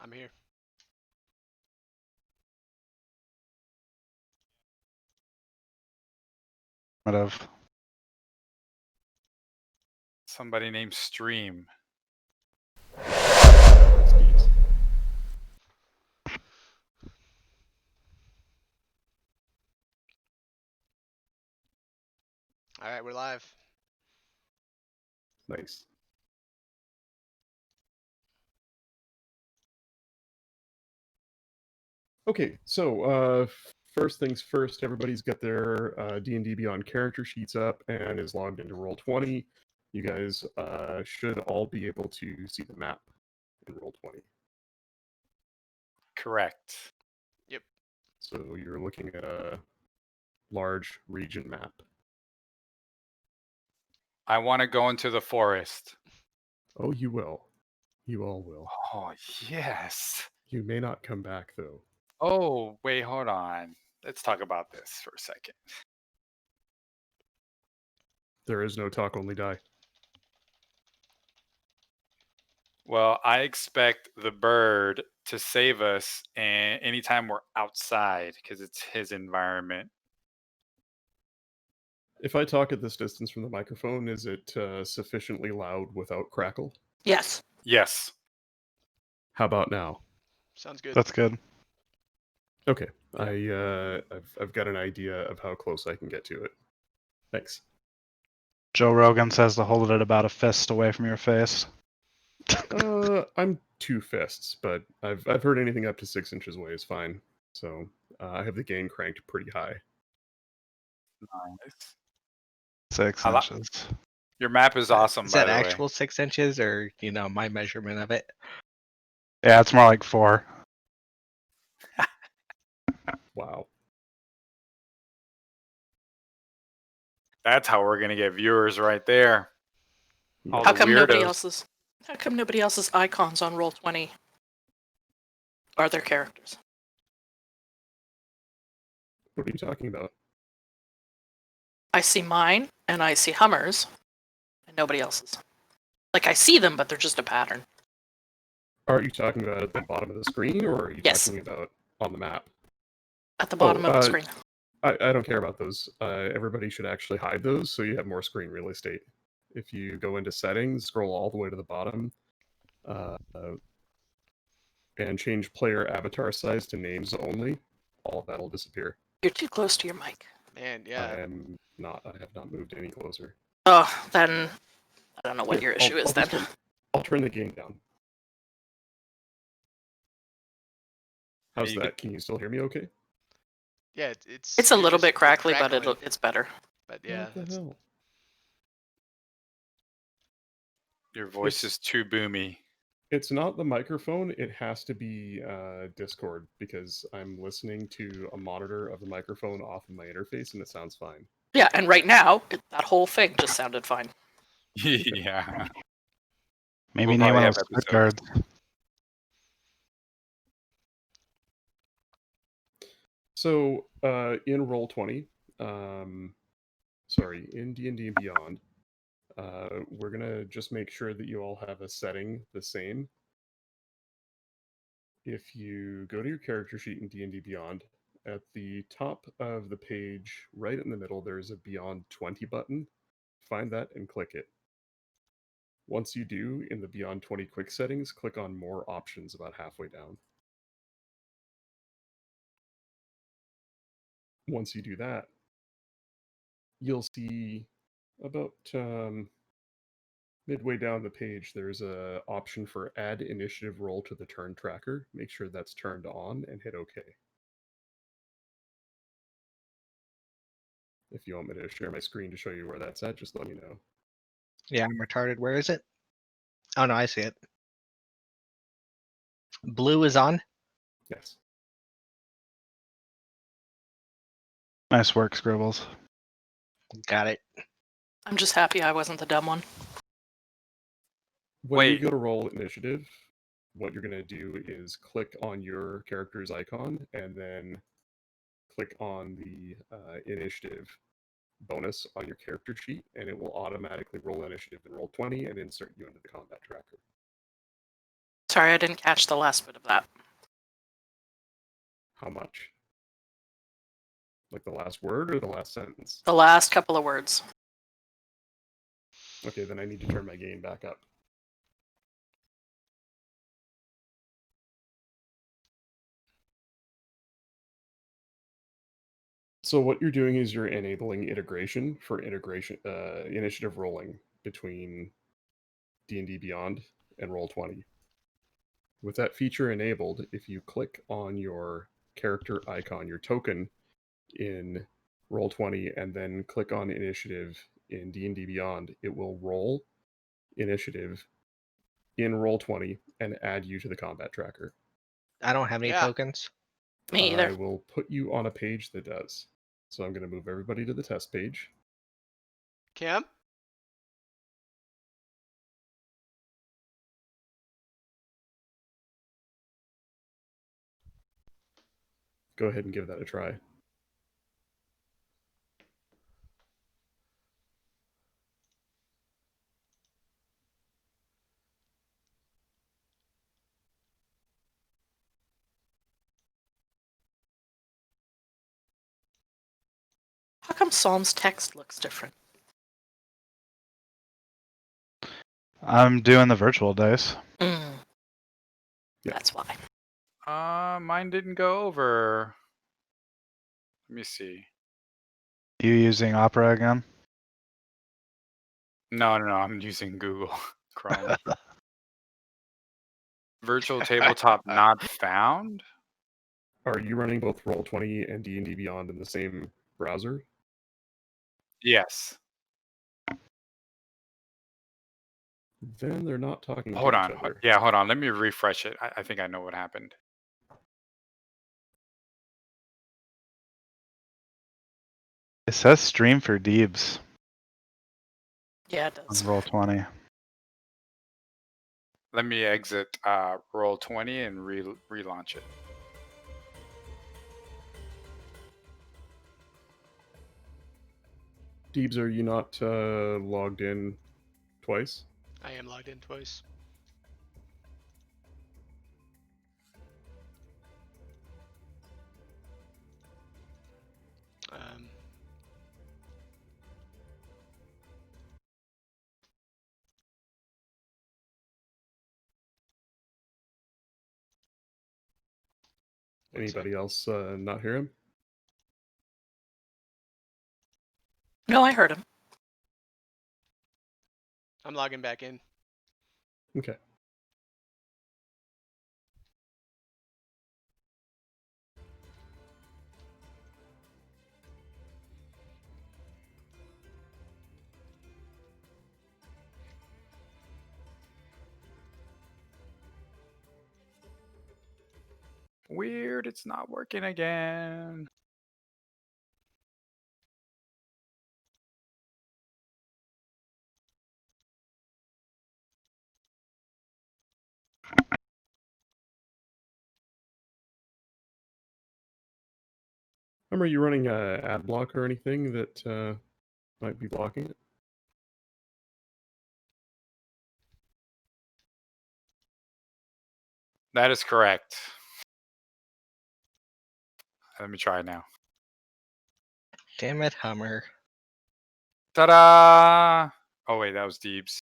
I'm here. Of Somebody named Stream. Steve's. All right, we're live. Nice. Okay, so first things first, everybody's got their D&D Beyond character sheets up and is logged into Roll20. You guys should all be able to see the map in Roll20. Correct. So you're looking at a large region map. I want to go into the forest. Oh, you will. You all will. Oh, yes. You may not come back, though. Oh, wait, hold on. Let's talk about this for a second. There is no talk, only die. Well, I expect the bird to save us anytime we're outside because it's his environment. If I talk at this distance from the microphone, is it sufficiently loud without crackle? Yes. Yes. How about now? Sounds good. that's good. Okay, I've got an idea of how close I can get to it. Thanks. Joe Rogan says to hold it at about a fist away from your face. I'm 2 fists, but I've heard anything up to 6 inches away is fine. So I have the gain cranked pretty high. Nice. 6 I li- inches. Your map is awesome, Is by that the way. actual 6 inches or, my measurement of it? Yeah, it's more like 4. Wow. That's how we're going to get viewers right there. All How the come nobody weirdos. else's? How come nobody else's icons on Roll20 are their characters? What are you talking about? I see mine and I see Hummer's, and nobody else's. Like I see them, but they're just a pattern. Are you talking about at the bottom of the screen, or are you Yes. talking about on the map? At the bottom of the screen. I don't care about those. Everybody should actually hide those so you have more screen real estate. If you go into settings, scroll all the way to the bottom, and change player avatar size to names only, all of that'll disappear. You're too close to your mic. Man, yeah. I am not. I have not moved any closer. Oh, then I don't know what Here, your issue is then. I'll turn the gain down. How's You that? Can you still hear me okay? Yeah, It's a you're little just- bit crackly, but crackling, it's better. But yeah, What the it's- hell? Your voice is too boomy. It's not the microphone. It has to be Discord because I'm listening to a monitor of the microphone off of my interface and it sounds fine. Yeah, and right now, that whole thing just sounded fine. Yeah. Maybe We'll name probably one have of those episodes. cards. So in Roll20, sorry, in D&D and Beyond, we're gonna just make sure that you all have a setting the same. If you go to your character sheet in D&D Beyond, at the top of the page, right in the middle, there's a Beyond 20 button. Find that and click it. Once you do, in the Beyond 20 quick settings, click on More Options about halfway down. Once you do that, you'll see about midway down the page, there's a option for Add Initiative Roll to the Turn Tracker. Make sure that's turned on and hit OK. If you want me to share my screen to show you where that's at, just let me know. Yeah, I'm retarded. Where is it? Oh, no, I see it. Blue is on. Yes. Nice work, Scribbles. Got it. I'm just happy I wasn't the dumb one. When you Wait. go to roll initiative, what you're going to do is click on your character's icon and then click on the initiative bonus on your character sheet, and it will automatically roll initiative in Roll20 and insert you into the combat tracker. Sorry, I didn't catch the last bit of that. How much? Like the last word or the last sentence? The last couple of words. Okay, then I need to turn my gain back up. So what you're doing is you're enabling integration for initiative rolling between D&D Beyond and Roll20. With that feature enabled, if you click on your character icon, your token in Roll20, and then click on initiative in D&D Beyond, it will roll initiative in Roll20 and add you to the combat tracker. I don't have any Yeah. tokens. Me either. I will put you on a page that does. So I'm going to move everybody to the test page. Cam? Go ahead and give that a try. How come Psalm's text looks different? I'm doing the virtual dice. Mm. Yeah. That's why. Mine didn't go over. Let me see. You using Opera again? No, I'm using Google Chrome. Virtual tabletop not found? Are you running both Roll20 and D&D Beyond in the same browser? Yes. Then they're not talking Hold to on. each other. Yeah, hold on. Let me refresh it. I think I know what happened. It says stream for Deebz Yeah, it on does. Roll20. Let me exit Roll20 and relaunch it. Deebz, are you not logged in twice? I am logged in twice. Um, one sec. Anybody else not hear him? No, I heard him. I'm logging back in. Okay. Weird, it's not working again. Are you running a ad block or anything that might be blocking it? That is correct. Let me try it now. Damn it, Hummer. Ta-da! Oh wait, that was Deebz.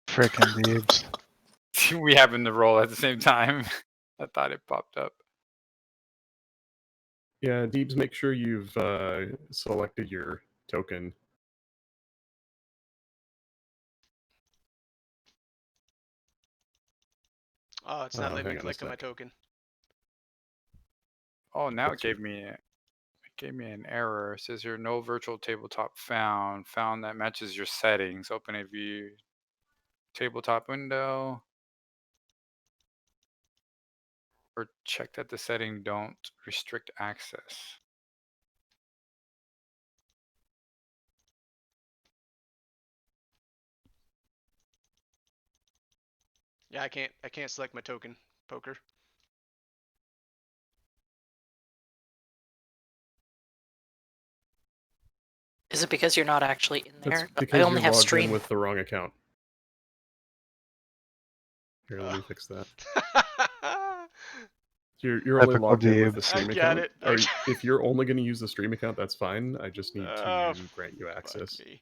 Frickin' Deebz. We happened to roll at the same time. I thought it popped up. Yeah, Deebz, make sure you've selected your token. Oh, it's not letting me hang on a click on my sec. token. Oh, now it That's gave me an error. It says here no virtual tabletop found. Found that matches your settings. Open a view tabletop window. Or check that the setting don't restrict access. Yeah, I can't select my token. Poker. Is it because you're not actually in That's there? I because only you're have logged stream. in with the wrong account. Here, let me fix that. I You're only Typical logged in with the Deebz. stream got account. it. Or if you're only going to use the stream account, that's fine. I just need Oh, to grant you Fuck access. me.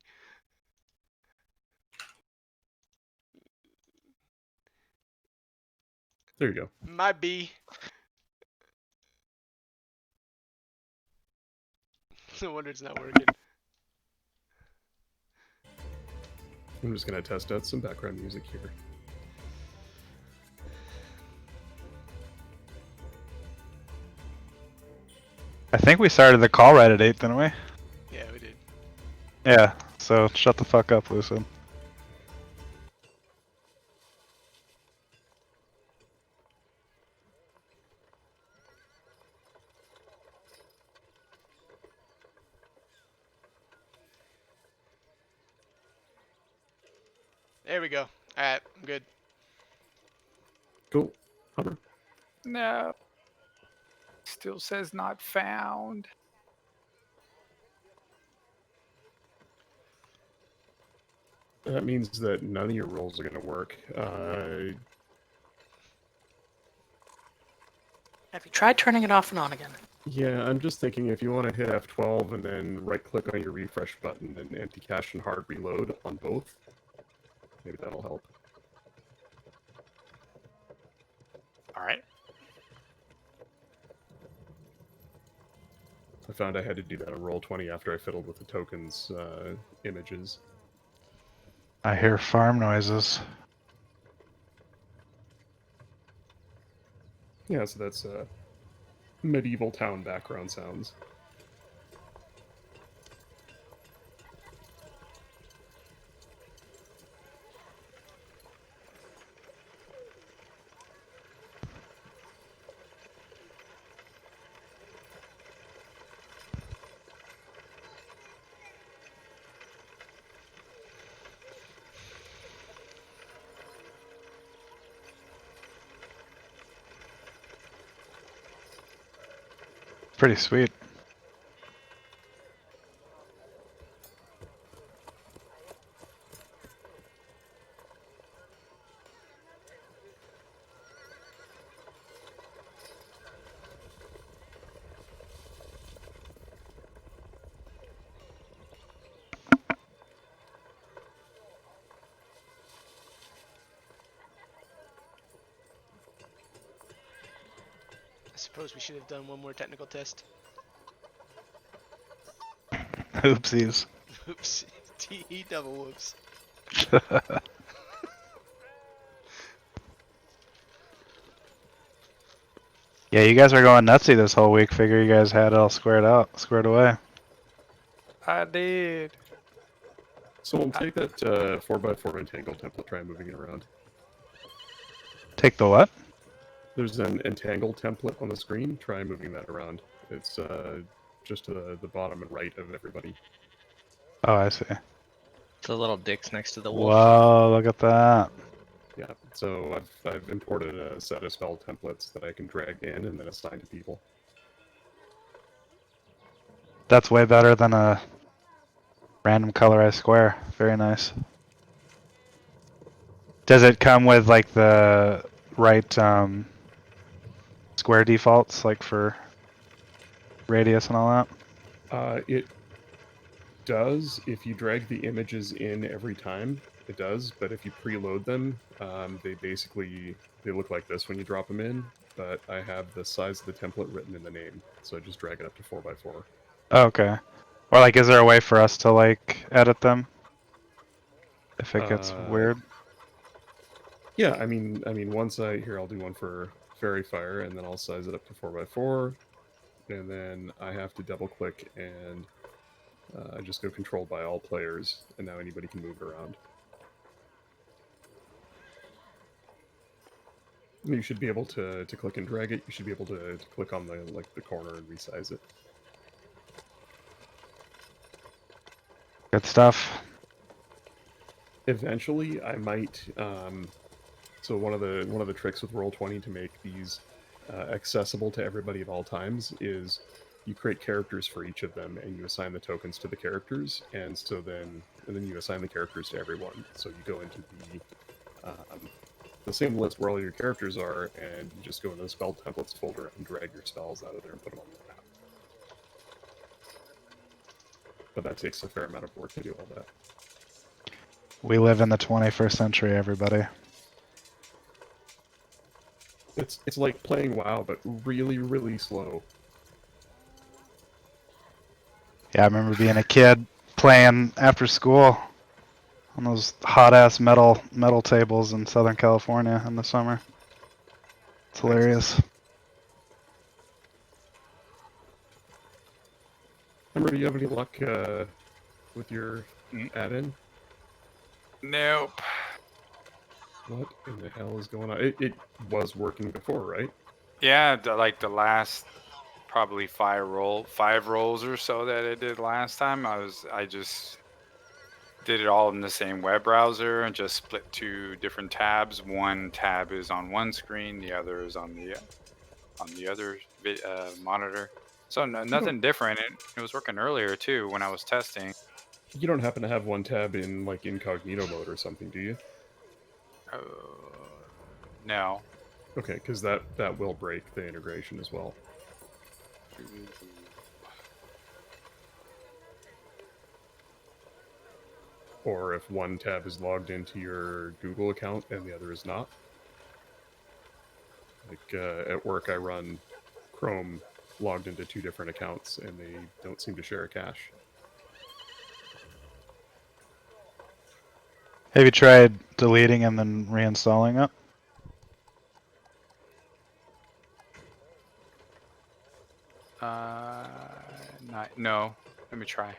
There you go. My B. No wonder it's not working. I'm just going to test out some background music here. I think we started the call right at 8, didn't we? Yeah, we did. Yeah, so shut the fuck up, Lucid. There we go. Alright, I'm good. Cool. Hummer. No. Still says not found. That means that none of your rolls are going to work. Have you tried turning it off and on again? Yeah, I'm just thinking if you want to hit F12 and then right-click on your refresh button and anti-cache and hard reload on both, maybe that'll help. All right. I found I had to do that on Roll20 after I fiddled with the tokens images. I hear farm noises. Yeah, so that's medieval town background sounds. Pretty sweet. I suppose we should have done one more technical test. Oopsies. Oops. TE double whoops. Yeah, you guys are going nutsy this whole week. Figure you guys had it all squared away. I did. So we'll take that 4x4 entangle template, try moving it around. Take the what? There's an entangle template on the screen, try moving that around. It's just to the bottom and right of everybody. Oh, I see. The little dicks next to the wolf. Whoa, look at that. Yeah, so I've imported a set of spell templates that I can drag in and then assign to people. That's way better than a random colorized square. Very nice. Does it come with like the right square defaults, like for radius and all that? It does if you drag the images in every time. It does, but if you preload them, they look like this when you drop them in. But I have the size of the template written in the name, so I just drag it up to 4x4. Oh, okay. Or like, is there a way for us to like edit them if it gets weird? Yeah, I mean, once I'll do one for Fairy Fire, and then I'll size it up to 4x4, and then I have to double click and I just go controlled by all players, and now anybody can move it around. You should be able to click and drag it. You should be able to click on the corner and resize it. Good stuff. Eventually, I might. So one of the tricks with Roll20 to make these accessible to everybody at all times is you create characters for each of them, and you assign the tokens to the characters, and then you assign the characters to everyone. So you go into the same list where all your characters are, and you just go into the spell templates folder and drag your spells out of there and put them on the map. But that takes a fair amount of work to do all that. We live in the 21st century, everybody. It's like playing WoW, but really, really slow. Yeah, I remember being a kid playing after school on those hot-ass metal tables in Southern California in the summer. It's hilarious. Remember, do you have any luck with your add-in? Nope. What in the hell is going on? It was working before, right? Yeah, like the last probably 5 rolls or so that I did last time. I just did it all in the same web browser and just split 2 different tabs. One tab is on one screen, the other is on the other monitor. So nothing different. It was working earlier too when I was testing. You don't happen to have one tab in like incognito mode or something, do you? No. Okay, because that will break the integration as well. Or if one tab is logged into your Google account and the other is not. Like at work, I run Chrome logged into 2 different accounts, and they don't seem to share a cache. Have you tried deleting and then reinstalling it? No. Let me try.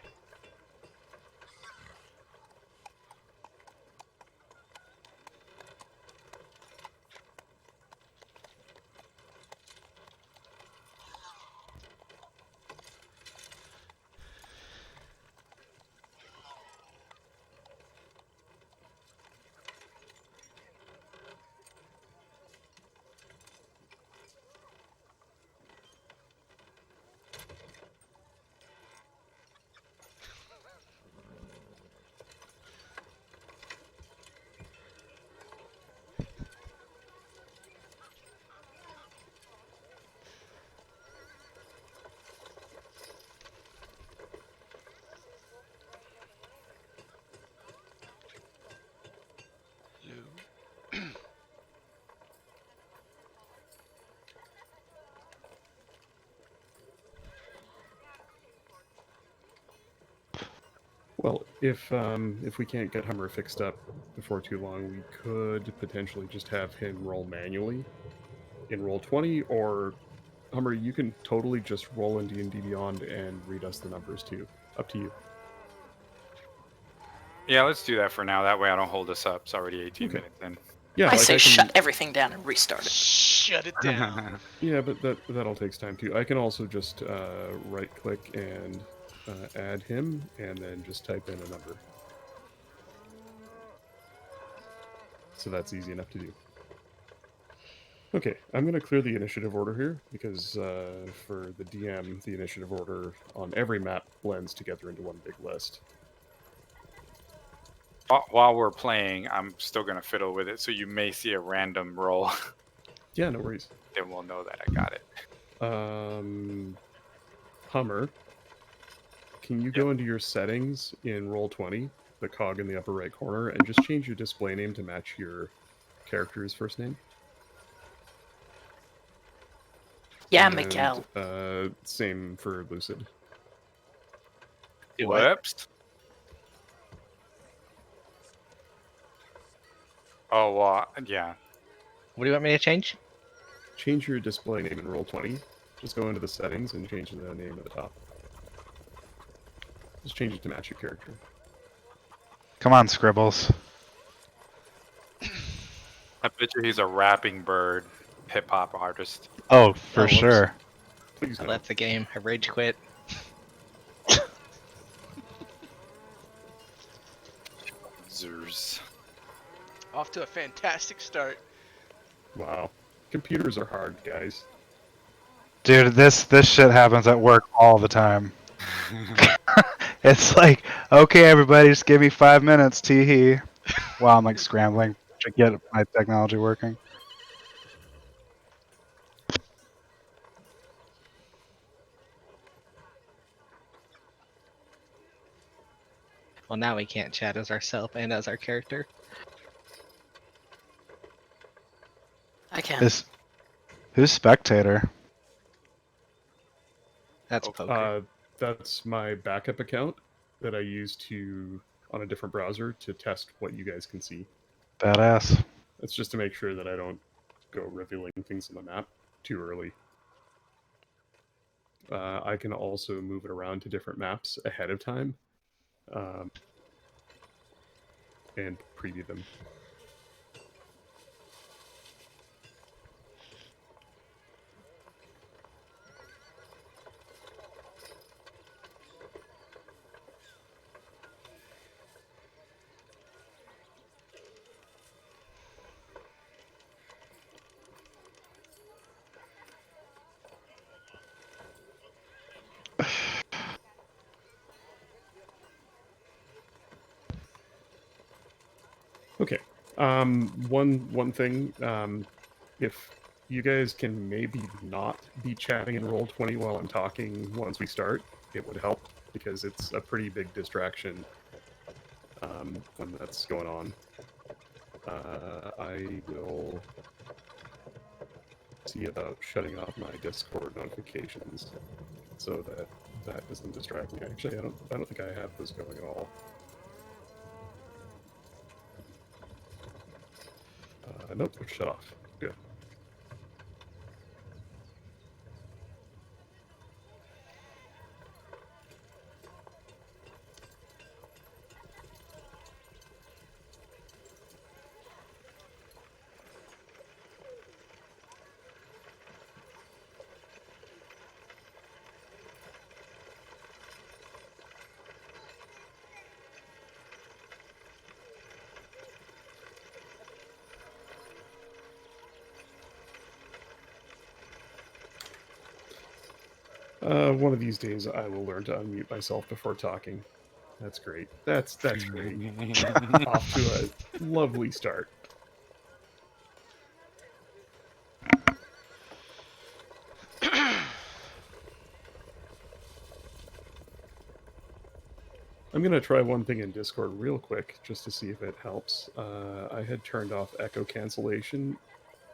Well, if we can't get Hummer fixed up before too long, we could potentially just have him roll manually in Roll20, or Hummer, you can totally just roll in D&D Beyond and read us the numbers too. Up to you. Yeah, let's do that for now. That way I don't hold us up. It's already 18 minutes in. Yeah, I like say can- shut everything down and restart it. Shut it down. Yeah, but that'll takes time too. I can also just right-click and add him, and then just type in a number. So that's easy enough to do. Okay, I'm going to clear the initiative order here, because for the DM, the initiative order on every map blends together into one big list. While we're playing, I'm still going to fiddle with it, so you may see a random roll. Yeah, no worries. Then we'll know that I got it. Hummer, can you go into your settings in Roll20, the cog in the upper right corner, and just change your display name to match your character's first name? Yeah, And, Miguel. Same for Lucid. Do what? Whoops. Oh, well, yeah. What do you want me to change? Change your display name in Roll20. Just go into the settings and change the name at the top. Just change it to match your character. Come on, Scribbles. I bet you he's a rapping bird hip-hop artist. Oh, for whoops. sure. Please I no. left the game. I rage quit. Zers. Off to a fantastic start. Wow. Computers are hard, guys. Dude, this shit happens at work all the time. It's like, okay, everybody, just give me 5 minutes, tee-hee. While I'm like scrambling to get my technology working. Well, now we can't chat as ourselves and as our character. I can. Who's spectator? That's poker. That's my backup account that I use on a different browser to test what you guys can see. Badass. It's just to make sure that I don't go revealing things on the map too early. I can also move it around to different maps ahead of time and preview them. Okay. One thing, if you guys can maybe not be chatting in Roll20 while I'm talking once we start, it would help because it's a pretty big distraction when that's going on. I will see about shutting off my Discord notifications so that doesn't distract me. Actually, I don't think I have those going at all. Nope, they're shut off. Good. One of these days, I will learn to unmute myself before talking. That's great. That's great. Off to a lovely start. I'm going to try one thing in Discord real quick, just to see if it helps. I had turned off echo cancellation.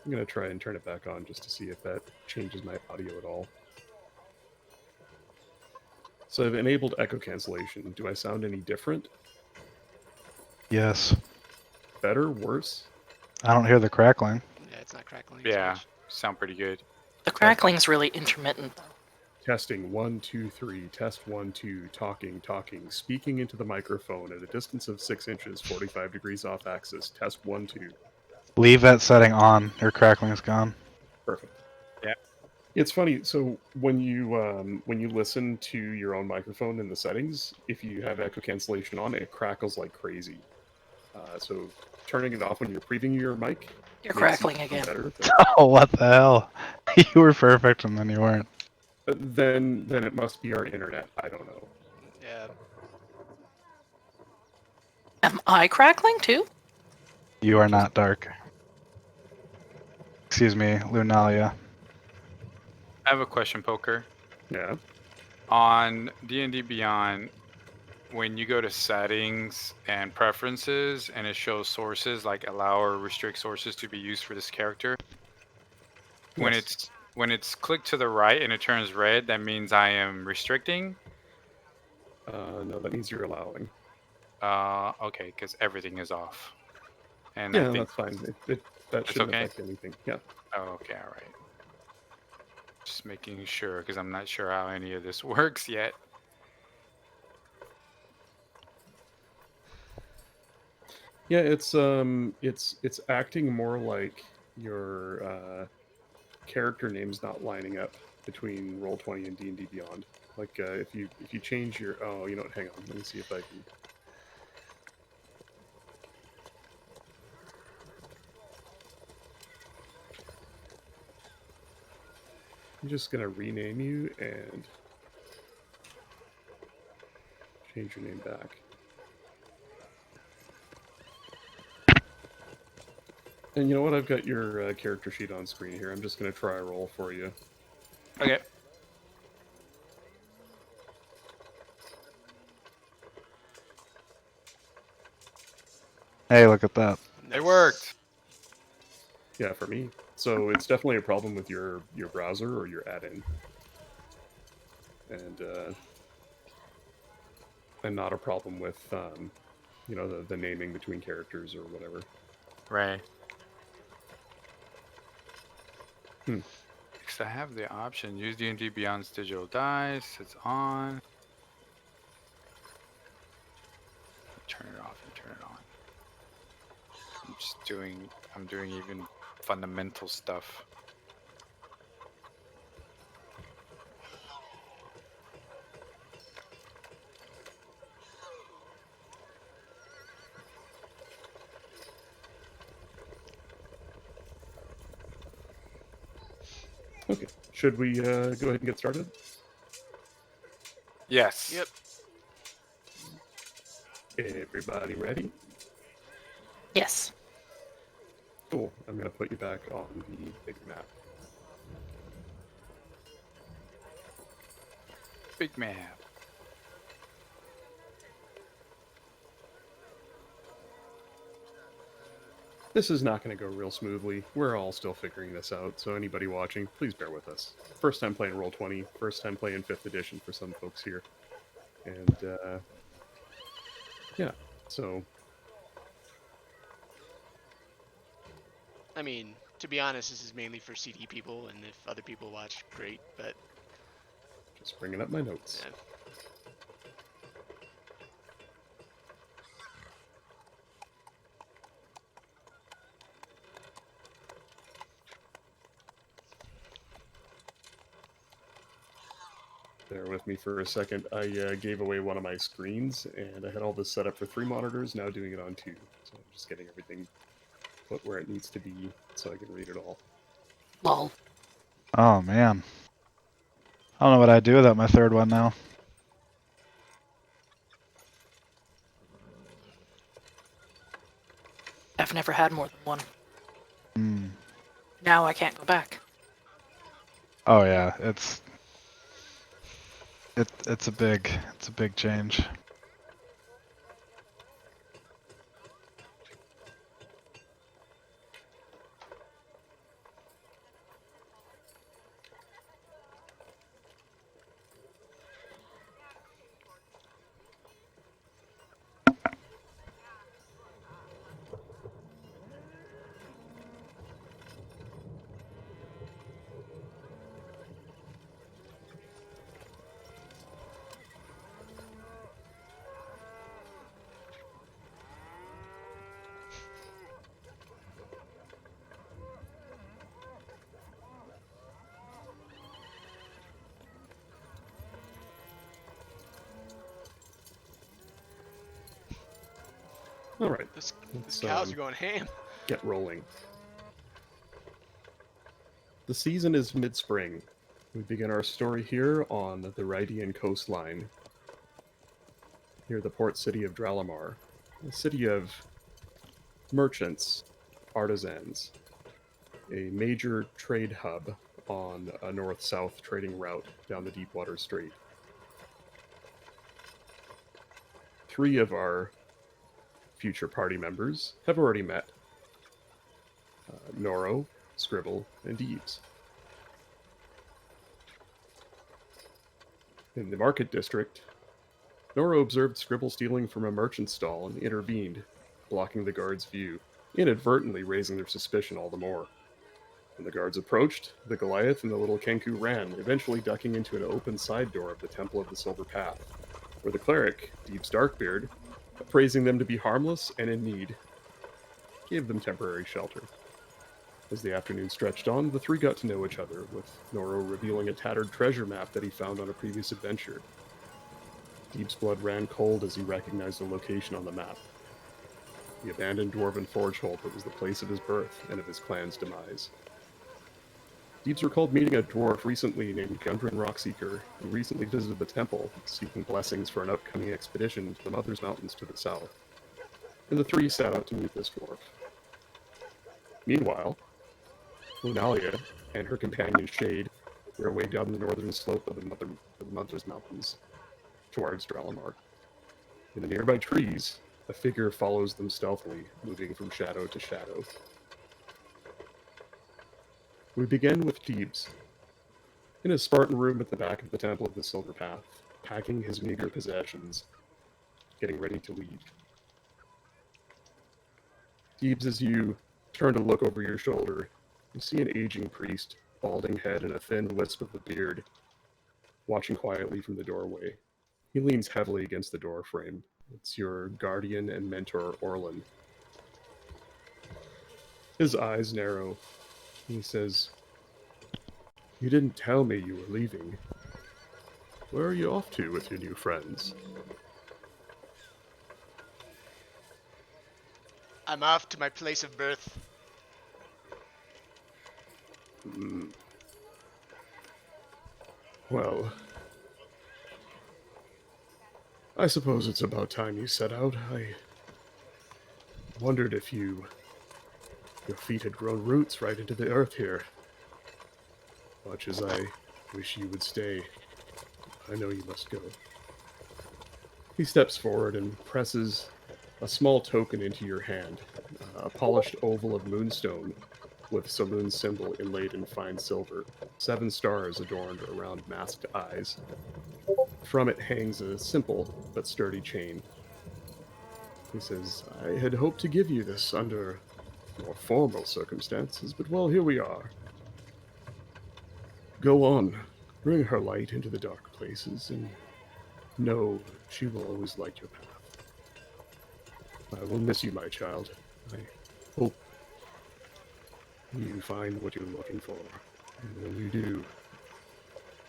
I'm going to try and turn it back on just to see if that changes my audio at all. So I've enabled echo cancellation. Do I sound any different? Yes. Better? Worse? I don't hear the crackling. Yeah, it's not crackling as Yeah, much. sound pretty good. The crackling's really intermittent, though. Testing 1, 2, 3. Test 1, 2. Talking. Speaking into the microphone at a distance of 6 inches, 45 degrees off axis. Test 1, 2. Leave that setting on. Your crackling's gone. Perfect. Yeah. It's funny. So when you listen to your own microphone in the settings, if you have echo cancellation on, it crackles like crazy. So turning it off when you're previewing your mic. You're makes it crackling sound again. better, Oh, what the hell? You were perfect and then you weren't. but then it must be our internet. I don't know. Yeah. Am I crackling too? You are not dark. Excuse me, Lunalia. I have a question, Poker. Yeah. On D&D Beyond, when you go to settings and preferences and it shows sources like allow or restrict sources to be used for this character, Yes. when it's clicked to the right and it turns red, that means I am restricting. No, that means you're allowing. Okay, because everything is off. And Yeah, I think that's fine. That shouldn't okay? affect anything. Yeah. Oh, okay, all right. Just making sure because I'm not sure how any of this works yet. Yeah, it's acting more like your character name's not lining up between Roll20 and D&D Beyond. Like if you change your you know what, hang on, let me see if I can. I'm just gonna rename you and change your name back. And you know what? I've got your character sheet on screen here. I'm just going to try a roll for you. Okay. Hey, look at that. It worked. Yeah, for me. So it's definitely a problem with your browser or your add-in. And not a problem with, you know, the naming between characters or whatever. Right. Hmm. Because I have the option, use D&D Beyond's digital dice, it's on. Turn it off and turn it on. I'm doing even fundamental stuff. Okay. Should we go ahead and get started? Yes. Yep. Everybody ready? Yes. Cool. I'm going to put you back on the big map. Big map. This is not going to go real smoothly. We're all still figuring this out, so anybody watching, please bear with us. First time playing Roll20, first time playing 5th edition for some folks here. And, yeah, so... I mean, to be honest, this is mainly for CD people, and if other people watch, great, but... Just bringing up my notes. Yeah. Bear with me for a second. I gave away one of my screens, and I had all this set up for 3 monitors, now doing it on 2. So I'm just getting everything put where it needs to be so I can read it all. Lol. Oh man. I don't know what I'd do without my third one now. I've never had more than one. Hmm. Now I can't go back. Oh yeah, it's a big change. Alright, This let's cows are going ham. get rolling. The season is mid-spring. We begin our story here on the Rydian coastline, near the port city of Dralimar, a city of merchants, artisans, a major trade hub on a north-south trading route down the Deepwater Strait. 3 of our future party members have already met. Norro, Skribble, and Deebz. In the market district, Norro observed Skribble stealing from a merchant stall and intervened, blocking the guards' view, inadvertently raising their suspicion all the more. When the guards approached, the Goliath and the little Kenku ran, eventually ducking into an open side door of the Temple of the Silver Path, where the cleric, Deebz Darkbeard, appraising them to be harmless and in need, gave them temporary shelter. As the afternoon stretched on, the 3 got to know each other, with Norro revealing a tattered treasure map that he found on a previous adventure. Deeb's blood ran cold as he recognized the location on the map. The abandoned dwarven forge hold that was the place of his birth and of his clan's demise. Deebz recalled meeting a dwarf recently named Gundren Rockseeker, who recently visited the temple, seeking blessings for an upcoming expedition to the Mother's Mountains to the south. And the 3 set out to meet this dwarf. Meanwhile, Lunalya and her companion Shade their way down the northern slope of the Mother's Mountains towards Dralimar. In the nearby trees, a figure follows them stealthily, moving from shadow to shadow. We begin with Deebz, in his Spartan room at the back of the Temple of the Silver Path, packing his meager possessions, getting ready to leave. Deebz, as you turn to look over your shoulder, you see an aging priest, balding head and a thin wisp of a beard, watching quietly from the doorway. He leans heavily against the door frame. It's your guardian and mentor, Orlin. His eyes narrow. He says, "You didn't tell me you were leaving. Where are you off to with your new friends?" I'm off to my place of birth. Well, I suppose it's about time you set out. I wondered if your feet had grown roots right into the earth here. Much as I wish you would stay, I know you must go. He steps forward and presses a small token into your hand, a polished oval of moonstone with Saloon's symbol inlaid in fine silver, 7 stars adorned around masked eyes. From it hangs a simple but sturdy chain. He says, "I had hoped to give you this under more formal circumstances, but well, here we are. Go on, bring her light into the dark places, and know she will always light your path. I will miss you, my child. I hope you find what you're looking for, and when you do,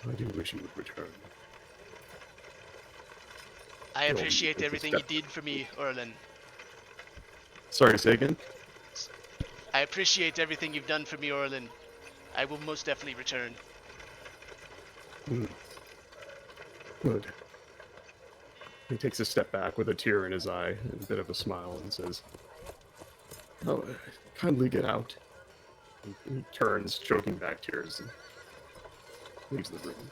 I do wish you would return." I Well, appreciate it's a everything you step- did for me, Orlin. Sorry, say again? I appreciate everything you've done for me, Orlin. I will most definitely return. Good. He takes a step back with a tear in his eye and a bit of a smile and says, "Oh, kindly get out." He turns, choking back tears, and leaves the room.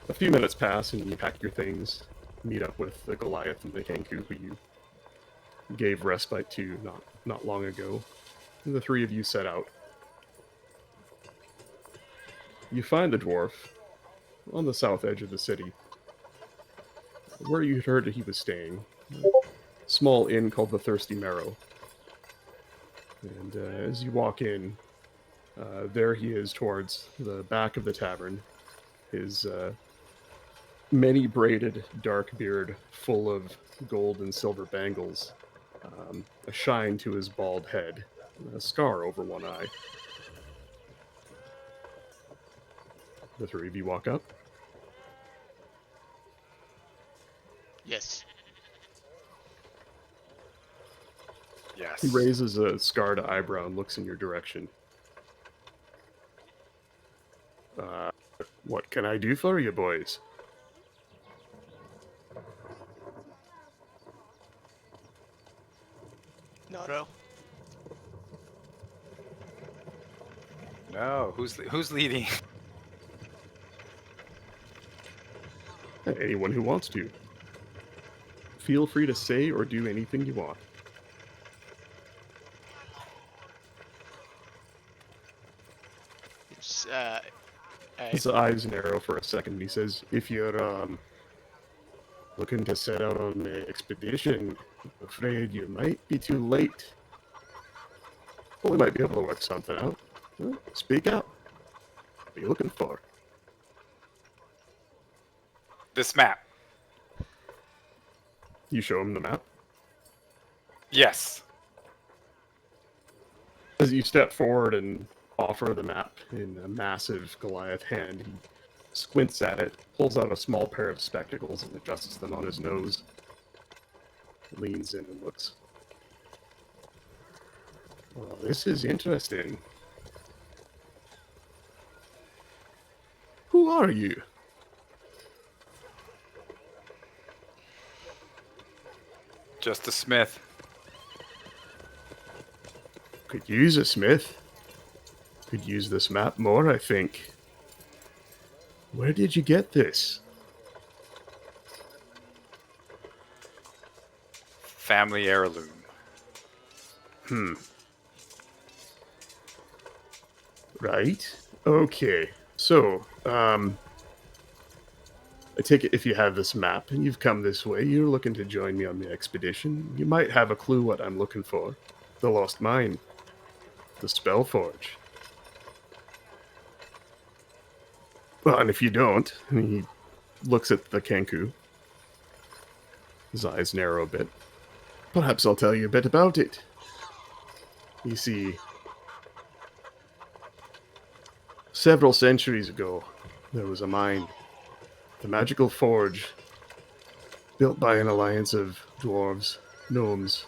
A few minutes pass and you pack your things, meet up with the Goliath and the Kenku who you gave respite to not long ago, and the 3 of you set out. You find the dwarf on the south edge of the city, where you heard that he was staying. A small inn called the Thirsty Marrow. And as you walk in, there he is towards the back of the tavern, his many braided dark beard full of gold and silver bangles, a shine to his bald head, a scar over one eye. The 3 of you walk up. Yes. Yes. He raises a scarred eyebrow and looks in your direction. What can I do for you, boys? Norro. No, who's leading? Anyone who wants to. Feel free to say or do anything you want. It's, His eyes narrow for a second. He says, "If you're looking to set out on the expedition, I'm afraid you might be too late. Well, we might be able to work something out. Well, speak out. What are you looking for?" This map. You show him the map. Yes. As you step forward and offer the map in a massive Goliath hand, he squints at it, pulls out a small pair of spectacles and adjusts them on his nose, leans in and looks. "Well, this is interesting. Who are you?" Just a smith. Could use a smith. Could use this map more, I think. Where did you get this? Family heirloom. Right. Okay. So, I take it if you have this map and you've come this way, you're looking to join me on the expedition. You might have a clue what I'm looking for. The Lost Mine. The Spellforge. Well, and if you don't, and he looks at the Kenku. His eyes narrow a bit. Perhaps I'll tell you a bit about it. You see, several centuries ago, there was a mine. The magical forge, built by an alliance of dwarves, gnomes,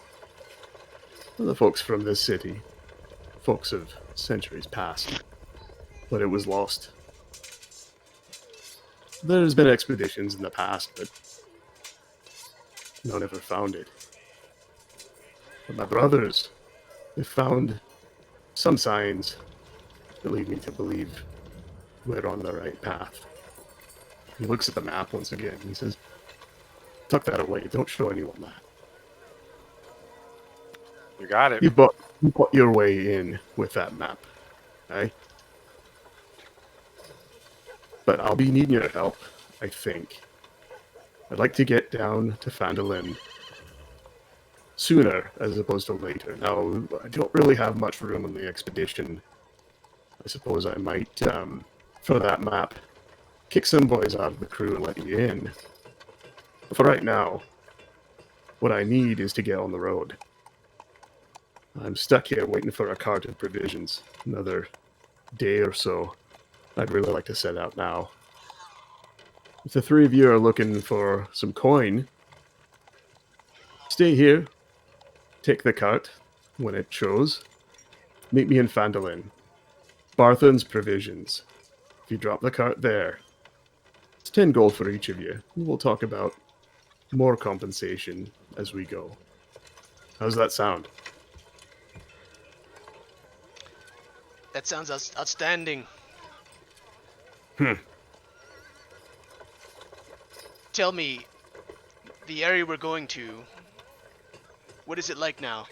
and the folks from this city. Folks of centuries past. But it was lost. There's been expeditions in the past, but no one ever found it. But my brothers, they found some signs that lead me to believe we're on the right path. He looks at the map once again. He says, tuck that away. Don't show anyone that. You got it. You put your way in with that map. Okay? But I'll be needing your help, I think. I'd like to get down to Phandalin sooner as opposed to later. Now, I don't really have much room on the expedition. I suppose I might, for that map, kick some boys out of the crew and let you in. But for right now, what I need is to get on the road. I'm stuck here waiting for a cart of provisions. Another day or so. I'd really like to set out now. If the three of you are looking for some coin, stay here. Take the cart when it shows. Meet me in Phandalin. Barthen's Provisions. If you drop the cart there, it's 10 gold for each of you. We'll talk about more compensation as we go. How's that sound? That sounds outstanding. Tell me, the area we're going to, what is it like now?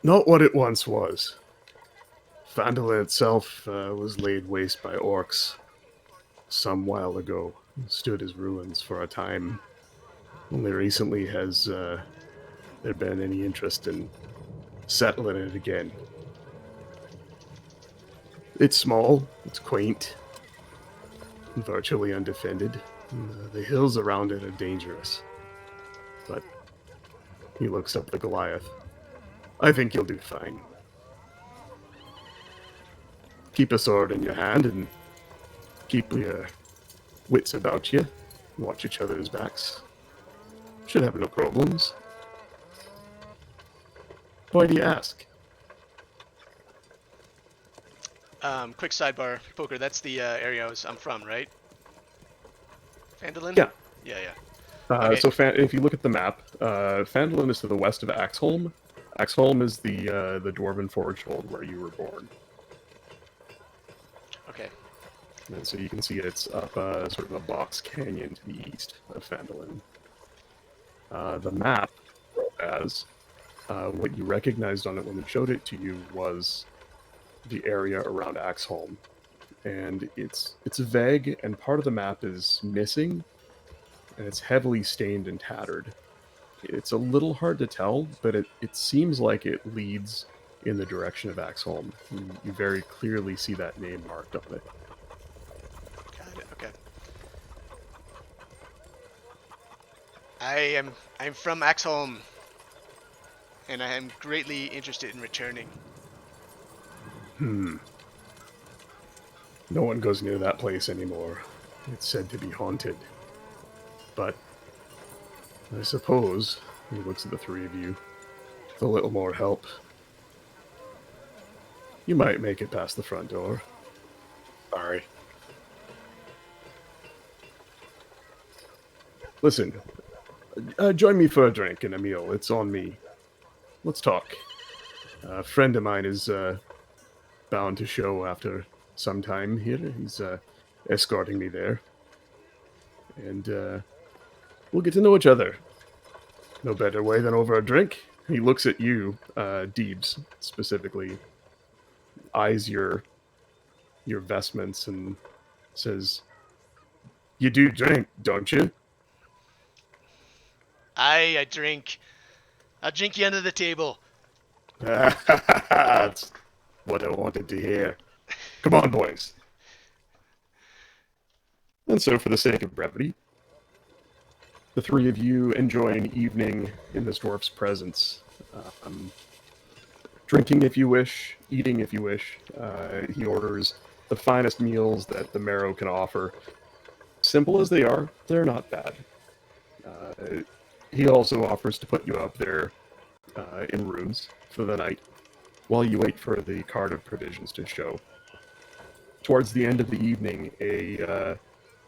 Not what it once was. Phandalin itself was laid waste by orcs some while ago. Stood as ruins for a time. Only recently has there been any interest in settling it again. It's small, it's quaint, virtually undefended. The hills around it are dangerous. But he looks up at Goliath. I think you'll do fine. Keep a sword in your hand and keep your wits about you. Watch each other's backs. Should have no problems. Why do you ask? Quick sidebar, Poker, that's the area I'm from, right? Phandalin? Yeah. Yeah. Okay. So if you look at the map, Phandalin is to the west of Axholm. Axholm is the Dwarven Forgehold where you were born. Okay. And so you can see it's up sort of a box canyon to the east of Phandalin. The map has what you recognized on it when we showed it to you was the area around Axholm. And it's vague, and part of the map is missing, and it's heavily stained and tattered. It's a little hard to tell, but it seems like it leads in the direction of Axholm. You very clearly see that name marked on it. Got it. Okay. I'm from Axholm, and I am greatly interested in returning. No one goes near that place anymore. It's said to be haunted. But I suppose, he looks at the three of you, with a little more help, you might make it past the front door. Sorry. Listen, Join me for a drink and a meal. It's on me. Let's talk. A friend of mine is bound to show after some time here. He's escorting me there. And we'll get to know each other. No better way than over a drink. He looks at you, Deebz, specifically, eyes your vestments and says, "You do drink, don't you?" I drink. I'll drink you under the table. That's what I wanted to hear. Come on, boys. And so, for the sake of brevity, the three of you enjoy an evening in this dwarf's presence. Drinking if you wish, eating if you wish. He orders the finest meals that the Marrow can offer. Simple as they are, they're not bad. He also offers to put you up there in rooms for the night while you wait for the cart of provisions to show. Towards the end of the evening, a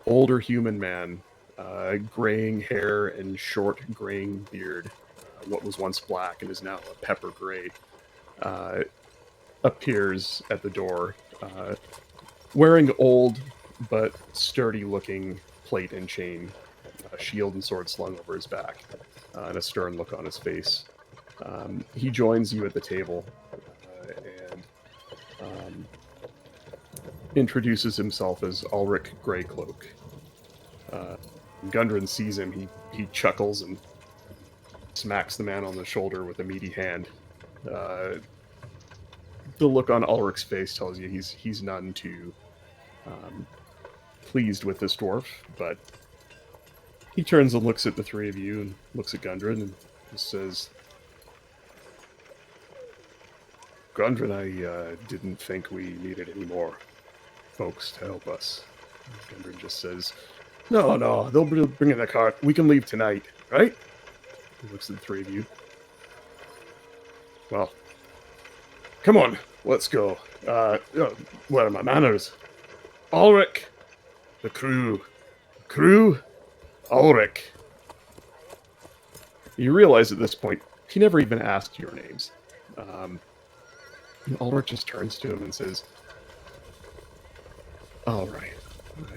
older human man, graying hair and short graying beard, what was once black and is now a pepper gray, appears at the door, wearing old but sturdy-looking plate and chain, a shield and sword slung over his back, and a stern look on his face. He joins you at the table and introduces himself as Ulrich Greycloak. Gundren sees him. He chuckles and smacks the man on the shoulder with a meaty hand. The look on Ulrich's face tells you he's none too pleased with this dwarf, but he turns and looks at the three of you and looks at Gundren and says, "Gundren, I didn't think we needed any more folks to help us." Gundren just says, No, they'll bring in the cart. We can leave tonight, right?" He looks at the three of you. "Well, come on, let's go. Where are my manners? Ulrich, the crew. Ulrich." You realize at this point, he never even asked your names. Ulrich just turns to him and says, "All right,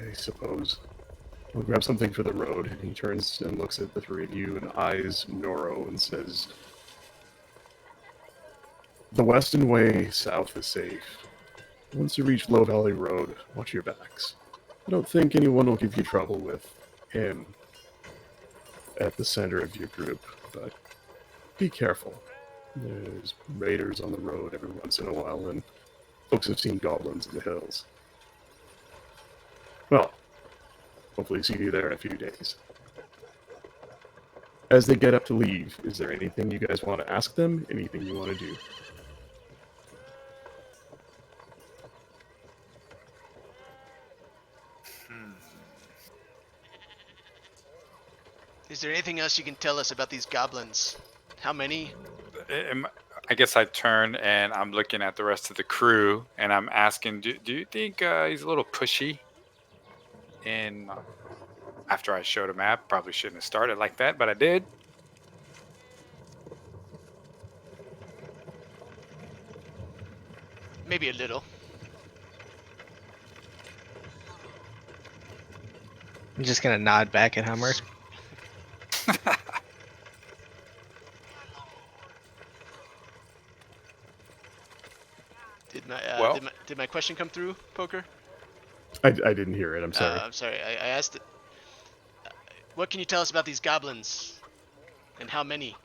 I suppose. I'll grab something for the road." And he turns and looks at the three of you and eyes Norro and says, "The western way south is safe. Once you reach Low Valley Road, watch your backs. I don't think anyone will give you trouble with him at the center of your group, but be careful. There's raiders on the road every once in a while, and folks have seen goblins in the hills. Well, hopefully see you there in a few days." As they get up to leave, is there anything you guys want to ask them? Anything you want to do? Is there anything else you can tell us about these goblins? How many? I guess I turn and I'm looking at the rest of the crew and I'm asking, do you think he's a little pushy? And after I showed a map, probably shouldn't have started like that, but I did. Maybe a little. I'm just gonna nod back at Hummer. Did my question come through, Poker? I didn't hear it. I'm sorry. I'm sorry. I asked it. What can you tell us about these goblins? And how many?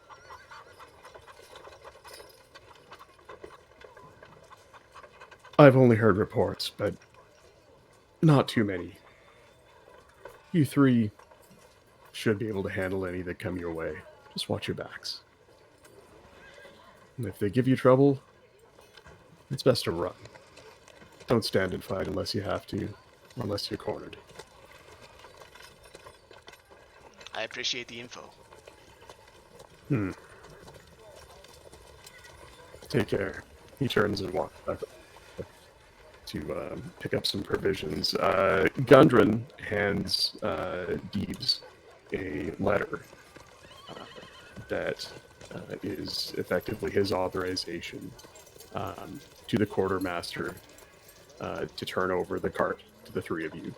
I've only heard reports, but not too many. You three should be able to handle any that come your way. Just watch your backs. And if they give you trouble, it's best to run. Don't stand and fight unless you have to, or unless you're cornered. I appreciate the info. Take care. He turns and walks back to pick up some provisions. Gundren hands Deebz a letter that is effectively his authorization to the quartermaster to turn over the cart to the three of you.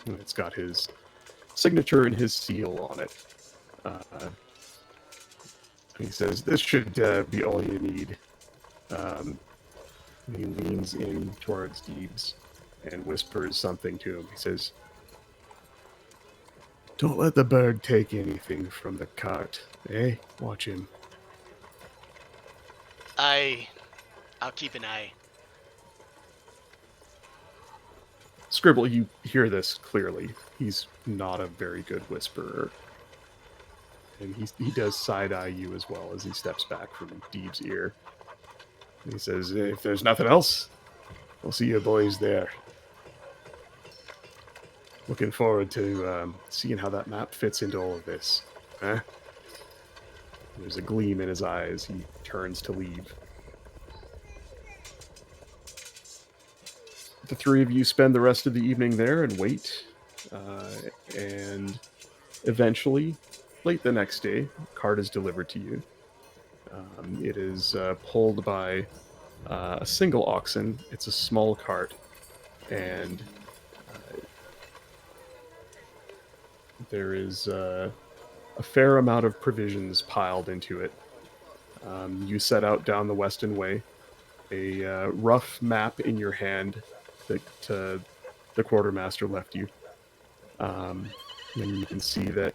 And it's got his signature and his seal on it. He says, "This should be all you need." He leans in towards Deebz and whispers something to him. He says, "Don't let the bird take anything from the cart, eh? Watch him." I'll keep an eye. Skribble, you hear this clearly. He's not a very good whisperer. And he does side-eye you as well as he steps back from Deeb's ear. And he says, "If there's nothing else, I'll see you boys there. Looking forward to seeing how that map fits into all of this. Huh?" There's a gleam in his eye as he turns to leave. The three of you spend the rest of the evening there and wait. And eventually, late the next day, a cart is delivered to you. It is pulled by a single oxen. It's a small cart, and there is a fair amount of provisions piled into it. You set out down the Weston Way, a rough map in your hand that the quartermaster left you. And you can see that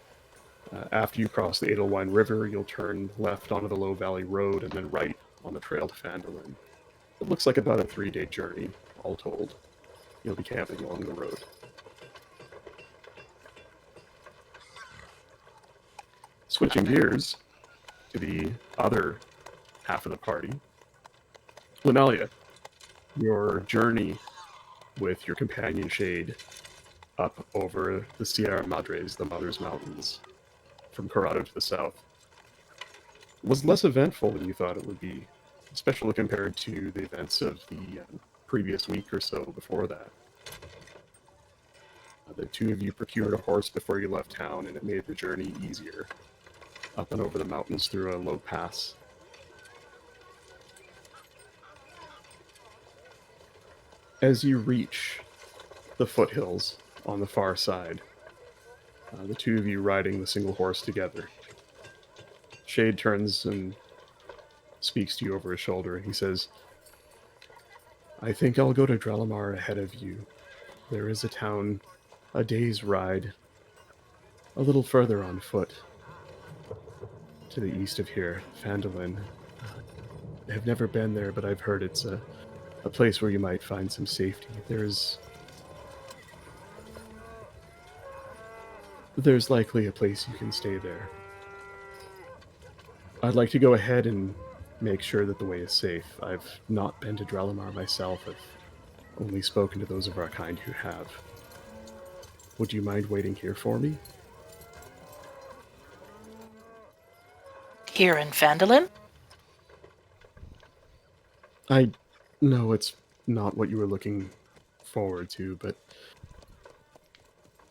after you cross the Edelwine River, you'll turn left onto the Low Valley Road and then right on the trail to Phandalin. It looks like about a 3-day journey, all told. You'll be camping along the road. Switching gears to the other half of the party. Lunalya, your journey with your companion Shade up over the Sierra Madres, the Mother's Mountains, from Corrado to the south, was less eventful than you thought it would be, especially compared to the events of the previous week or so before that. The two of you procured a horse before you left town, and it made the journey easier, up and over the mountains through a low pass. As you reach the foothills on the far side, the two of you riding the single horse together, Shade turns and speaks to you over his shoulder, and he says, "I think I'll go to Dralimar ahead of you. There is a town a day's ride, a little further on foot, to the east of here, Phandalin. I have never been there, but I've heard it's a place where you might find some safety. There's likely a place you can stay there. I'd like to go ahead and make sure that the way is safe. I've not been to Dralimar myself. I've only spoken to those of our kind who have. Would you mind waiting here for me?" Here in Phandalin? I know it's not what you were looking forward to, but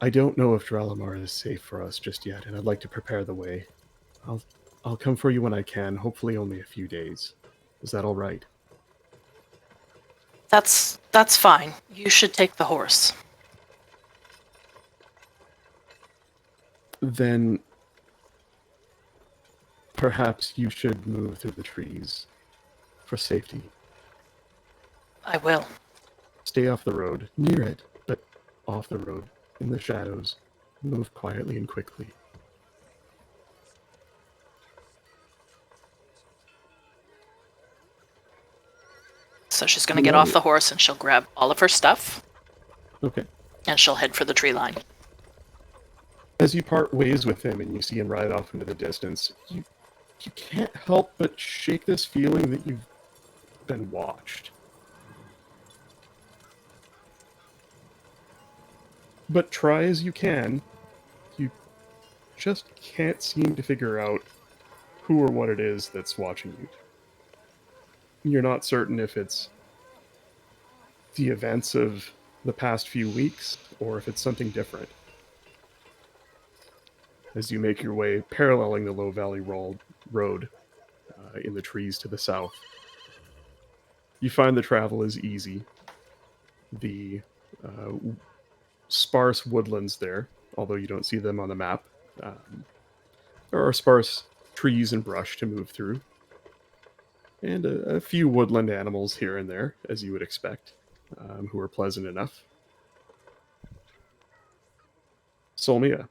I don't know if Dralimar is safe for us just yet, and I'd like to prepare the way. I'll come for you when I can, hopefully only a few days. Is that all right? That's fine. You should take the horse. Then perhaps you should move through the trees for safety. I will. Stay off the road, near it, but off the road, in the shadows. Move quietly and quickly. So she's going to get off the horse and she'll grab all of her stuff Okay. and she'll head for the tree line. As you part ways with him and you see him ride off into the distance, you can't help but shake this feeling that you've been watched. But try as you can, you just can't seem to figure out who or what it is that's watching you. You're not certain if it's the events of the past few weeks or if it's something different. as you make your way paralleling the low valley road in the trees to the south. You find the travel is easy. The sparse woodlands there, although you don't see them on the map. There are sparse trees and brush to move through, and a few woodland animals here and there, as you would expect, who are pleasant enough. Solmia.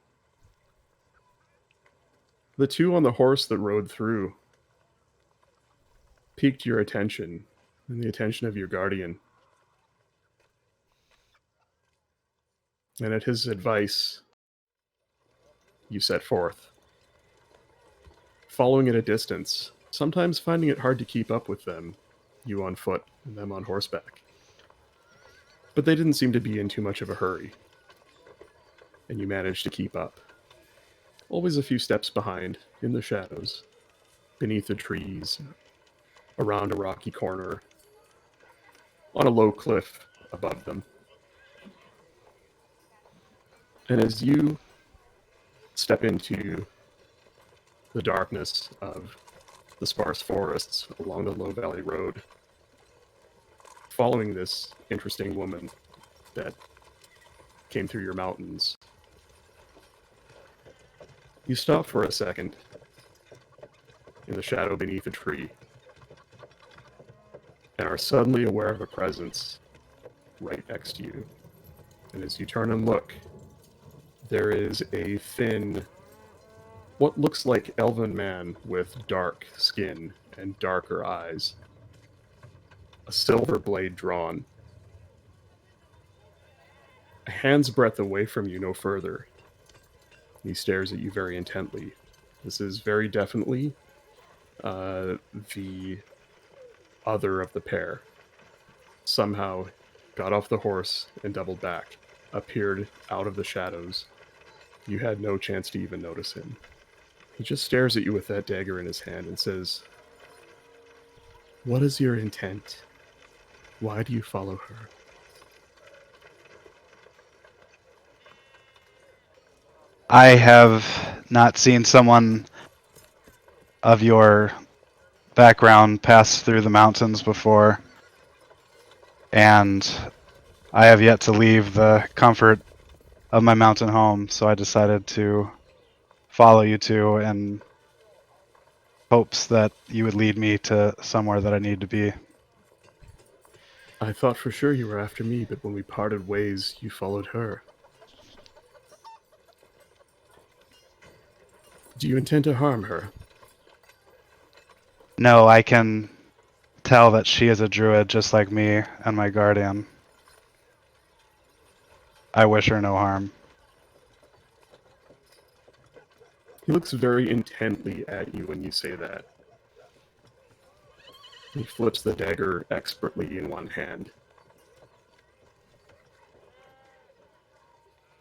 The two on the horse that rode through piqued your attention and the attention of your guardian. And at his advice, you set forth. Following at a distance, sometimes finding it hard to keep up with them, you on foot and them on horseback. But they didn't seem to be in too much of a hurry, and you managed to keep up. Always a few steps behind, in the shadows, beneath the trees, around a rocky corner, on a low cliff above them. And as you step into the darkness of the sparse forests along the low valley road, following this interesting woman that came through your mountains, you stop for a second in the shadow beneath a tree and are suddenly aware of a presence right next to you. And as you turn and look, there is a thin, what looks like elven man with dark skin and darker eyes, a silver blade drawn. A hand's breadth away from you, no further. He stares at you very intently. This is very definitely the other of the pair. Somehow got off the horse and doubled back, appeared out of the shadows. You had no chance to even notice him. He just stares at you with that dagger in his hand and says, "What is your intent? Why do you follow her?" I have not seen someone of your background pass through the mountains before, and I have yet to leave the comfort of my mountain home, so I decided to follow you two in hopes that you would lead me to somewhere that I need to be. I thought for sure you were after me, but when we parted ways, you followed her. Do you intend to harm her? No, I can tell that she is a druid just like me and my guardian. I wish her no harm. He looks very intently at you when you say that. He flips the dagger expertly in one hand.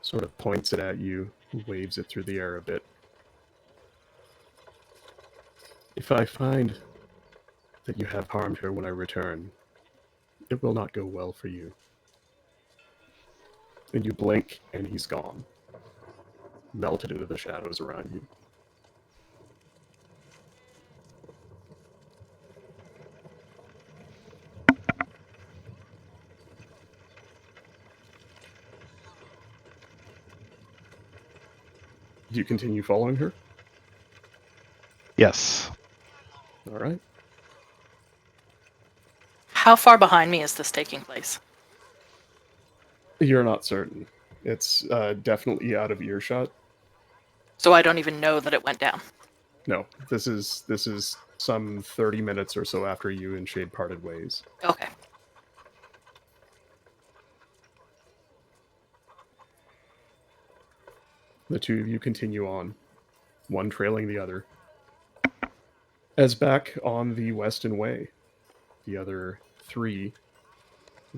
Sort of points it at you, waves it through the air a bit. If I find that you have harmed her when I return, it will not go well for you. And you blink, and he's gone. Melted into the shadows around you. Do you continue following her? Yes. All right. How far behind me is this taking place? You're not certain. It's definitely out of earshot. So I don't even know that it went down. No, this is some 30 minutes or so after you and Shade parted ways. Okay. The two of you continue on, one trailing the other. As back on the Weston Way, the other three,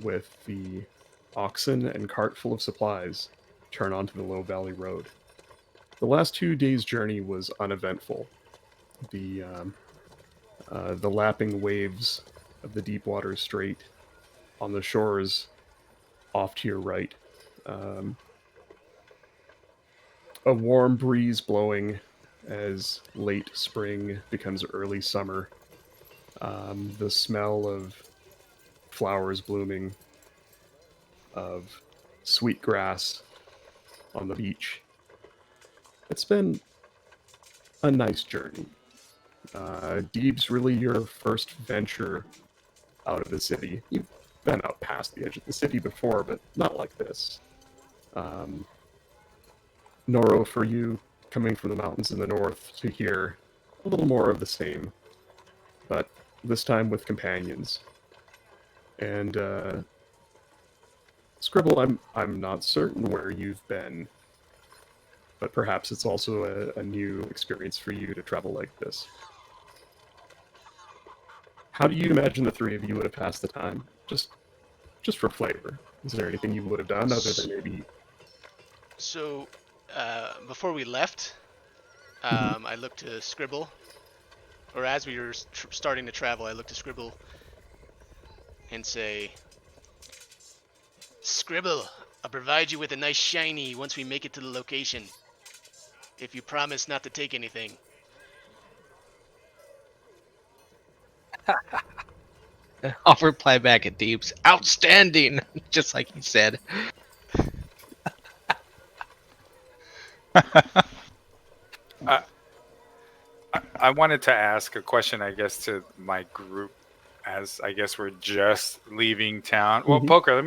with the oxen and cart full of supplies, turn onto the Low Valley Road. The last 2 days' journey was uneventful. The lapping waves of the Deepwater Strait on the shores off to your right a warm breeze blowing as late spring becomes early summer. The smell of flowers blooming, of sweet grass on the beach. It's been a nice journey. Deeb's really your first venture out of the city. You've been out past the edge of the city before, but not like this. Norro, for you, coming from the mountains in the north to here, a little more of the same, but this time with companions. And Skribble, I'm not certain where you've been, but perhaps it's also a new experience for you to travel like this. How do you imagine the three of you would have passed the time? Just for flavor. Is there anything you would have done other than maybe... So, before we left, Mhm. I looked to Skribble, or as we were starting to travel, I looked to Skribble and say, Skribble, I'll provide you with a nice shiny once we make it to the location, if you promise not to take anything. I'll reply back at Deebz. Outstanding! Just like he said. I wanted to ask a question, I guess, to my group, as I guess we're just leaving town. Well, Mhm. Poker, let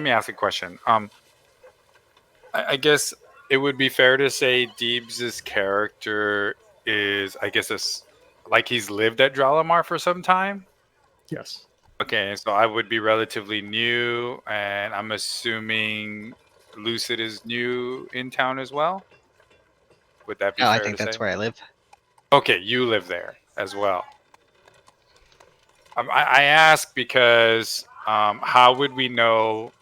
me ask a question. I guess it would be fair to say Deebs' character is, I guess, like he's lived at Dralimar for some time. Yes. Okay, so I would be relatively new, and I'm assuming Lucid is new in town as well. Would that be Oh, I fair think to that's say? where I live. Okay, you live there as well. I ask because how would we know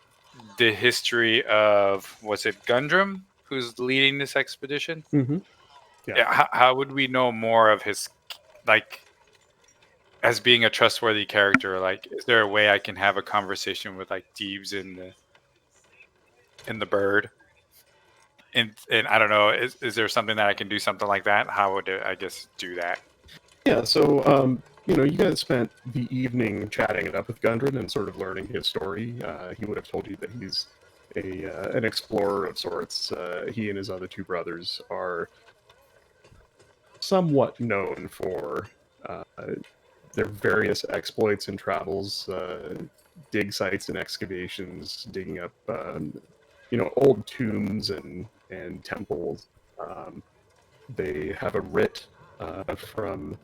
the history of, was it Gundram who's leading this expedition? Mm-hmm. Yeah. Yeah, how would we know more of his, like, as being a trustworthy character? Like, is there a way I can have a conversation with like Deebs in the bird? And I don't know, is there something that I can do something like that? How would I guess do that? Yeah, so, you guys spent the evening chatting it up with Gundren and sort of learning his story. He would have told you that he's an explorer of sorts. He and his other two brothers are somewhat known for their various exploits and travels, dig sites and excavations, digging up, old tombs and temples. They have a writ from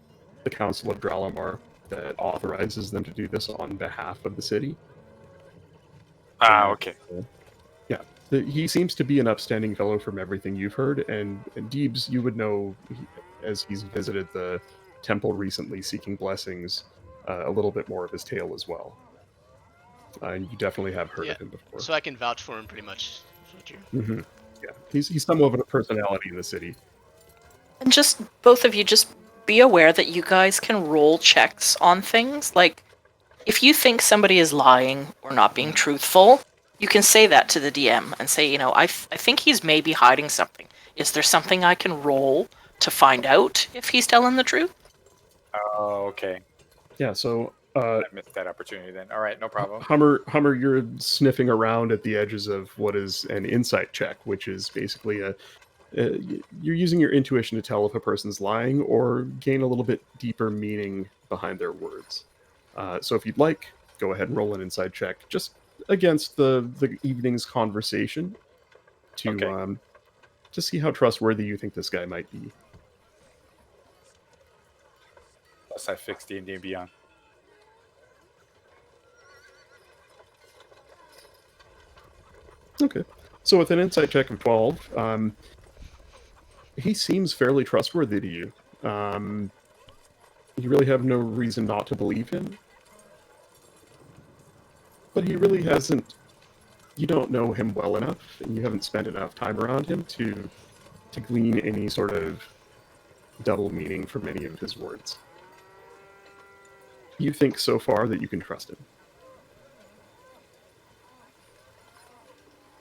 the Council of Dralimar that authorizes them to do this on behalf of the city. Okay. Yeah, he seems to be an upstanding fellow from everything you've heard, and Deebs, you would know, as he's visited the temple recently seeking blessings, a little bit more of his tale as well. And you definitely have heard Yeah, of him before. so I can vouch for him pretty much. Mm-hmm. Yeah, he's somewhat of a personality in the city. And just both of you, just be aware that you guys can roll checks on things. Like, if you think somebody is lying or not being truthful, you can say that to the DM and say, I think he's maybe hiding something. Is there something I can roll to find out if he's telling the truth? Oh, okay. Yeah, so I missed that opportunity then. All right, no problem. Hummer, you're sniffing around at the edges of what is an insight check, which is basically you're using your intuition to tell if a person's lying or gain a little bit deeper meaning behind their words. So if you'd like, go ahead and roll an insight check just against the evening's conversation to see how trustworthy you think this guy might be. Plus I fixed D&D and Beyond. Okay. So with an insight check of 12, he seems fairly trustworthy to you. You really have no reason not to believe him. But he really hasn't... You don't know him well enough, and you haven't spent enough time around him to glean any sort of double meaning from any of his words. You think so far that you can trust him.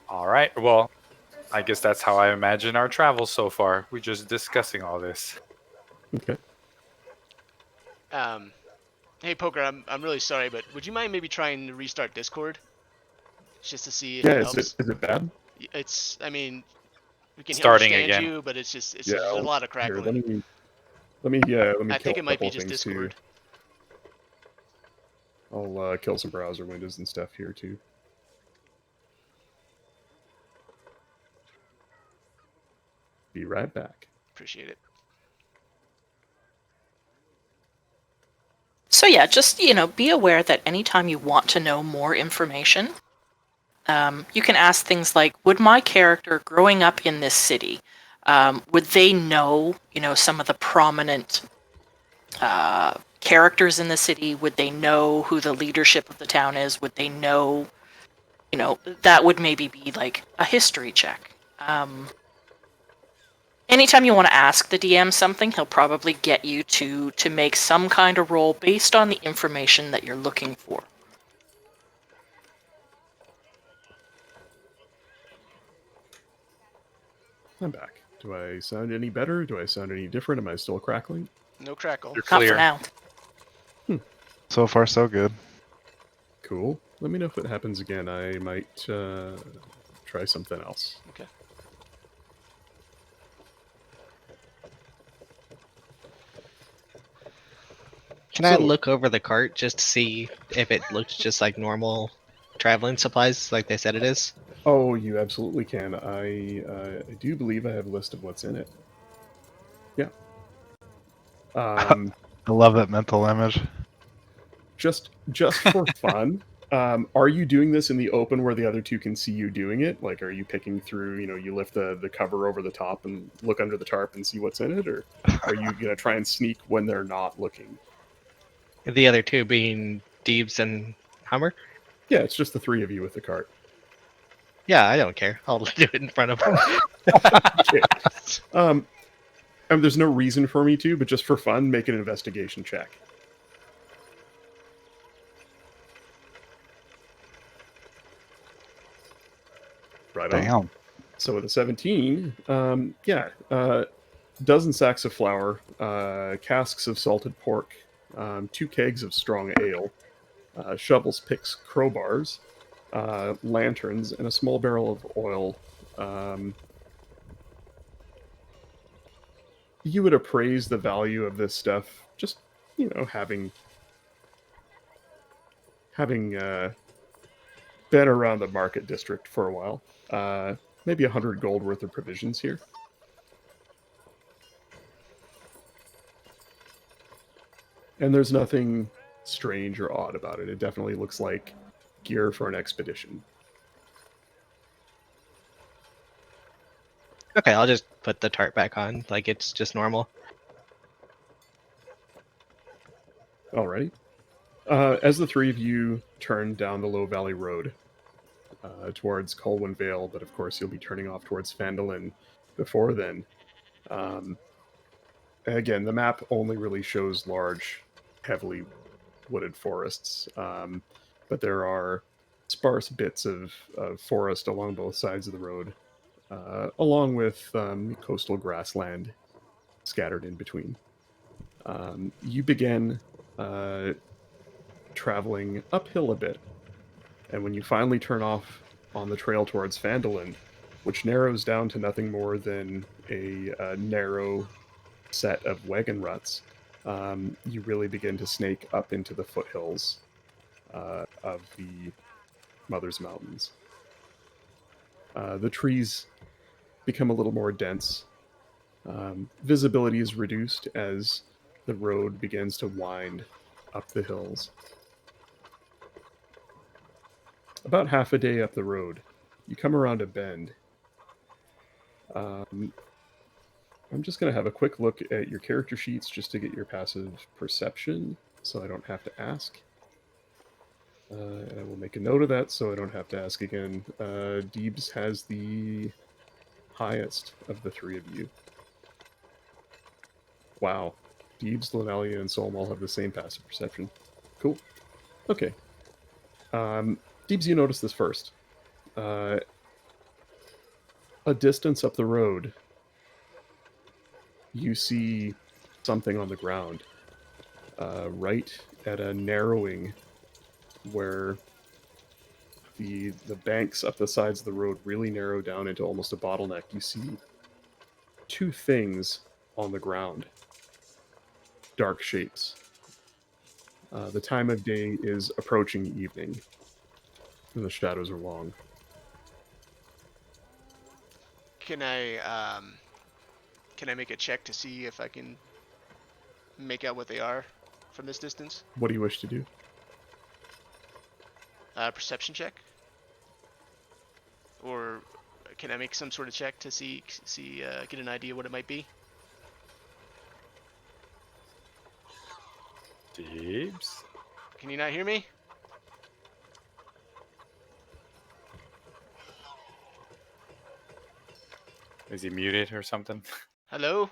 All right. Well, I guess that's how I imagine our travels so far. We're just discussing all this. Okay. Hey Poker, I'm really sorry, but would you mind maybe trying to restart Discord just to see if Yeah, it is helps? it bad? It's, I mean, we can Starting understand again. you, but it's just Yeah. there's a lot of Here, crackling. let me I kill think a it might couple be of just things Discord. too. I'll kill some browser windows and stuff here too. Be right back. Appreciate it. So yeah, just be aware that anytime you want to know more information, you can ask things like, would my character growing up in this city, would they know, some of the prominent characters in the city? Would they know who the leadership of the town is? Would they know, that would maybe be like a history check. Anytime you want to ask the DM something, he'll probably get you to make some kind of roll based on the information that you're looking for. I'm back. Do I sound any better? Do I sound any different? Am I still crackling? No crackle. You're Not for clear. now. So far, so good. Cool. Let me know if it happens again. I might try something else. Okay. Can I So- look over the cart just to see if it looks just like normal traveling supplies, like they said it is? Oh, you absolutely can. I do believe I have a list of what's in it. Yeah. I love that mental image. Just for fun, are you doing this in the open where the other two can see you doing it? Like, are you picking through? You lift the cover over the top and look under the tarp and see what's in it, or are you gonna try and sneak when they're not looking? The other two being Deebz and Hummer? Yeah, it's just the three of you with the cart. Yeah, I don't care. I'll do it in front of them. Okay. There's no reason for me to, but just for fun, make an investigation check. Right on. Damn. So with a 17, dozen sacks of flour, casks of salted pork, 2 kegs of strong ale, shovels, picks, crowbars, lanterns, and a small barrel of oil. You would appraise the value of this stuff just, having been around the market district for a while. Maybe 100 gold worth of provisions here. And there's nothing strange or odd about it. It definitely looks like gear for an expedition. Okay, I'll just put the tarp back on, like it's just normal. Alrighty. As the three of you turn down the Low Valley Road towards Colwyn Vale, but of course you'll be turning off towards Phandalin before then. Again, the map only really shows large, heavily wooded forests, but there are sparse bits of forest along both sides of the road, along with coastal grassland scattered in between. You begin traveling uphill a bit, and when you finally turn off on the trail towards Phandalin, which narrows down to nothing more than a narrow set of wagon ruts, you really begin to snake up into the foothills of the Mother's Mountains. The trees become a little more dense. Visibility is reduced as the road begins to wind up the hills. About half a day up the road, you come around a bend. I'm just going to have a quick look at your character sheets just to get your passive perception, so I don't have to ask. And I will make a note of that so I don't have to ask again. Deebz has the highest of the three of you. Wow. Deebz, Lunalya, and Solmia have the same passive perception. Cool. Okay. Deebz, you notice this first. A A distance up the road, you see something on the ground, right at a narrowing where the banks up the sides of the road really narrow down into almost a bottleneck. You see two things on the ground, dark shapes. The time of day is approaching evening, and the shadows are long. Can I make a check to see if I can make out what they are from this distance? What do you wish to do? Perception check, or can I make some sort of check to see get an idea what it might be? Deebz? Can you not hear me? Is he muted or something? Hello?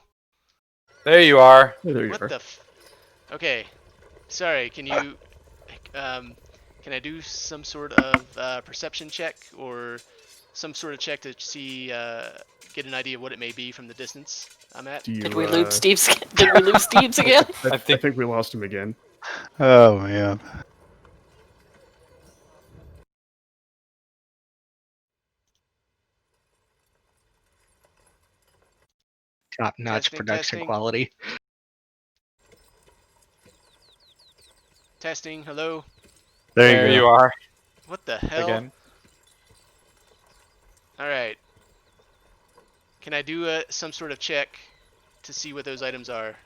There you are. Oh, there you What are. the okay. Sorry, can you can I do some sort of perception check or some sort of check to see get an idea of what it may be from the distance I'm at? Do you, Did we lose Steve's? Did we lose Steve's again? I think we lost him again. Oh man. Top-notch Testing, production testing. quality. Testing, hello? There you are What the hell? again. Alright. Can I do some sort of check to see what those items are?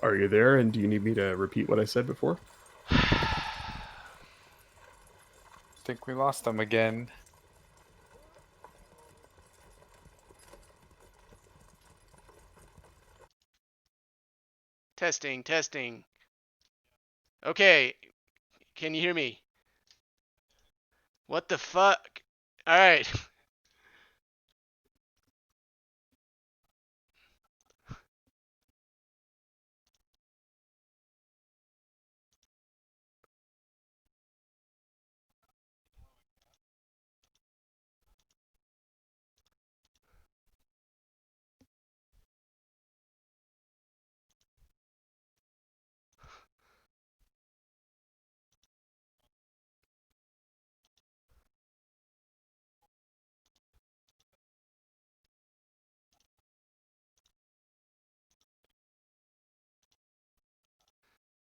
Are you there? And do you need me to repeat what I said before? I think we lost him again. Testing, testing. Okay, can you hear me? What the fuck? Alright.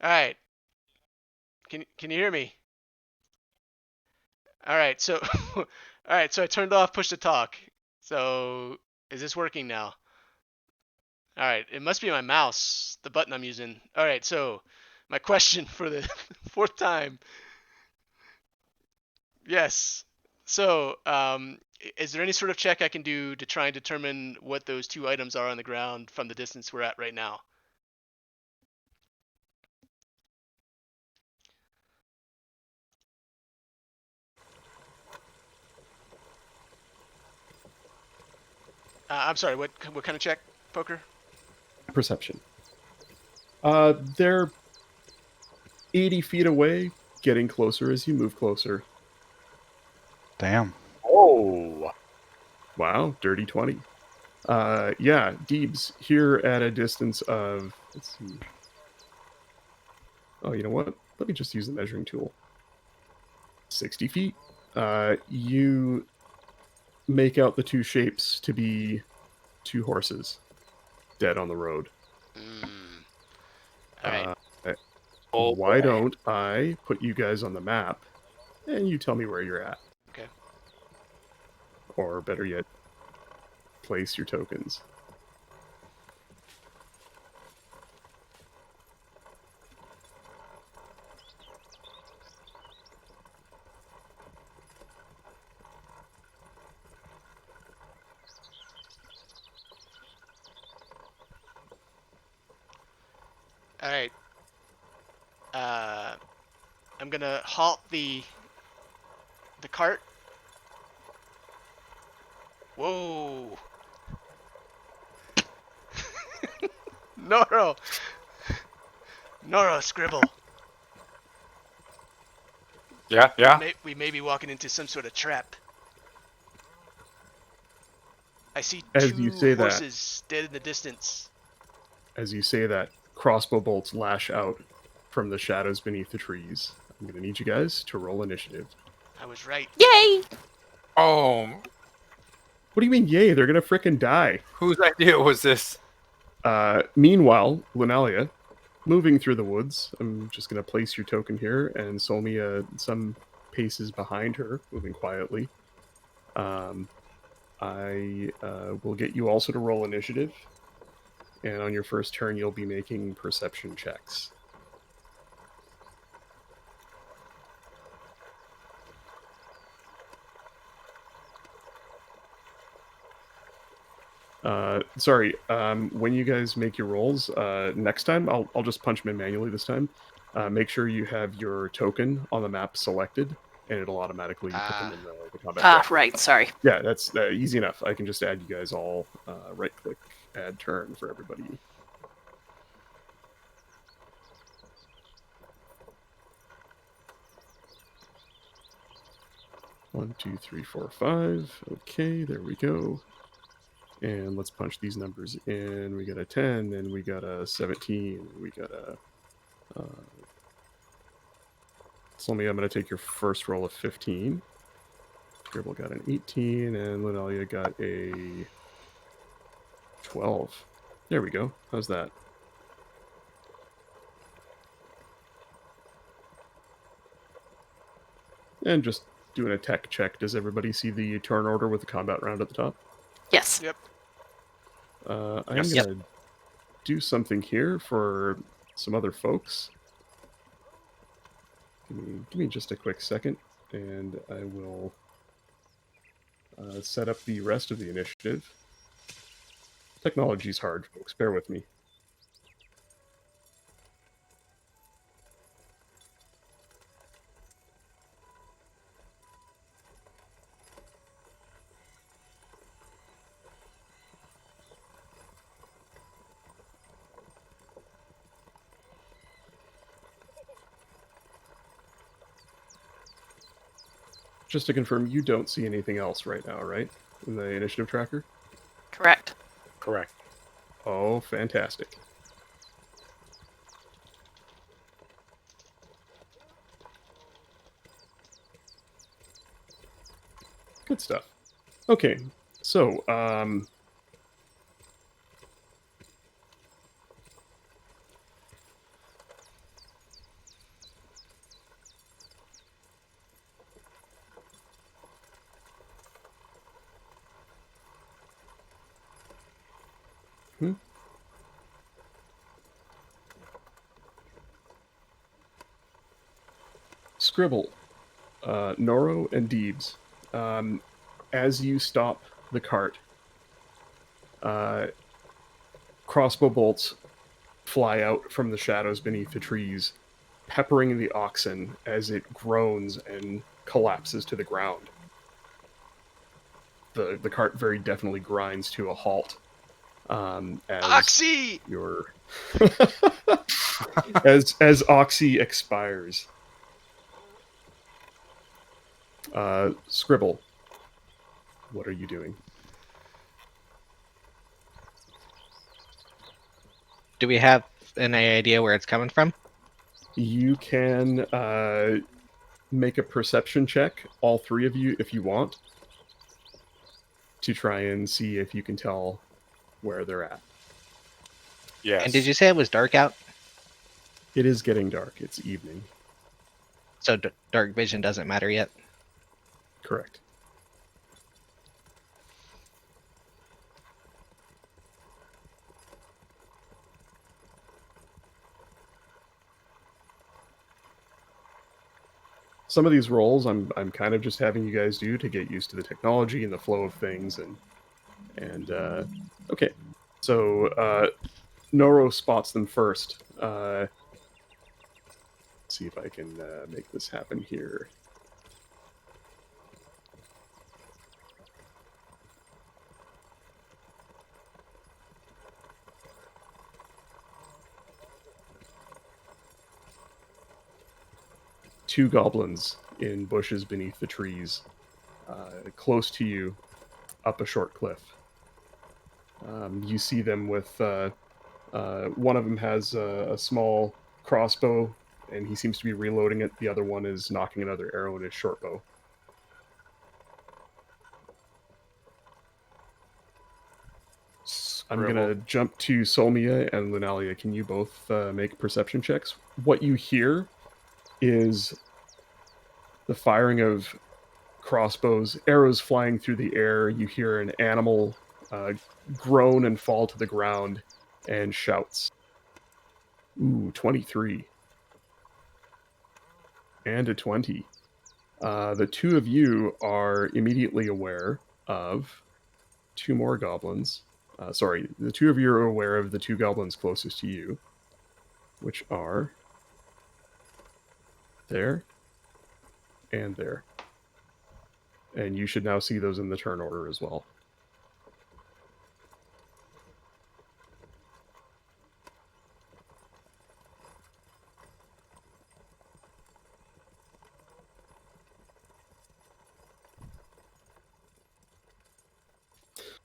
Alright. Can you hear me? Alright, so alright, so I turned off push to talk. So is this working now? Alright, it must be my mouse, the button I'm using. Alright, so my question for the fourth time. Yes. So, is there any sort of check I can do to try and determine what those two items are on the ground from the distance we're at right now? I'm sorry, what kind of check, Poker? Perception. They're 80 feet away, getting closer as you move closer. Damn. Oh. Wow, dirty 20. Yeah, Deebz, here at a distance of, let's see. Oh, you know what? Let me just use the measuring tool. 60 feet. You make out the two shapes to be two horses dead on the road. Alright. Why don't I put you guys on the map and you tell me where you're at? Okay. Or better yet, place your tokens. Alright. I'm gonna halt the cart. Whoa. Norro. Norro, Skribble. Yeah. We may be walking into some sort of trap. I see As you two say that- horses dead in the distance. As you say that, crossbow bolts lash out from the shadows beneath the trees. I'm going to need you guys to roll initiative. I was right. Yay! Oh, What do you mean, yay? They're going to frickin' die. whose idea was this? Meanwhile, Lunalia, moving through the woods, I'm just going to place your token here, and Solmia some paces behind her, moving quietly. I will get you also to roll initiative, and on your first turn, you'll be making perception checks. Sorry. When you guys make your rolls, next time I'll just punch them in manually this time. Make sure you have your token on the map selected, and it'll automatically put them in the combat. Ah, track. right. Sorry. Yeah, that's easy enough. I can just add you guys all. Right-click, add turn for everybody. One, two, three, four, five. Okay, there we go. And let's punch these numbers in. We got a 10, and we got a 17. We got a... Solmia, I'm going to take your first roll of 15. Skribble got an 18, and Lunalya got a 12. There we go. How's that? And just doing a tech check. Does everybody see the turn order with the combat round at the top? Yes. Yep. I'm Yes. going to do something here for some other folks. Give me just a quick second, and I will set up the rest of the initiative. Technology's hard, folks. Bear with me. Just to confirm, you don't see anything else right now, right? In the initiative tracker? Correct. Correct. Oh, fantastic. Good stuff. Okay, so, Skribble, Norro, and Deebz. As you stop the cart, crossbow bolts fly out from the shadows beneath the trees, peppering the oxen as it groans and collapses to the ground. The cart very definitely grinds to a halt. As Oxy! your as Oxy expires. Skribble, what are you doing? Do we have an idea where it's coming from? You can make a perception check, all three of you, if you want, to try and see if you can tell where they're at. Yes. And did you say it was dark out? It is getting dark. It's evening. So dark vision doesn't matter yet? Correct. Some of these rolls I'm kind of just having you guys do to get used to the technology and the flow of things, and okay. So Norro spots them first. Let's see if I can make this happen here. Two goblins in bushes beneath the trees, close to you, up a short cliff. You see them with one of them has a small crossbow, and he seems to be reloading it. The other one is knocking another arrow in his short bow. I'm going to jump to Solmia and Lunalya. Can you both make perception checks? What you hear is the firing of crossbows, arrows flying through the air. You hear an animal groan and fall to the ground, and shouts. Ooh, 23. And a 20. The two of you are immediately aware of two more goblins. The two of you are aware of the two goblins closest to you, which are there and there. And you should now see those in the turn order as well.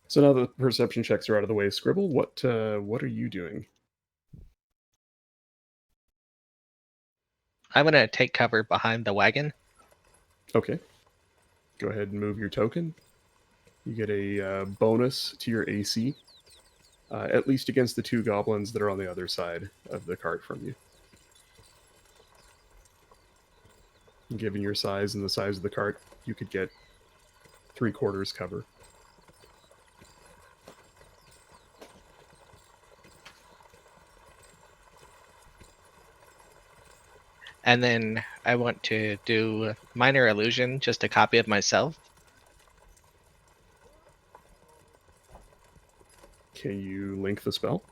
So now the perception checks are out of the way. Skribble, what are you doing? I'm gonna take cover behind the wagon. Okay. Go ahead and move your token. You get a bonus to your AC, at least against the two goblins that are on the other side of the cart from you. Given your size and the size of the cart, you could get 3/4 cover. And then I want to do minor illusion, just a copy of myself. Can you link the spell?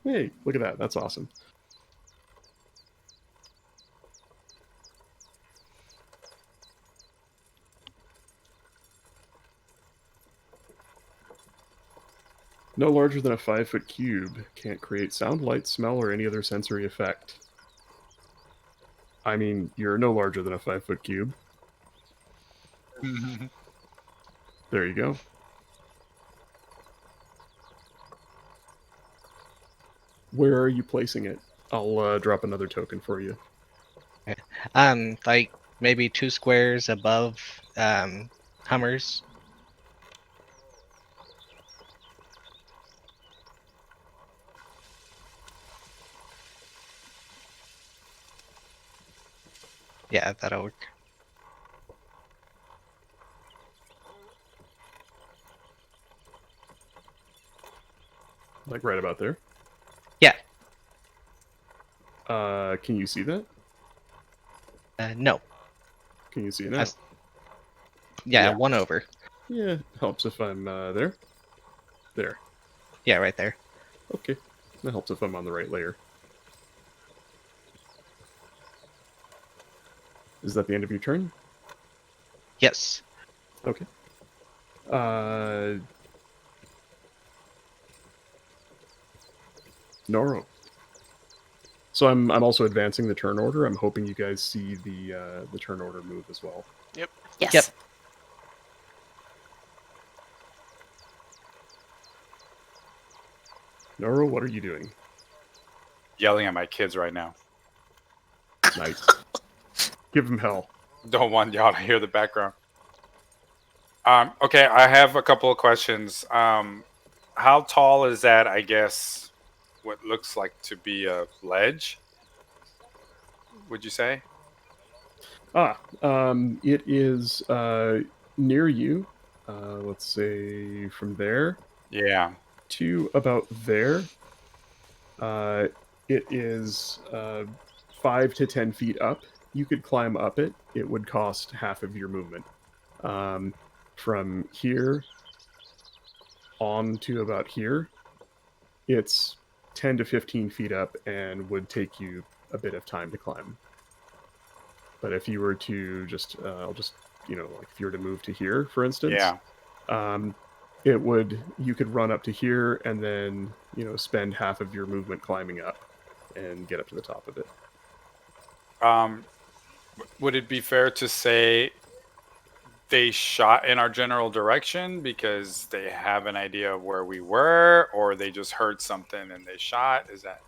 Hey, look at that. That's awesome. No larger than a 5-foot cube. Can't create sound, light, smell, or any other sensory effect. I mean, you're no larger than a 5-foot cube. There you go. Where are you placing it? I'll drop another token for you. Like maybe 2 squares above Hummers. Yeah, that'll work. Like right about there? Yeah. Can you see that? No. Can you see it now? Yeah, Yeah. 1 over. Yeah, helps if I'm there. There. Yeah, right there. Okay. That helps if I'm on the right layer. Is that the end of your turn? Yes. Okay. Norro. So I'm also advancing the turn order. I'm hoping you guys see the turn order move as well. Yes. Yep. Norro, what are you doing? Yelling at my kids right now. Nice. Give them hell. Don't want y'all to hear the background. Okay, I have a couple of questions. How tall is that, I guess, what looks like to be a ledge? Would you say? It is near you. Let's say from there Yeah. to about there. It is 5 to 10 feet up. You could climb up it. It would cost half of your movement. From here on to about here, it's 10 to 15 feet up and would take you a bit of time to climb. But if you were to just, like if you were to move to here, for instance, Yeah. you could run up to here and then, spend half of your movement climbing up and get up to the top of it. Would it be fair to say they shot in our general direction because they have an idea of where we were, or they just heard something and they shot? Is that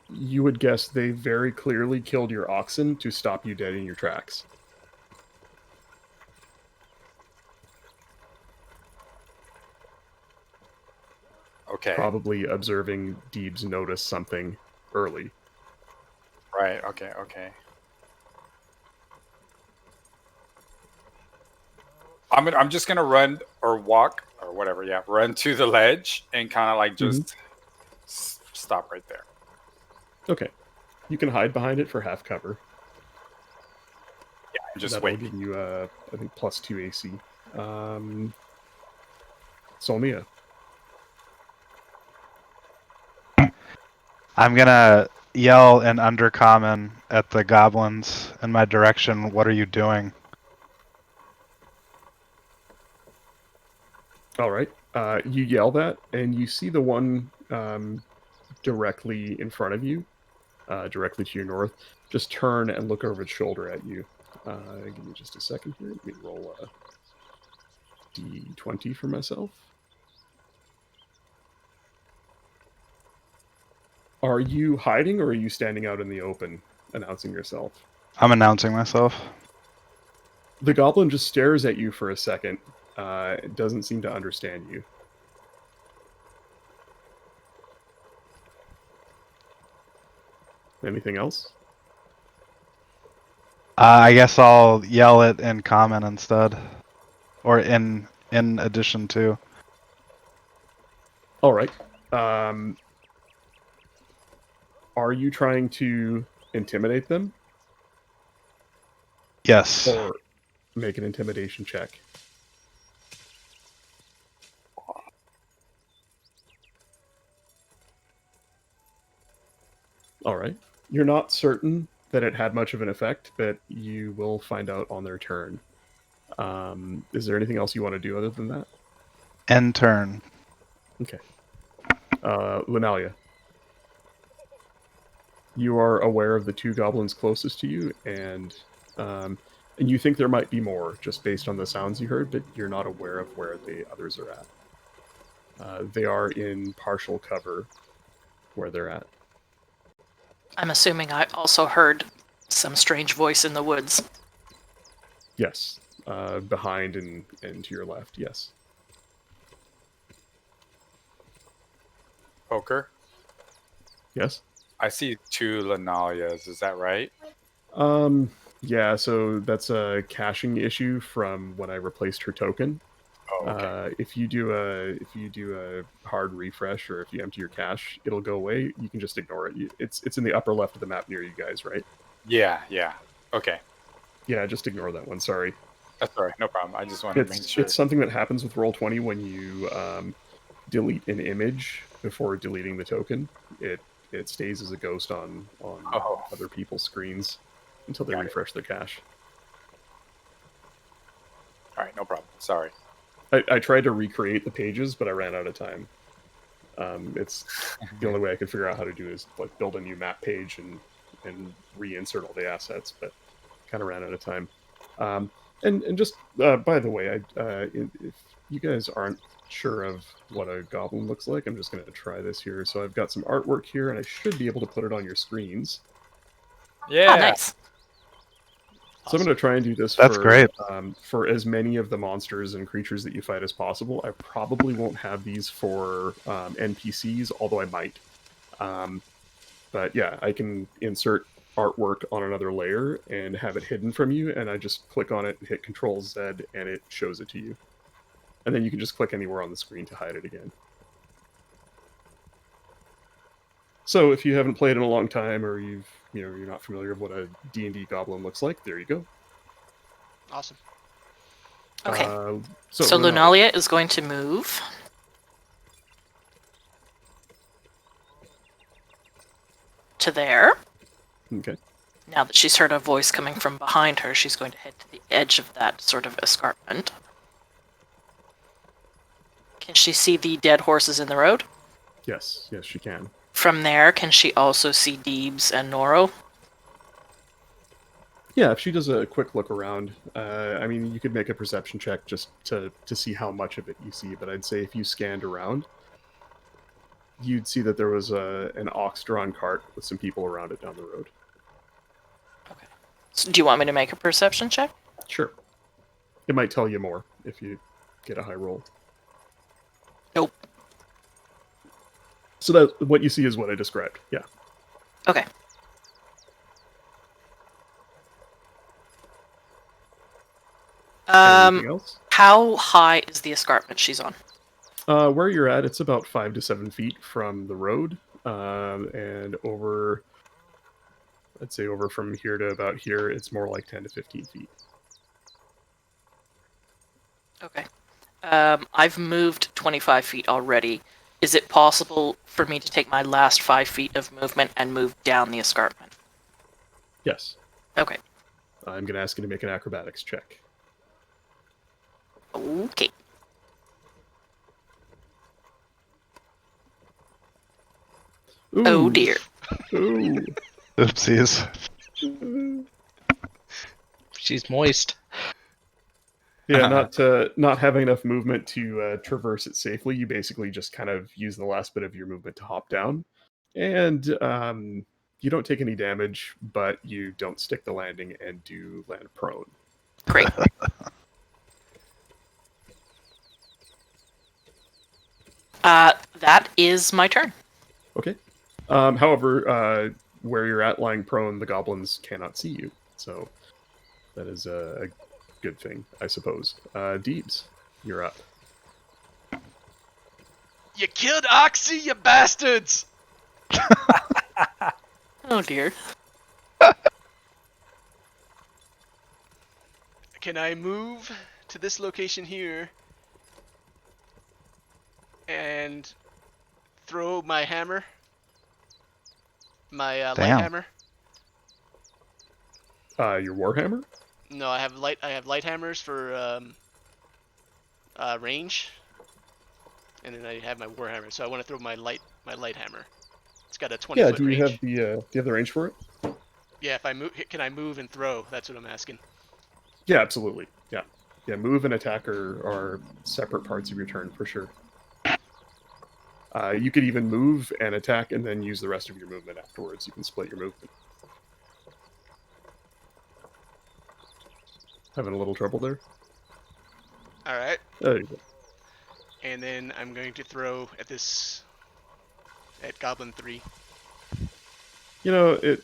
You would guess they very clearly killed your oxen to stop you dead in your tracks. okay? Probably observing Deebz notice something early. Right. Okay. Okay. I'm just gonna run or walk or whatever. Yeah, run to the ledge and kind of like just stop right there. Okay. You can hide behind it for half cover. Yeah, just That'll wait. give you, I think, +2 AC. Solmia. I'm gonna yell in Undercommon at the goblins in my direction. What are you doing? All right. You yell that, and you see the one directly in front of you, directly to your north, just turn and look over its shoulder at you. Give me just a second here. Let me roll a d20 for myself. Are you hiding, or are you standing out in the open, announcing yourself? I'm announcing myself. The goblin just stares at you for a second. It doesn't seem to understand you. Anything else? I guess I'll yell it in common instead, or in addition to. All right. Are you trying to intimidate them, Yes. or make an intimidation check? All right. You're not certain that it had much of an effect, but you will find out on their turn. Is there anything else you want to do other than that? End turn. Okay. Lunalya. You are aware of the two goblins closest to you, and you think there might be more just based on the sounds you heard, but you're not aware of where the others are at. They are in partial cover where they're at. I'm assuming I also heard some strange voice in the woods. Yes. Behind and to your left, yes. Poker. Yes? I see 2 Lunalyas. Is that right? Yeah, so that's a caching issue from when I replaced her token. Oh, okay. If you do a hard refresh, or if you empty your cache, it'll go away. You can just ignore it. It's in the upper left of the map near you guys, right? Yeah. Yeah. Okay. Yeah, just ignore that one. Sorry. That's all right. No problem. I just wanted to make sure. It's something that happens with Roll20 when you delete an image before deleting the token. It stays as a ghost on other people's screens until they refresh their cache. All right. No problem. Sorry. I tried to recreate the pages, but I ran out of time. It's the only way I could figure out how to do is like build a new map page and reinsert all the assets, but kind of ran out of time. And just by the way, if you guys aren't sure of what a goblin looks like, I'm just going to try this here. So I've got some artwork here, and I should be able to put it on your screens. Yeah. Oh, nice. So I'm going to try and do this That's great. For as many of the monsters and creatures that you fight as possible. I probably won't have these for NPCs, although I might. But yeah, I can insert artwork on another layer and have it hidden from you, and I just click on it and hit Control-Z, and it shows it to you. And then you can just click anywhere on the screen to hide it again. So if you haven't played in a long time, or you're not familiar with what a D&D goblin looks like, there you go. Awesome. Okay. So Lunalya is going to move to there. Okay. Now that she's heard a voice coming from behind her, she's going to head to the edge of that sort of escarpment. Can she see the dead horses in the road? Yes, she can. From there, can she also see Deebz and Norro? Yeah, if she does a quick look around, I mean, you could make a perception check just to see how much of it you see. But I'd say if you scanned around, you'd see that there was an ox-drawn cart with some people around it down the road. Okay. So do you want me to make a perception check? Sure. It might tell you more if you get a high roll. Nope. So that what you see is what I described. Yeah. Okay. Anything else? How high is the escarpment she's on? Where you're at, it's about 5 to 7 feet from the road, and over, I'd say over from here to about here, it's more like 10 to 15 feet. Okay. I've moved 25 feet already. Is it possible for me to take my last 5 feet of movement and move down the escarpment? Yes. Okay. I'm going to ask you to make an acrobatics check. Okay. Ooh. Oh dear. Ooh. Oopsies. She's moist. Yeah, not having enough movement to traverse it safely. You basically just kind of use the last bit of your movement to hop down, and you don't take any damage, but you don't stick the landing and do land prone. Great. That is my turn. Okay. However, where you're at lying prone, the goblins cannot see you, so that is a good thing, I suppose. Deebz, you're up. You killed Oxy, you bastards! Oh dear. Can I move to this location here and throw my hammer? My light Damn. hammer? Your warhammer? No, I have light hammers for range, and then I have my warhammer. So I want to throw my light hammer. It's got a 20 foot Do you range. have the do you have the range for it? Yeah, if I move, can I move and throw? That's what I'm asking. Yeah, absolutely. Yeah. Move and attack are separate parts of your turn for sure. You could even move and attack and then use the rest of your movement afterwards. You can split your movement. Having a little trouble there? All right. There you go. And then I'm going to throw at Goblin 3. You know,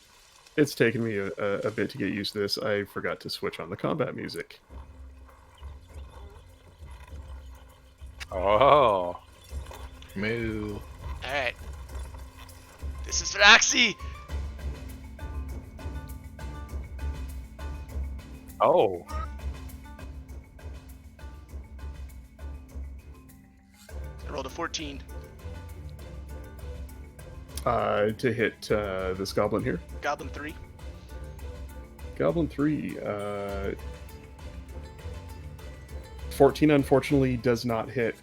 it's taken me a bit to get used to this. I forgot to switch on the combat music. Oh. Moo. All right. This is for Oxy. Oh. I rolled a 14. To hit this goblin here. Goblin 3. Goblin 3. 14 unfortunately does not hit.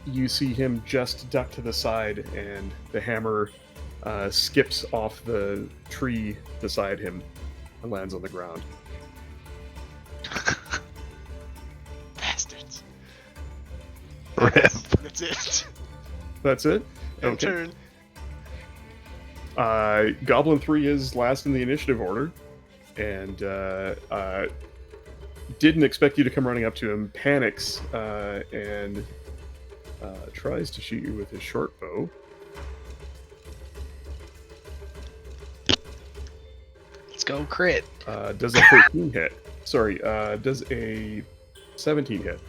You see him just duck to the side, and the hammer skips off the tree beside him and lands on the ground. Bastards. Rip. That's it. That's it? End turn. Goblin 3 is last in the initiative order, and didn't expect you to come running up to him, panics, and tries to shoot you with his short bow. Let's go crit. Does a 13 hit? Sorry, does a 17 hit?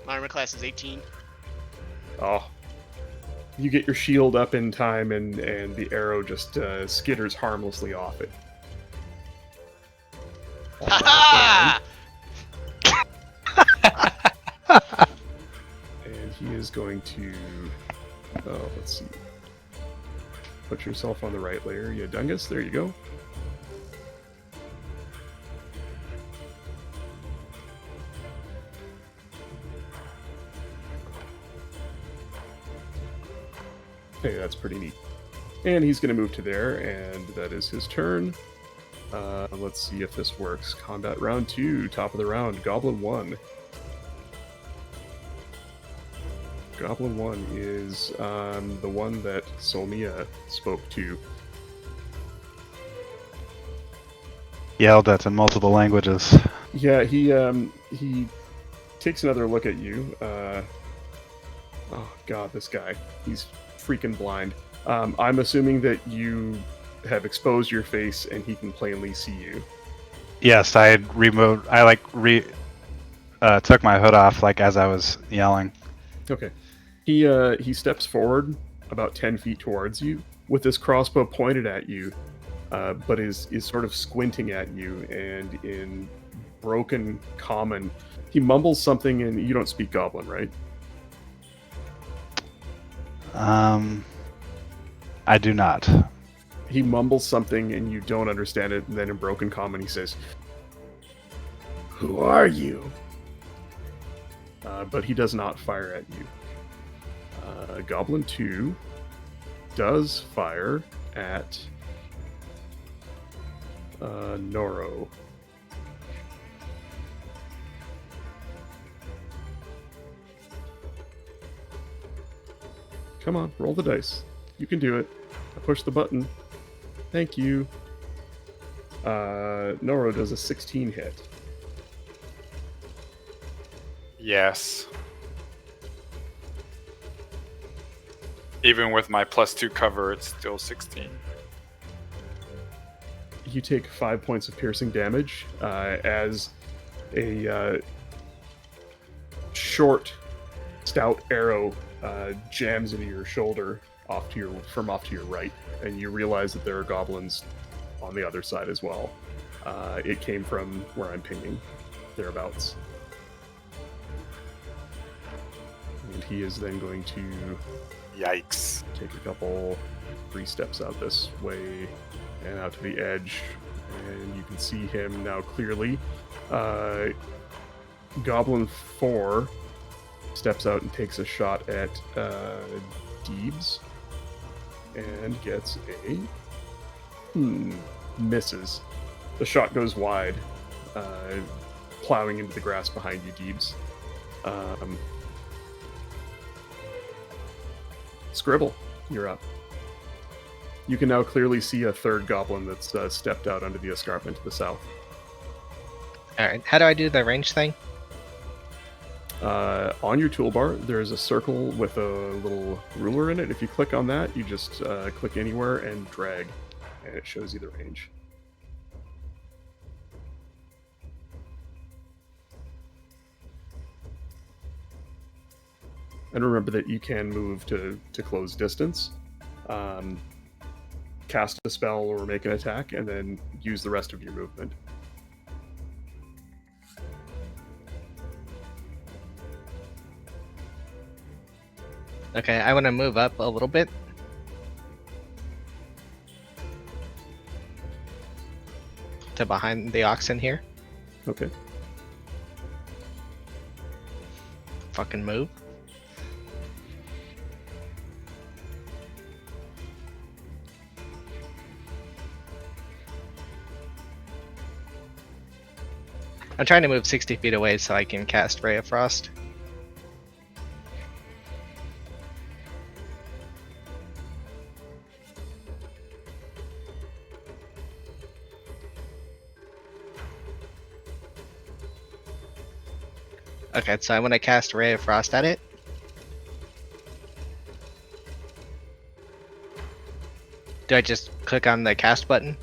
My armor class is 18. Oh. You get your shield up in time, and the arrow just skitters harmlessly off it. Ha And he is going to... Oh, let's see. Put yourself on the right layer, you dungus. There you go. Hey, that's pretty neat. And he's going to move to there, and that is his turn. Let's see if this works. Combat round 2, top of the round, Goblin 1. Goblin 1 is the one that Solmia spoke to. Yelled at in multiple languages. Yeah, he takes another look at you. Oh god, this guy. He's freaking blind. I'm assuming that you have exposed your face and he can plainly see you. Yes, I had removed. I took my hood off like as I was yelling. Okay. He steps forward about 10 feet towards you with his crossbow pointed at you, but is sort of squinting at you, and in broken common, he mumbles something, and you don't speak Goblin, right? I do not. He mumbles something, and you don't understand it, and then in broken common, he says, "Who are you?" But he does not fire at you. Goblin 2 does fire at Norro. Come on, roll the dice. You can do it. I push the button. Thank you. Norro does a 16 hit. Yes. Even with my +2 cover, it's still 16. You take 5 points of piercing damage as a short, stout arrow jams into your shoulder from off to your right, and you realize that there are goblins on the other side as well. It came from where I'm pinging, thereabouts. And he is then going to Yikes. take a couple 3 steps out this way and out to the edge, and you can see him now clearly. Goblin 4 steps out and takes a shot at Deebz and gets a misses. The shot goes wide, plowing into the grass behind you, Deebz. Skribble, you're up. You can now clearly see a third goblin that's stepped out under the escarpment to the south. Alright, how do I do the range thing? On your toolbar, there's a circle with a little ruler in it. If you click on that, you just click anywhere and drag, and it shows you the range. And remember that you can move to close distance, cast a spell or make an attack, and then use the rest of your movement. Okay, I want to move up a little bit. To behind the oxen here. Okay. Fucking move. I'm trying to move 60 feet away so I can cast Ray of Frost. Okay, so I want to cast Ray of Frost at it. Do I just click on the cast button?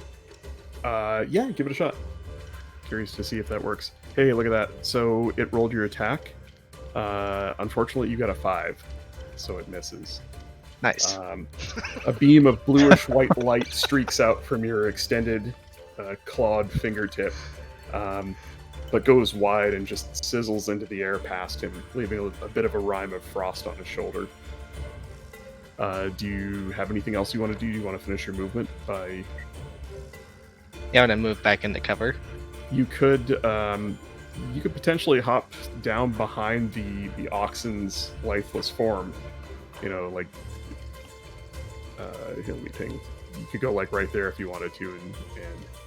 Yeah, give it a shot. Curious to see if that works. Hey, look at that. So it rolled your attack. Unfortunately, you got a 5, so it misses. Nice. A beam of bluish white light streaks out from your extended clawed fingertip, but goes wide and just sizzles into the air past him, leaving a bit of a rime of frost on his shoulder. Do you have anything else you want to do? Do you want to finish your movement by... Yeah, I'm gonna move back into cover. You could potentially hop down behind the oxen's lifeless form, like He'll be ping. You could go like right there if you wanted to, and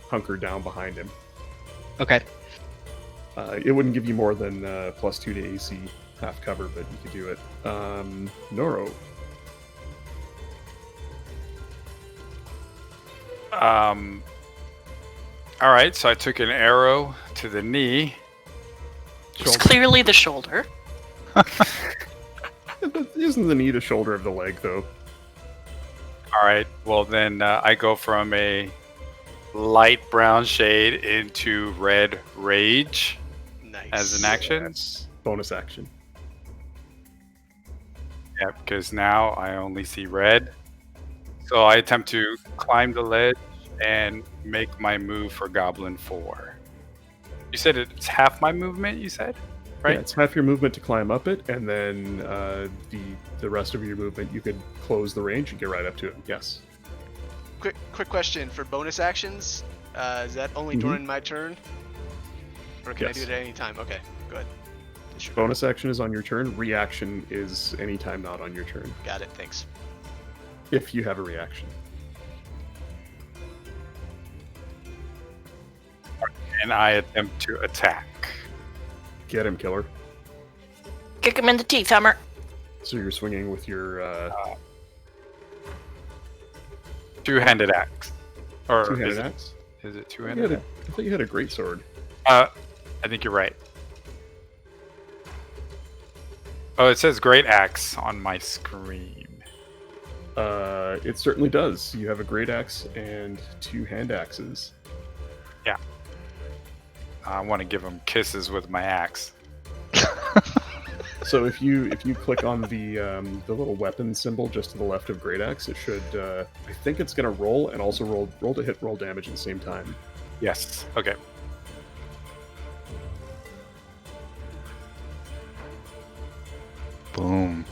hunker down behind him. Okay. It wouldn't give you more than +2 to AC half cover, but you could do it. Norro. All right, so I took an arrow to the knee. It's clearly the shoulder. Isn't the knee the shoulder of the leg, though? All right, well then I go from a light brown shade into red rage Nice. as an action. That's bonus action. Yeah, because now I only see red. So I attempt to climb the ledge and make my move for Goblin 4. You said it's half my movement, you said? Right? Yeah, it's half your movement to climb up it, and then the rest of your movement, you could close the range and get right up to it. Yes. Quick question for bonus actions. Is that only during my turn, or can I do Yes. it at any time? Okay, go ahead. Sure. Bonus action is on your turn. Reaction is anytime not on your turn, Got it. Thanks. if you have a reaction. And I attempt to attack. Get him, killer. Kick him in the teeth, Hummer. So you're swinging with your Two-handed axe. Or two-handed is it, axe. is it I two-handed? thought you had a great sword. I think you're right. Oh, it says great axe on my screen. It certainly does. You have a great axe and two hand axes. I want to give him kisses with my axe. So if you click on the little weapon symbol just to the left of great axe, it should. I think it's gonna roll and also roll to hit, roll damage at the same time. Yes. Okay. Boom.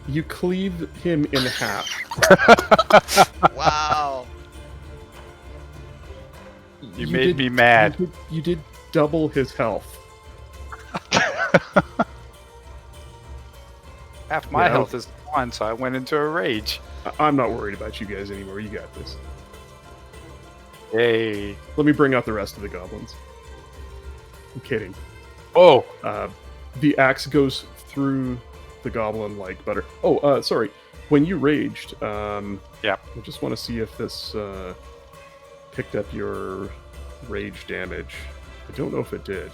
You cleave him in half. Wow. You made me mad. You did double his health. Half my Yeah. health is gone, so I went into a rage. I'm not worried about you guys anymore. You got this. Yay. Let me bring out the rest of the goblins. I'm kidding. Oh, The axe goes through the goblin like butter. Oh, sorry. When you raged, Yeah. I just want to see if this picked up your rage damage. I don't know if it did.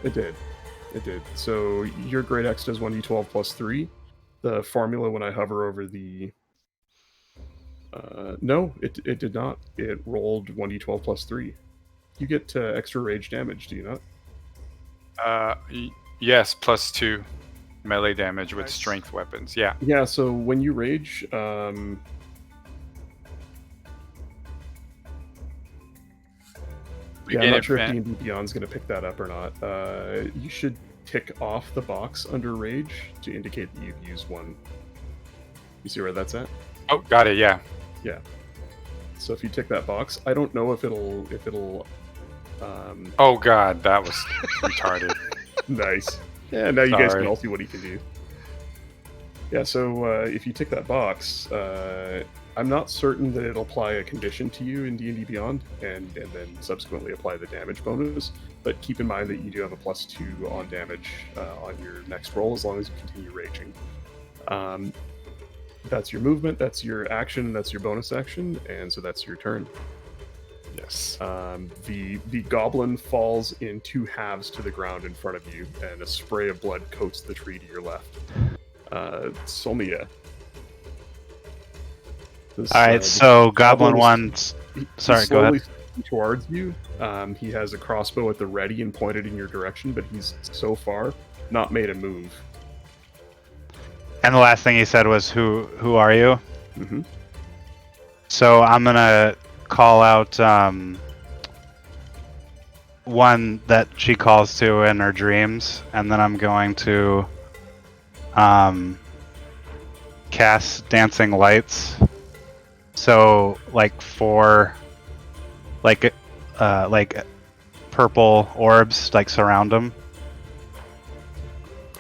It did. It did. So your great axe does 1d12 plus 3. The formula when I hover over the... no, it did not. It rolled 1d12 plus 3. You get extra rage damage, do you not? yes, +2 melee damage with Nice. strength weapons. Yeah. Yeah, so when you rage, yeah, I'm not sure if D&D Beyond's going to pick that up or not. You should tick off the box under rage to indicate that you've used one. You see where that's at? Oh, got it. Yeah. So if you tick that box, I don't know if it'll Oh god, that was retarded. nice. Yeah, now you guys Sorry. can all see what he can do. Yeah, so if you tick that box, I'm not certain that it'll apply a condition to you in D&D Beyond, and then subsequently apply the damage bonus. But keep in mind that you do have a +2 on damage on your next roll as long as you continue raging. That's your movement, that's your action, that's your bonus action, and so that's your turn. Yes. The goblin falls in two halves to the ground in front of you, and a spray of blood coats the tree to your left. Solmia. All right, so Goblin one's. Sorry, go ahead. Towards you, he has a crossbow at the ready and pointed in your direction, but he's so far not made a move. And the last thing he said was, "Who are you?" Mm-hmm. So I'm gonna call out one that she calls to in her dreams, and then I'm going to cast dancing lights. So like 4 like purple orbs like surround him.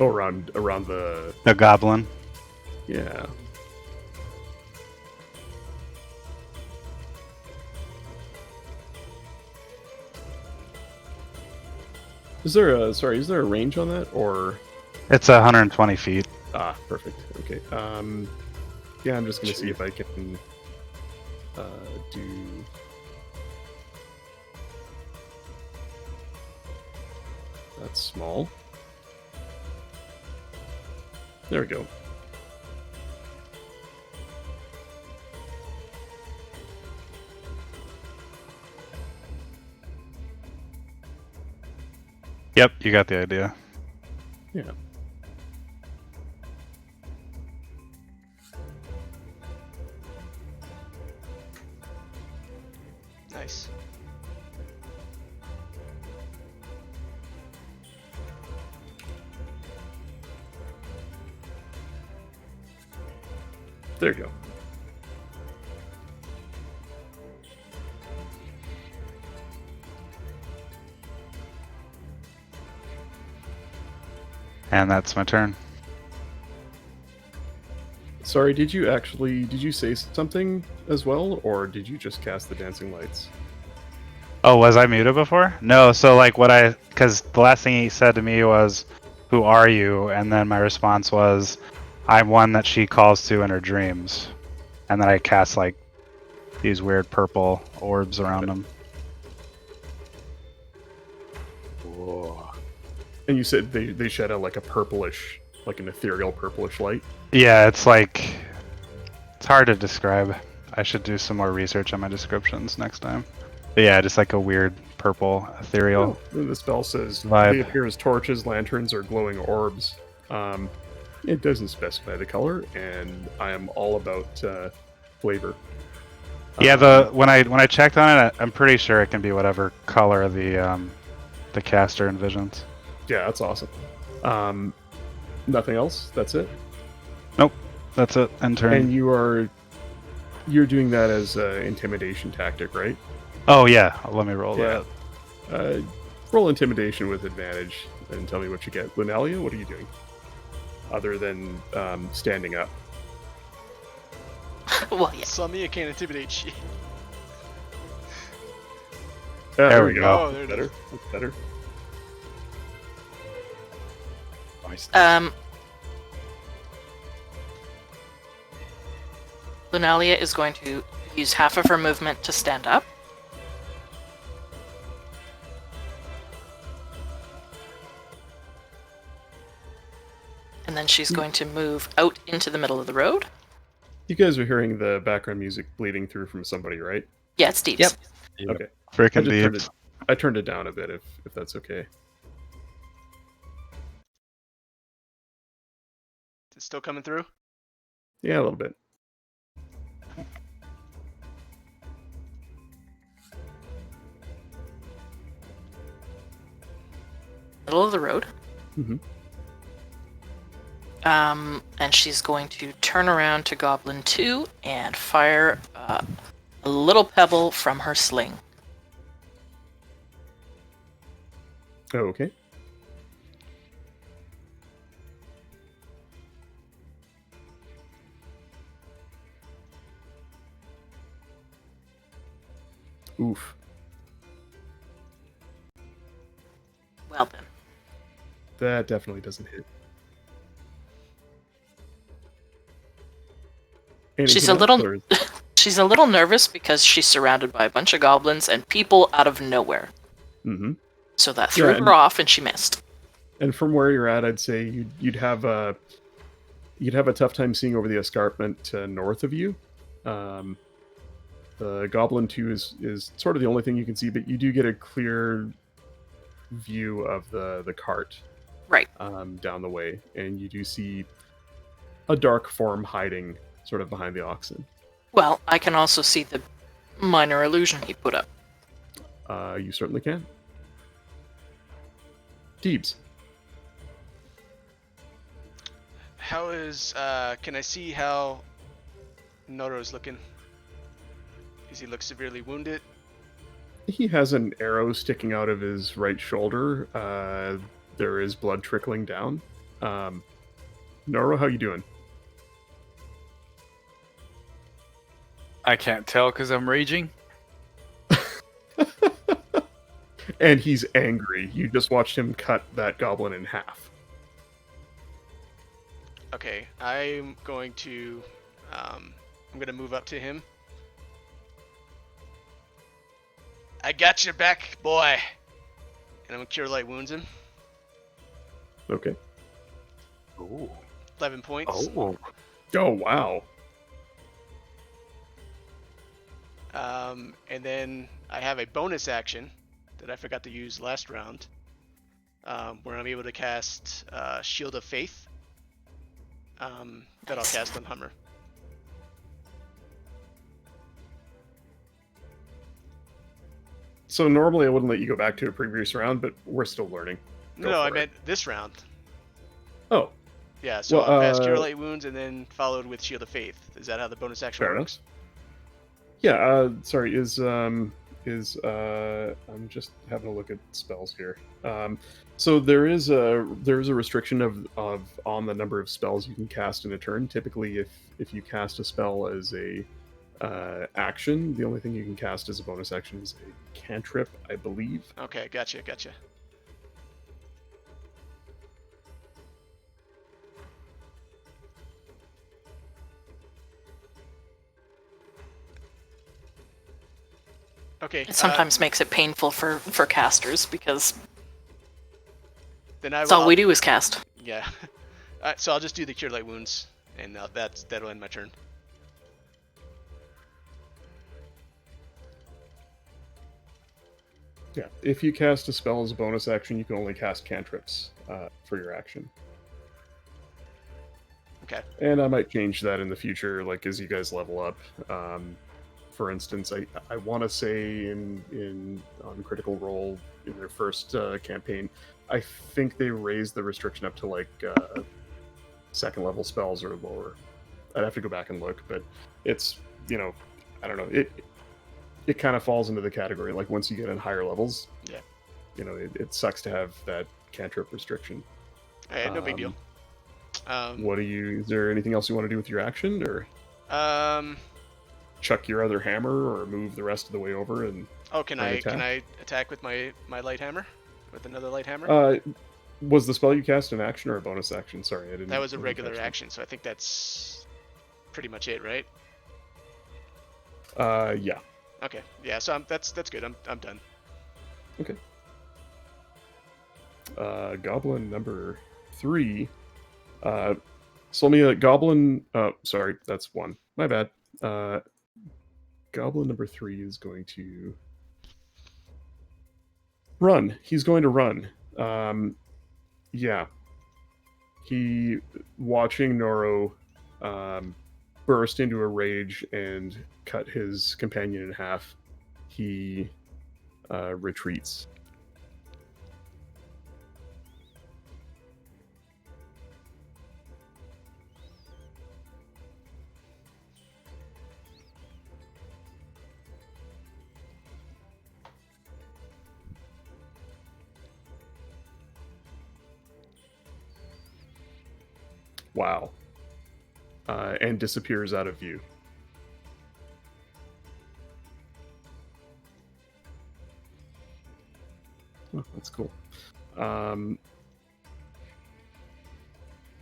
Oh, around the... The goblin. Yeah. Is there a range on that, or... It's 120 feet. Ah, perfect. Okay. Yeah, I'm just gonna see if I can do... That's small. There we go. Yep, you got the idea. Yeah. Nice. There you go. And that's my turn. Sorry, did you say something as well, or did you just cast the dancing lights? Oh, was I muted before? No, so like because the last thing he said to me was, "Who are you?" And then my response was, "I'm one that she calls to in her dreams." And then I cast like these weird purple orbs around them. Whoa. And you said they shed out like a purplish, like an ethereal purplish light? Yeah, it's hard to describe. I should do some more research on my descriptions next time. But yeah, just like a weird purple ethereal. Oh, the spell says vibe. they appear as torches, lanterns, or glowing orbs. It doesn't specify the color, and I am all about flavor. Yeah, when I checked on it, I'm pretty sure it can be whatever color the caster envisions. Yeah, that's awesome. Nothing else? That's it? Nope, that's it. End turn. And you're doing that as an intimidation tactic, right? Oh yeah, let me roll Yeah. that. Roll intimidation with advantage and tell me what you get. Lunalya, what are you doing? Other than standing up. Well, yeah. Solmia can't intimidate shit. Yeah, There we go. Oh, there it Better. is. That's better. Nice. Lunalya is going to use half of her movement to stand up. And then she's going to move out into the middle of the road. You guys are hearing the background music bleeding through from somebody, right? Yeah, it's Deebz. Yep. Okay. Freaking Deebz. Deebz. I turned it down a bit, if that's okay. It's still coming through? Yeah, a little bit. Middle of the road. Mhm. And she's going to turn around to Goblin 2 and fire a little pebble from her sling. Oh, okay. Oof. Well then. That definitely doesn't hit. She's Anything a little- else, or is- She's a little nervous because she's surrounded by a bunch of goblins and people out of nowhere. Mhm. So that threw Yeah, her off and she missed. And from where you're at, I'd say you'd have a tough time seeing over the escarpment north of you. The Goblin 2 is sort of the only thing you can see, but you do get a clear view of the cart Right. down the way, and you do see a dark form hiding sort of behind the oxen. Well, I can also see the minor illusion he put up. You certainly can. Deebz. How is, can I see how Norro's looking? Does he look severely wounded? He has an arrow sticking out of his right shoulder. There is blood trickling down. Norro, how you doing? I can't tell because I'm raging. And he's angry. You just watched him cut that goblin in half. Okay, I'm going to move up to him. I got your back, boy. And I'm gonna cure light wounds him. Okay. Ooh. 11 points. Oh. Oh, wow. And then I have a bonus action that I forgot to use last round, where I'm able to cast Shield of Faith. That I'll cast on Hummer. So normally I wouldn't let you go back to a previous round, but we're still learning. Go No, for I it. meant this round. Oh, Yeah, so Well, I'll cast Cure Light Wounds and then followed with Shield of Faith. Is that how the bonus action fair works? enough. Yeah. Sorry. I'm just having a look at spells here. So there is a restriction of on the number of spells you can cast in a turn. Typically, if you cast a spell as a action, the only thing you can cast as a bonus action is a cantrip, I believe. Okay, gotcha. Okay. It sometimes makes it painful for casters because then that's all we do is cast. Yeah. So I'll just do the Cure Light Wounds, and that'll end my turn. Yeah. If you cast a spell as a bonus action, you can only cast cantrips for your action. Okay. And I might change that in the future, like as you guys level up. For instance, I want to say on Critical Role in their first campaign, I think they raised the restriction up to like second level spells or lower. I'd have to go back and look, but it's I don't know, it kind of falls into the category like once you get in higher levels. Yeah. It sucks to have that cantrip restriction. No big deal. Is there anything else you want to do with your action, or chuck your other hammer, or move the rest of the way over and can I attack with my light hammer, with another light hammer? Was the spell you cast an action or a bonus action? Sorry, I didn't. That was a I didn't regular catch that. action, so I think that's pretty much it, right? Yeah. Okay. Yeah. So that's good. I'm done. Okay. Goblin number 3. Solmia, goblin. Sorry, that's 1. My bad. Goblin number 3 is going to run. He's going to run. Yeah. He, watching Norro burst into a rage and cut his companion in half, he retreats. Wow. And disappears out of view. Oh, that's cool.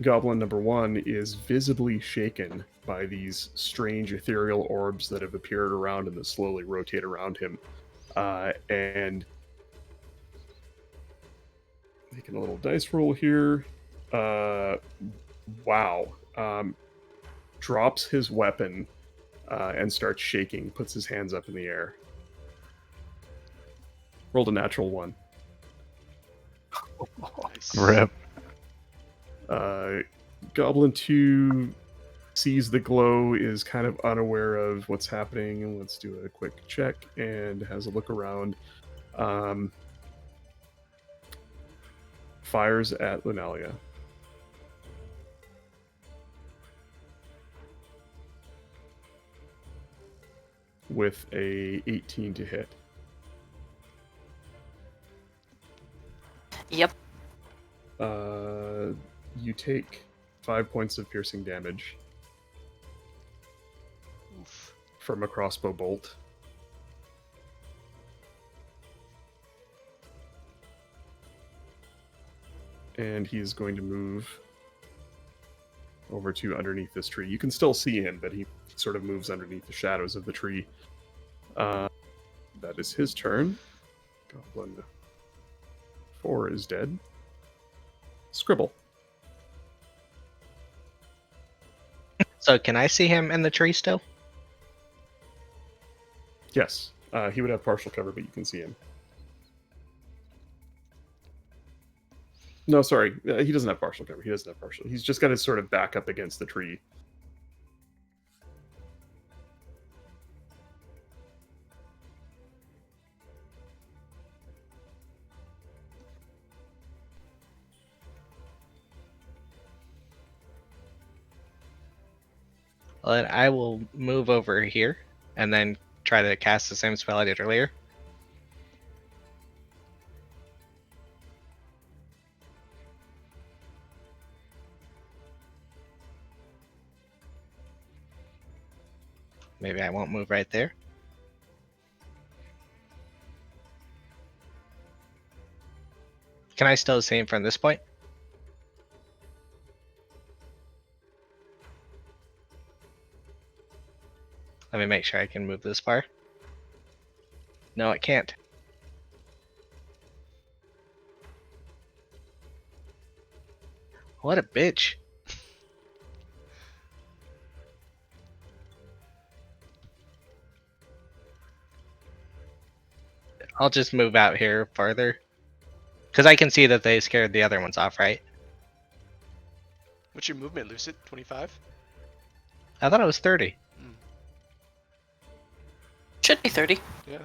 Goblin number 1 is visibly shaken by these strange ethereal orbs that have appeared around and that slowly rotate around him. And making a little dice roll here. Wow. Drops his weapon and starts shaking, puts his hands up in the air. Rolled a natural 1. Nice. Rip. Goblin 2 sees the glow, is kind of unaware of what's happening. Let's do a quick check, and has a look around. Fires at Lunalya. With a 18 to hit. Yep. You take 5 points of piercing damage Oof. from a crossbow bolt. And he is going to move over to underneath this tree. You can still see him, but he sort of moves underneath the shadows of the tree. That is his turn. Goblin 4 is dead. Skribble. So can I see him in the tree still? Yes, he would have partial cover, but you can see him. No, sorry, he doesn't have partial cover. He doesn't have partial. He's just got to sort of back up against the tree. Well, then I will move over here and then try to cast the same spell I did earlier. Maybe I won't move right there. Can I still see him from this point? Let me make sure I can move this far. No, it can't. What a bitch. I'll just move out here farther. Because I can see that they scared the other ones off, right? What's your movement, Lucid? 25? I thought it was 30. Should be 30. Yeah.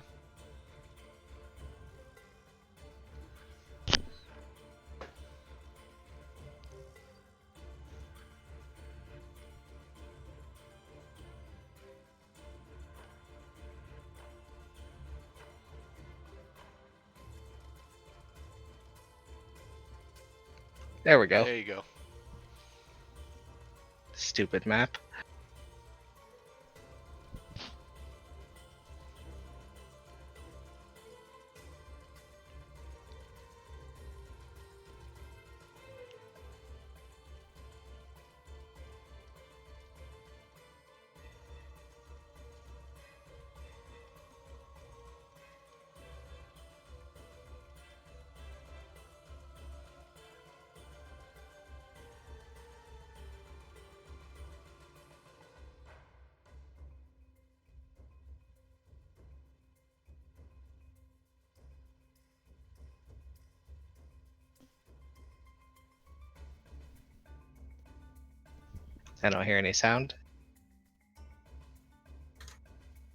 There we go. There you go. Stupid map. I don't hear any sound.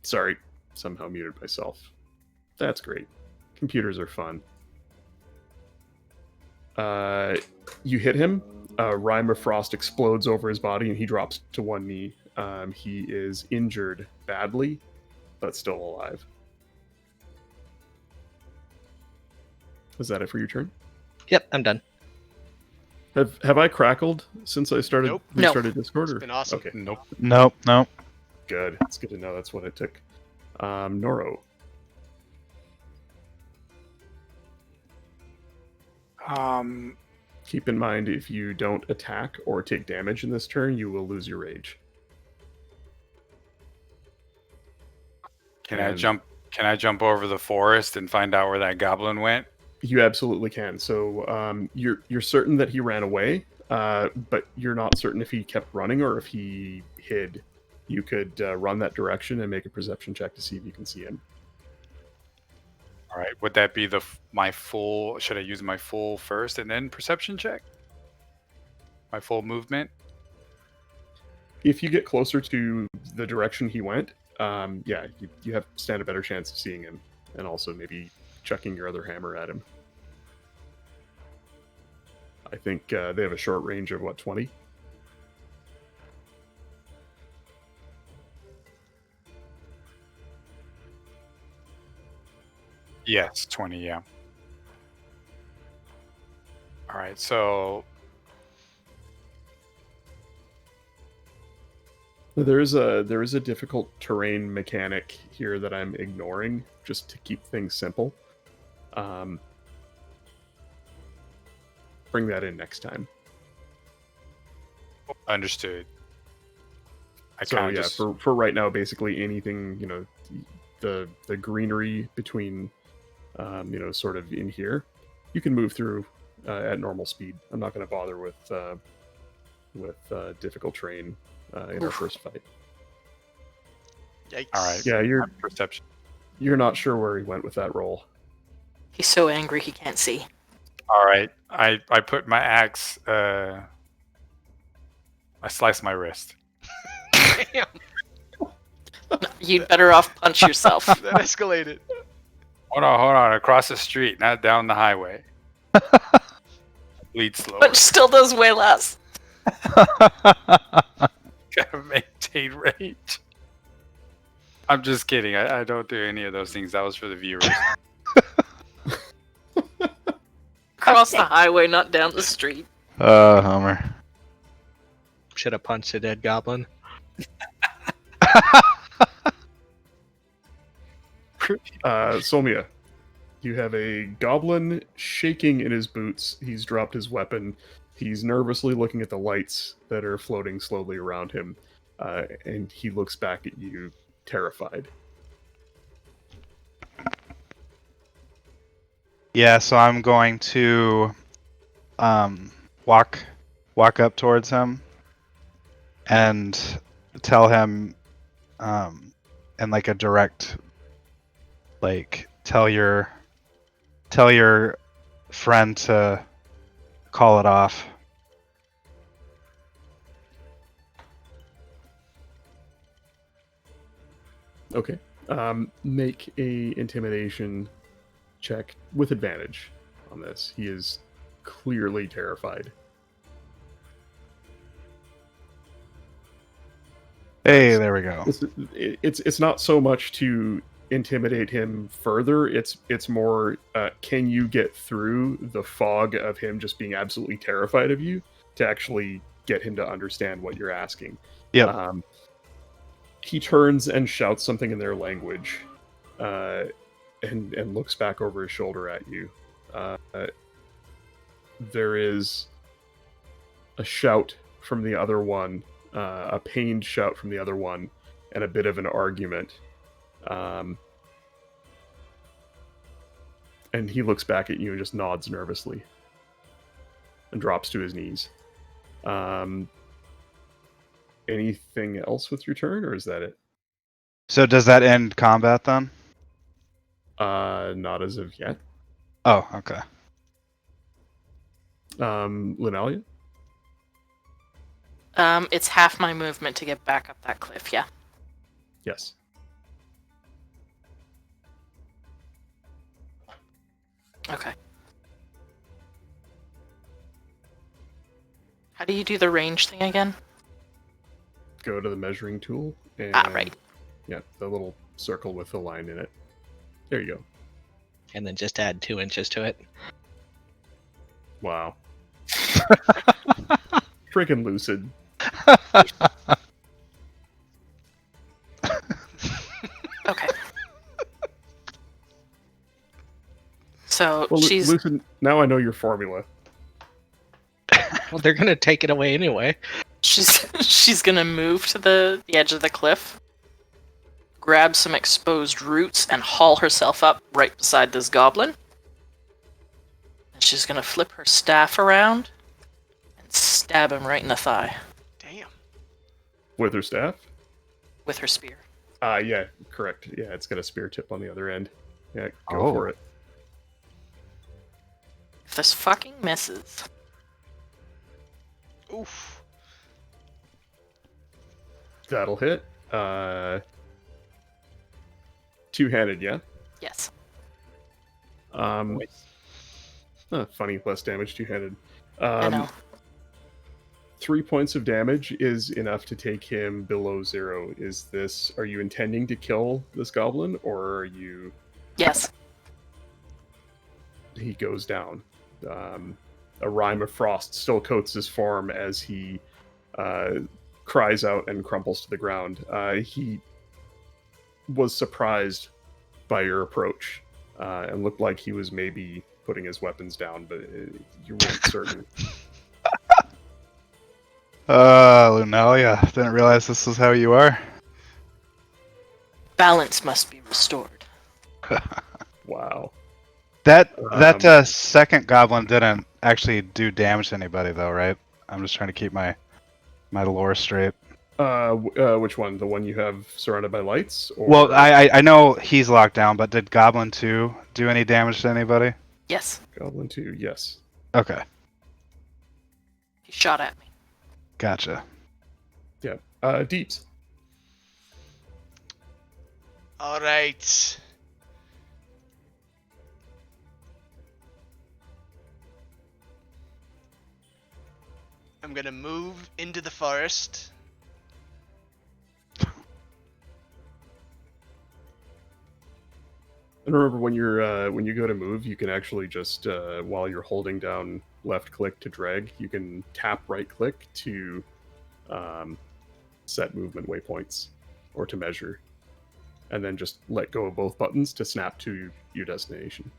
Sorry, somehow muted myself. That's great. Computers are fun. You hit him. A rime of frost explodes over his body, and he drops to one knee. He is injured badly, but still alive. Was that it for your turn? Yep, I'm done. Have I crackled since I started Nope. No. restarted Discord? It's been awesome. Okay, Nope. Nope, nope. good. It's good to know that's what it took. Norro. Keep in mind, if you don't attack or take damage in this turn, you will lose your rage. Can I And jump over the forest and find out where that goblin went? You absolutely can. So you're certain that he ran away, but you're not certain if he kept running or if he hid. You could run that direction and make a perception check to see if you can see him. All right. Would that be my full? Should I use my full first and then perception check? My full movement. If you get closer to the direction he went, yeah, you have stand a better chance of seeing him, and also maybe chucking your other hammer at him. I think they have a short range of what, 20? Yes, 20. Yeah. All right. So There is a difficult terrain mechanic here that I'm ignoring just to keep things simple. Bring that in next time. Understood. I So kind of yeah, just for right now, basically anything, the greenery between, sort of in here, you can move through at normal speed. I'm not going to bother with difficult terrain in our first fight. Yikes. all right. Yeah, Perception. you're not sure where he went with that roll. He's so angry he can't see. All right. I put my axe. I slice my wrist. Damn, You'd better off punch yourself. that escalated. Hold on. Across the street, not down the highway. Bleed slower. But still does way less. Gotta maintain range. I'm just kidding. I don't do any of those things. That was for the viewers. Across the highway, not down the street. Homer. Should have punched a dead goblin. Solmia, you have a goblin shaking in his boots. He's dropped his weapon. He's nervously looking at the lights that are floating slowly around him, and he looks back at you, terrified. Yeah, so I'm going to walk up towards him and tell him in like a direct, like, tell your friend to call it off. Okay. Make a intimidation check with advantage on this. He is clearly terrified. Hey, there we go. It's not so much to intimidate him further. It's more, can you get through the fog of him just being absolutely terrified of you to actually get him to understand what you're asking? Yep. He turns and shouts something in their language, and looks back over his shoulder at you. There is a shout from the other one, a pained shout from the other one, and a bit of an argument. And he looks back at you and just nods nervously and drops to his knees. Anything else with your turn, or is that it? So does that end combat then? Not as of yet. Oh, okay. Lunalya? It's half my movement to get back up that cliff, yeah. Yes. Okay. How do you do the range thing again? Go to the measuring tool. And, Right. Yeah, the little circle with the line in it. There you go. And then just add 2 inches to it. Wow. Freaking lucid. Okay. So Well, she's lucid. Now I know your formula. Well, they're gonna take it away anyway. she's gonna move to the edge of the cliff, grab some exposed roots, and haul herself up right beside this goblin. And she's gonna flip her staff around and stab him right in the thigh Damn. With her staff? with her spear. Yeah, correct. Yeah, it's got a spear tip on the other end. Yeah, go Oh. for it. If this fucking misses, Oof. That'll hit. Two-handed, yeah? yes. Funny, less damage two-handed. I know. 3 points of damage is enough to take him below 0. Are you intending to kill this goblin, or are you... Yes. He goes down. A rime of frost still coats his form as he cries out and crumples to the ground. He was surprised by your approach and looked like he was maybe putting his weapons down, but you weren't certain. Lunalya, didn't realize this is how you are. Balance must be restored. Wow. That second goblin didn't actually do damage to anybody, though, right? I'm just trying to keep my lore straight. Which one? The one you have surrounded by lights? Or... Well, I know he's locked down, but did Goblin 2 do any damage to anybody? Yes, Goblin 2, yes. Okay, he shot at me. gotcha. Yeah. Deebz. All right. I'm gonna move into the forest. And remember, when you go to move, you can actually just while you're holding down left click to drag, you can tap right click to set movement waypoints or to measure, and then just let go of both buttons to snap to your destination.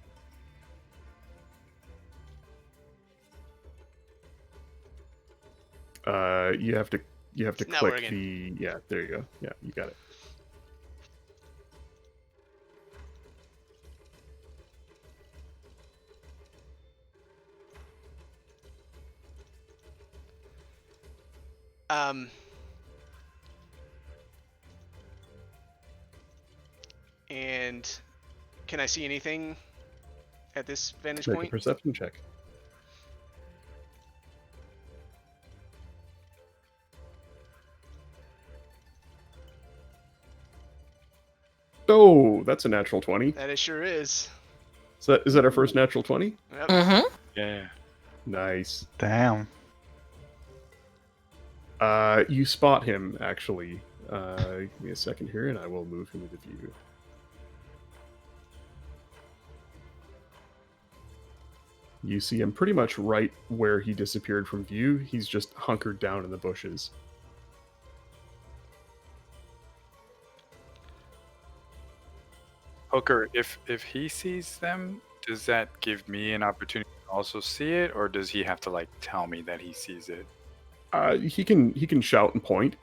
You have to It's not click working. the there you go. Yeah, you got it. And can I see anything at this vantage Make a point? perception check. Oh, that's a natural 20. That it sure is. Is that our first natural 20? Yep. Mm-hmm. Yeah. Nice. Damn. You spot him, actually. Give me a second here, and I will move him into view. You see him pretty much right where he disappeared from view. He's just hunkered down in the bushes. Hooker, if he sees them, does that give me an opportunity to also see it, or does he have to like tell me that he sees it? He can shout and point.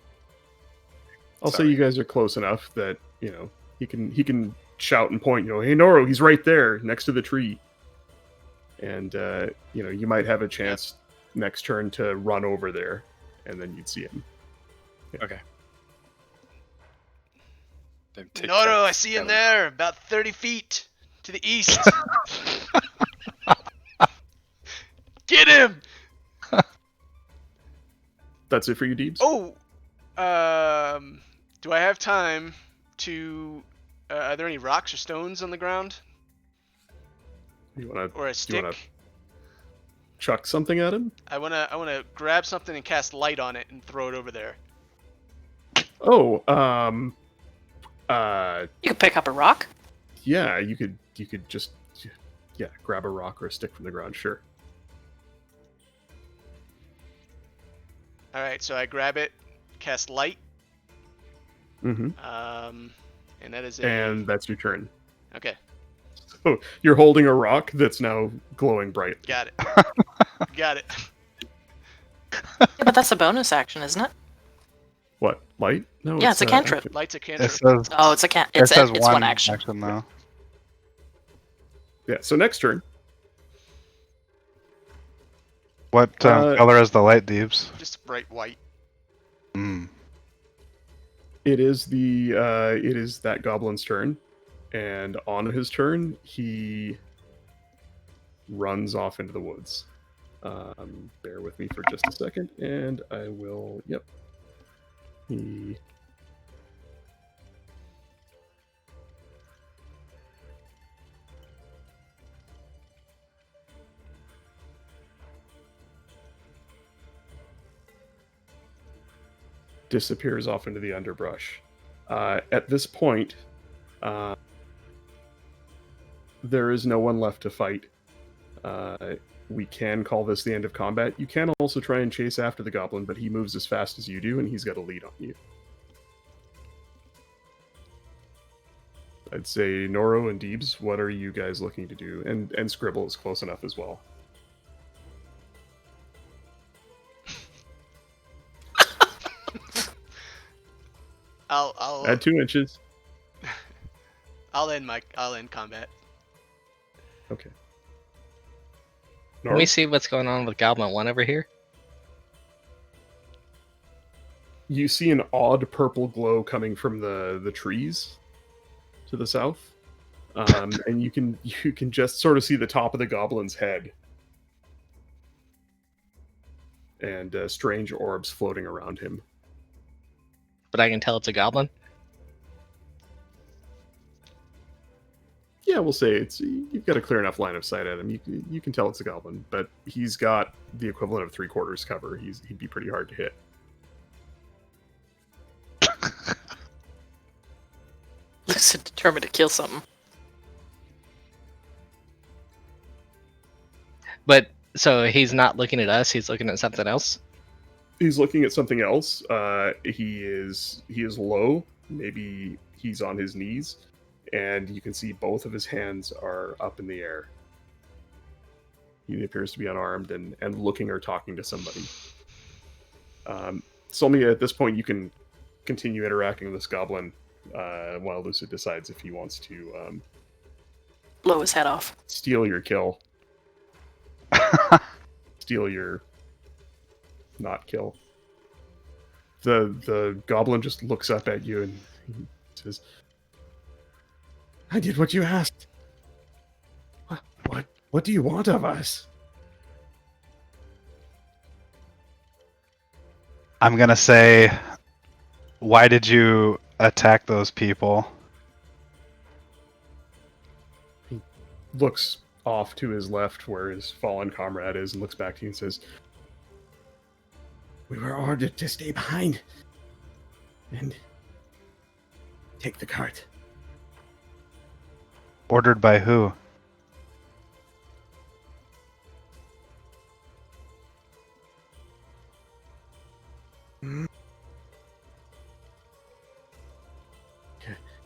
I'll say Sorry. you guys are close enough that he can shout and point. Hey Norro, he's right there next to the tree. And you might have a chance next turn to run over there, and then you'd see him. Yeah. Okay. Then take Norro, that I see him stone. there, about 30 feet to the east. Get him! That's it for you, Deebz? Oh, do I have time to? Are there any rocks or stones on the ground, You wanna or a stick? wanna- chuck something at him? I wanna grab something and cast light on it and throw it over there. Oh, You could pick up a rock. yeah, you could just grab a rock or a stick from the ground, sure. All right, so I grab it, cast light, Mm-hmm. and that is a. And that's your turn. Okay, So you're holding a rock that's now glowing bright. got it. Got it. Yeah, but that's a bonus action, isn't it? What, light? No, Yeah, it's a cantrip. action. Light's a It cantrip. says Oh, it's a can. it It's says it's one action. though. Yeah, so next turn. What color is the light, Deebs? Just bright white. Hmm. It is that goblin's turn, and on his turn he runs off into the woods. Bear with me for just a second, and I will. Yep. He. Disappears off into the underbrush. At this point, there is no one left to fight. we can call this the end of combat. You can also try and chase after the goblin, but he moves as fast as you do, and he's got a lead on you. I'd say Norro and Deebz, what are you guys looking to do? And Skribble is close enough as well. I'll Add 2 inches. I'll end combat. Okay. Can we Norro, see what's going on with Goblin 1 over here? you see an odd purple glow coming from the trees to the south, and you can just sort of see the top of the goblin's head, and strange orbs floating around him. But I can tell it's a goblin. Yeah, we'll say you've got a clear enough line of sight at him. You can tell it's a goblin, but he's got the equivalent of 3/4 cover. He'd be pretty hard to hit. Lucid determined to kill something. But so he's not looking at us. He's looking at something else. He's looking at something else. He is low. Maybe he's on his knees, and you can see both of his hands are up in the air. He appears to be unarmed and looking or talking to somebody. Solmia, at this point, you can continue interacting with this goblin while Lucid decides if he wants to Blow his head off. steal your kill. Steal your not kill. The goblin just looks up at you and he says, "I did what you asked. What do you want of us?" I'm gonna say, why did you attack those people? He looks off to his left where his fallen comrade is and looks back to you and says, "We were ordered to stay behind and take the cart." Ordered by who?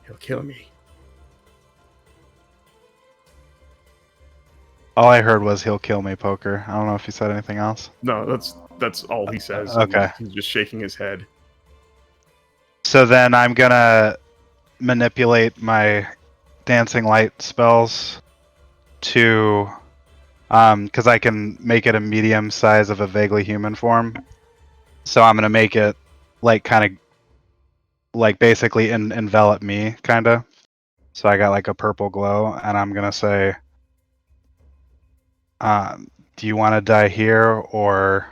He'll kill me. All I heard was he'll kill me, poker. I don't know if he said anything else. No, that's all he says. Okay. He's just shaking his head. So then I'm gonna manipulate my dancing light spells to, because I can make it a medium size of a vaguely human form. So I'm gonna make it like kind of like basically envelop me, kind of. So I got like a purple glow, and I'm gonna say, do you want to die here or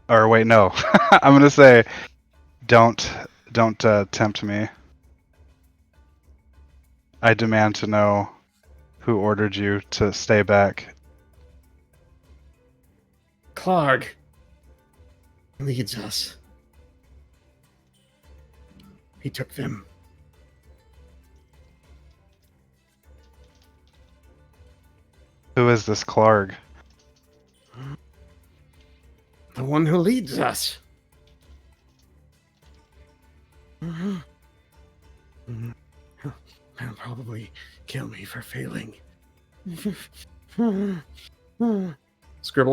wait, no. I'm gonna say, don't tempt me. I demand to know who ordered you to stay back. Clark leads us. He took them. Who is this Clark? The one who leads us. He'll probably kill me for failing. Skribble,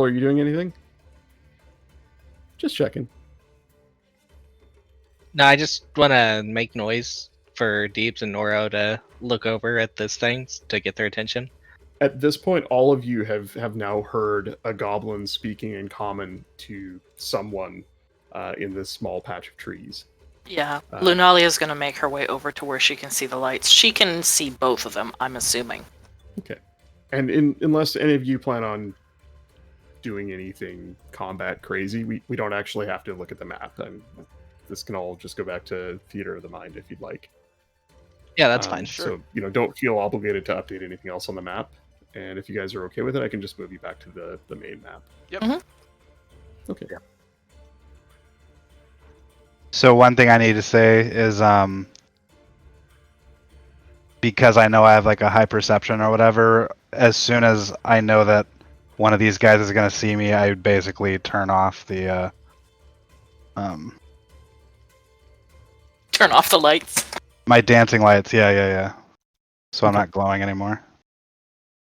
are you doing anything? Just checking. No, I just want to make noise for Deebz and Norro to look over at this thing to get their attention. At this point, all of you have now heard a goblin speaking in common to someone in this small patch of trees. Yeah, Lunalya is going to make her way over to where she can see the lights. She can see both of them, I'm assuming. Okay. And unless any of you plan on doing anything combat crazy, we don't actually have to look at the map. This can all just go back to Theater of the Mind if you'd like. Yeah, that's fine. So, don't feel obligated to update anything else on the map. And if you guys are okay with it, I can just move you back to the main map. Yep. Mhm. Okay. So one thing I need to say is because I know I have like a high perception or whatever, as soon as I know that one of these guys is gonna see me, I would basically turn off the um Turn off the lights. my dancing lights. Yeah. So I'm Okay. not glowing anymore.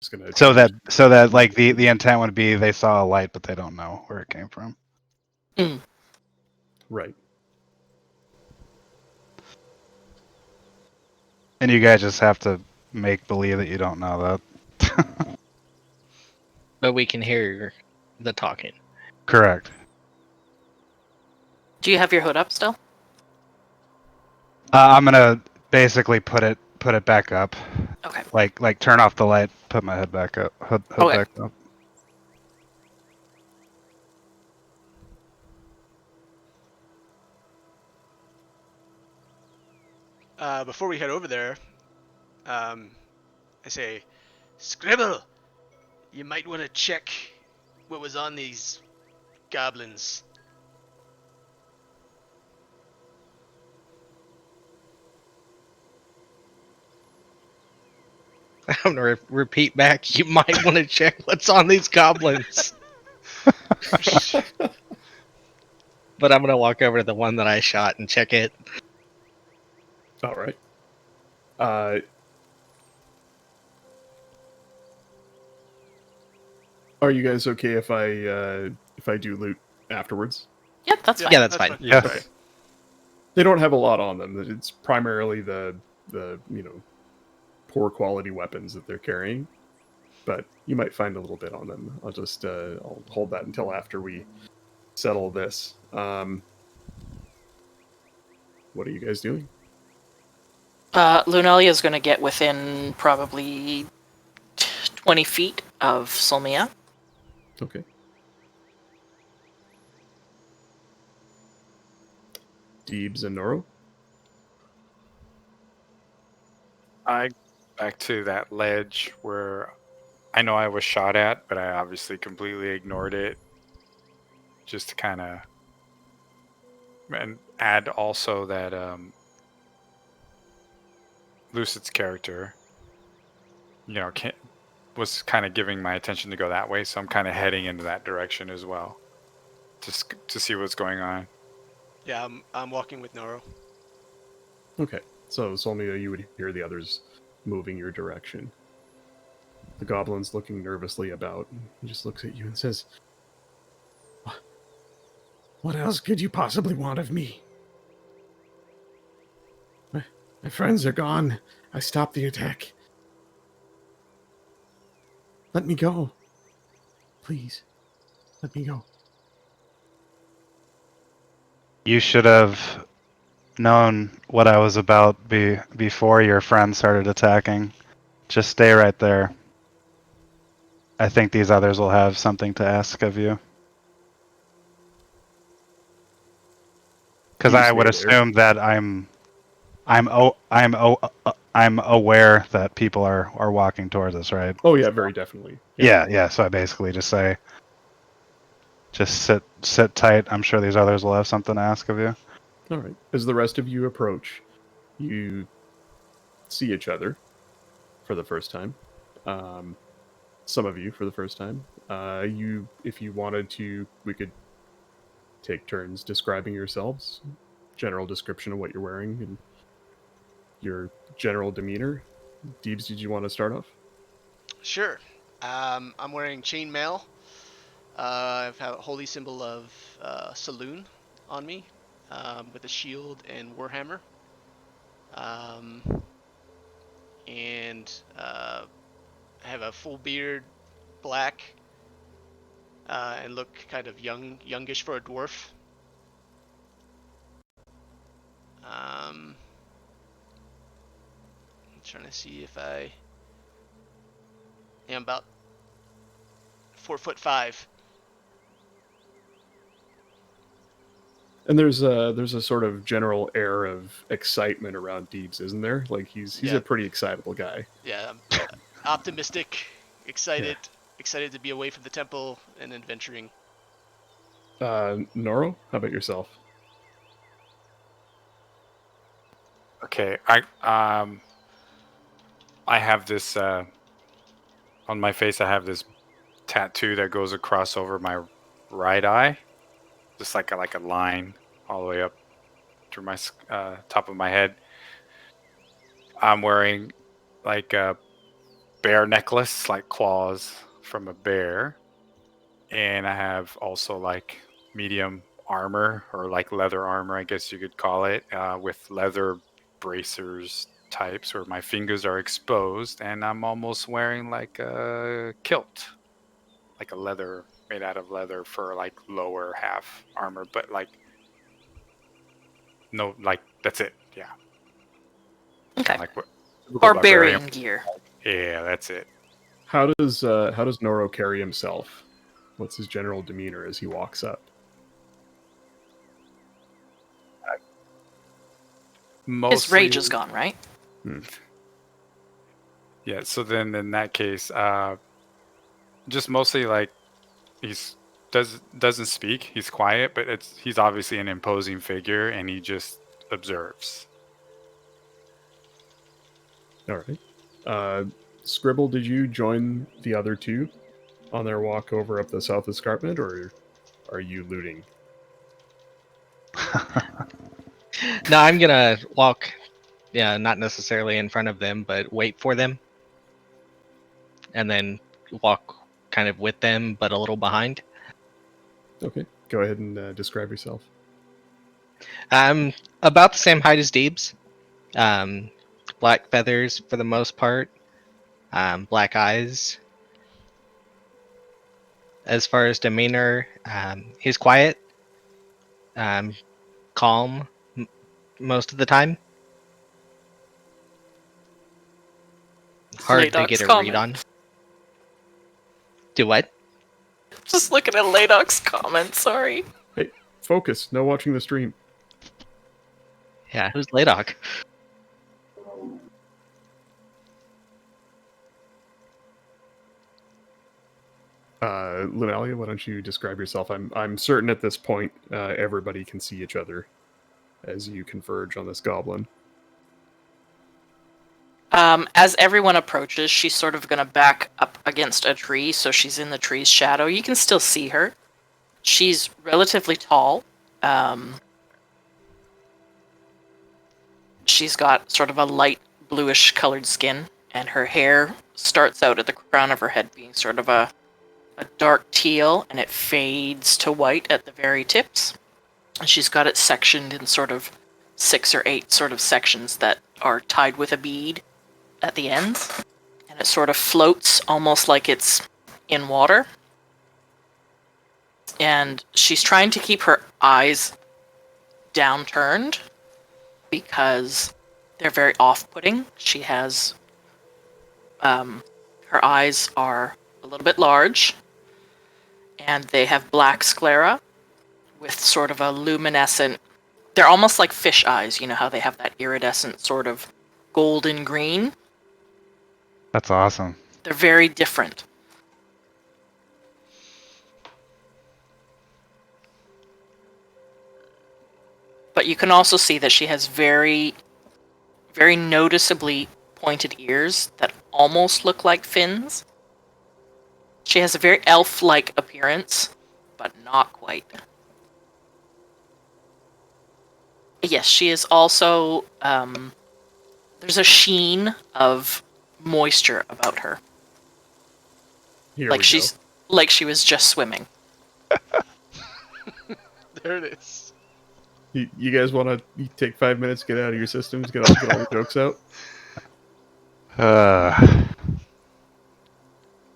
Just gonna So change- that like the intent would be they saw a light but they don't know where it came from. right. And you guys just have to make believe that you don't know that. But we can hear the talking. Correct. Do you have your hood up still? I'm gonna basically put it back up. Okay. Like turn off the light, put my head back up. Hood Okay. back up. Before we head over there, I say, Skribble, you might want to check what was on these goblins. I'm gonna repeat back. You might want to check what's on these goblins. But I'm gonna walk over to the one that I shot and check it. All right. Are you guys okay if I do loot afterwards? Yep, that's Yeah. fine. Yeah, that's fine. Yeah. Okay. They don't have a lot on them. It's primarily the poor quality weapons that they're carrying, but you might find a little bit on them. I'll hold that until after we settle this. What are you guys doing? Lunalya is going to get within probably 20 feet of Solmia. Okay. Deebz and Norro? I back to that ledge where I know I was shot at, but I obviously completely ignored it. Just to kind of and add also that Lucid's character, was kind of giving my attention to go that way, so I'm kind of heading into that direction as well, just to see what's going on. Yeah, I'm walking with Norro. Okay. So, Solmia, you would hear the others moving your direction. The goblin's looking nervously about. He just looks at you and says, "What else could you possibly want of me? My friends are gone. I stopped the attack. Let me go. Please, let me go." You should have known what I was about before your friends started attacking. Just stay right there. I think these others will have something to ask of you. Because You I would stay there. assume that I'm aware that people are walking towards us, right? Oh yeah, very definitely. Yeah. So I basically just say, just sit tight. I'm sure these others will have something to ask of you. All right. As the rest of you approach, you see each other for the first time. Some of you for the first time. If you wanted to, we could take turns describing yourselves. General description of what you're wearing and your general demeanor. Deebs, did you want to start off? Sure. I'm wearing chainmail. I have a holy symbol of Saloon on me, with a shield and warhammer. And I have a full beard, black, and look kind of youngish for a dwarf. I'm trying to see if I am about 4'5". And there's a sort of general air of excitement around Deebs, isn't there? Like he's Yeah. a pretty excitable guy. Yeah, I'm optimistic, excited to be away from the temple and adventuring. Norro, how about yourself? Okay, I have this on my face. I have this tattoo that goes across over my right eye, just like a line all the way up through my top of my head. I'm wearing like a bear necklace, like claws from a bear, and I have also like medium armor or like leather armor, I guess you could call it, with leather bracers types where my fingers are exposed, and I'm almost wearing like a kilt, like a leather made out of leather for like lower half armor, but like no, like that's it. Yeah, Okay. like what typical Barbarian gear. Yeah, that's it. How does Norro carry himself? What's his general demeanor as he walks up? Mostly, His rage is gone, right? yeah. So then, in that case, just mostly like doesn't speak. He's quiet, but he's obviously an imposing figure, and he just observes. All right. Skribble, did you join the other two on their walk over up the south escarpment, or are you looting? No, I'm gonna walk. Yeah, not necessarily in front of them, but wait for them, and then walk kind of with them, but a little behind. Okay, go ahead and describe yourself. I'm about the same height as Deebz. Black feathers for the most part. Black eyes. As far as demeanor, he's quiet, calm most of the time. Hard to Ladok's get a comment. read on. Do what? Just looking at Ladok's comment, sorry. Hey, focus. No watching the stream. Yeah, who's Ladok? Lunalya, why don't you describe yourself? I'm certain at this point everybody can see each other as you converge on this goblin. As everyone approaches, she's sort of going to back up against a tree, so she's in the tree's shadow. You can still see her. She's relatively tall. She's got sort of a light bluish colored skin, and her hair starts out at the crown of her head being sort of a dark teal, and it fades to white at the very tips. And she's got it sectioned in sort of 6 or 8 sort of sections that are tied with a bead at the ends, and it sort of floats almost like it's in water. And she's trying to keep her eyes downturned because they're very off-putting. She has her eyes are a little bit large, and they have black sclera with sort of a luminescent, they're almost like fish eyes, you know how they have that iridescent sort of golden green. That's awesome. They're very different. But you can also see that she has very, very noticeably pointed ears that almost look like fins. She has a very elf-like appearance, but not quite. Yes, she is also, there's a sheen of moisture about her. Here Like we she's like she was just swimming. There it is. go. You guys want to take 5 minutes, get out of your systems, get all the jokes out?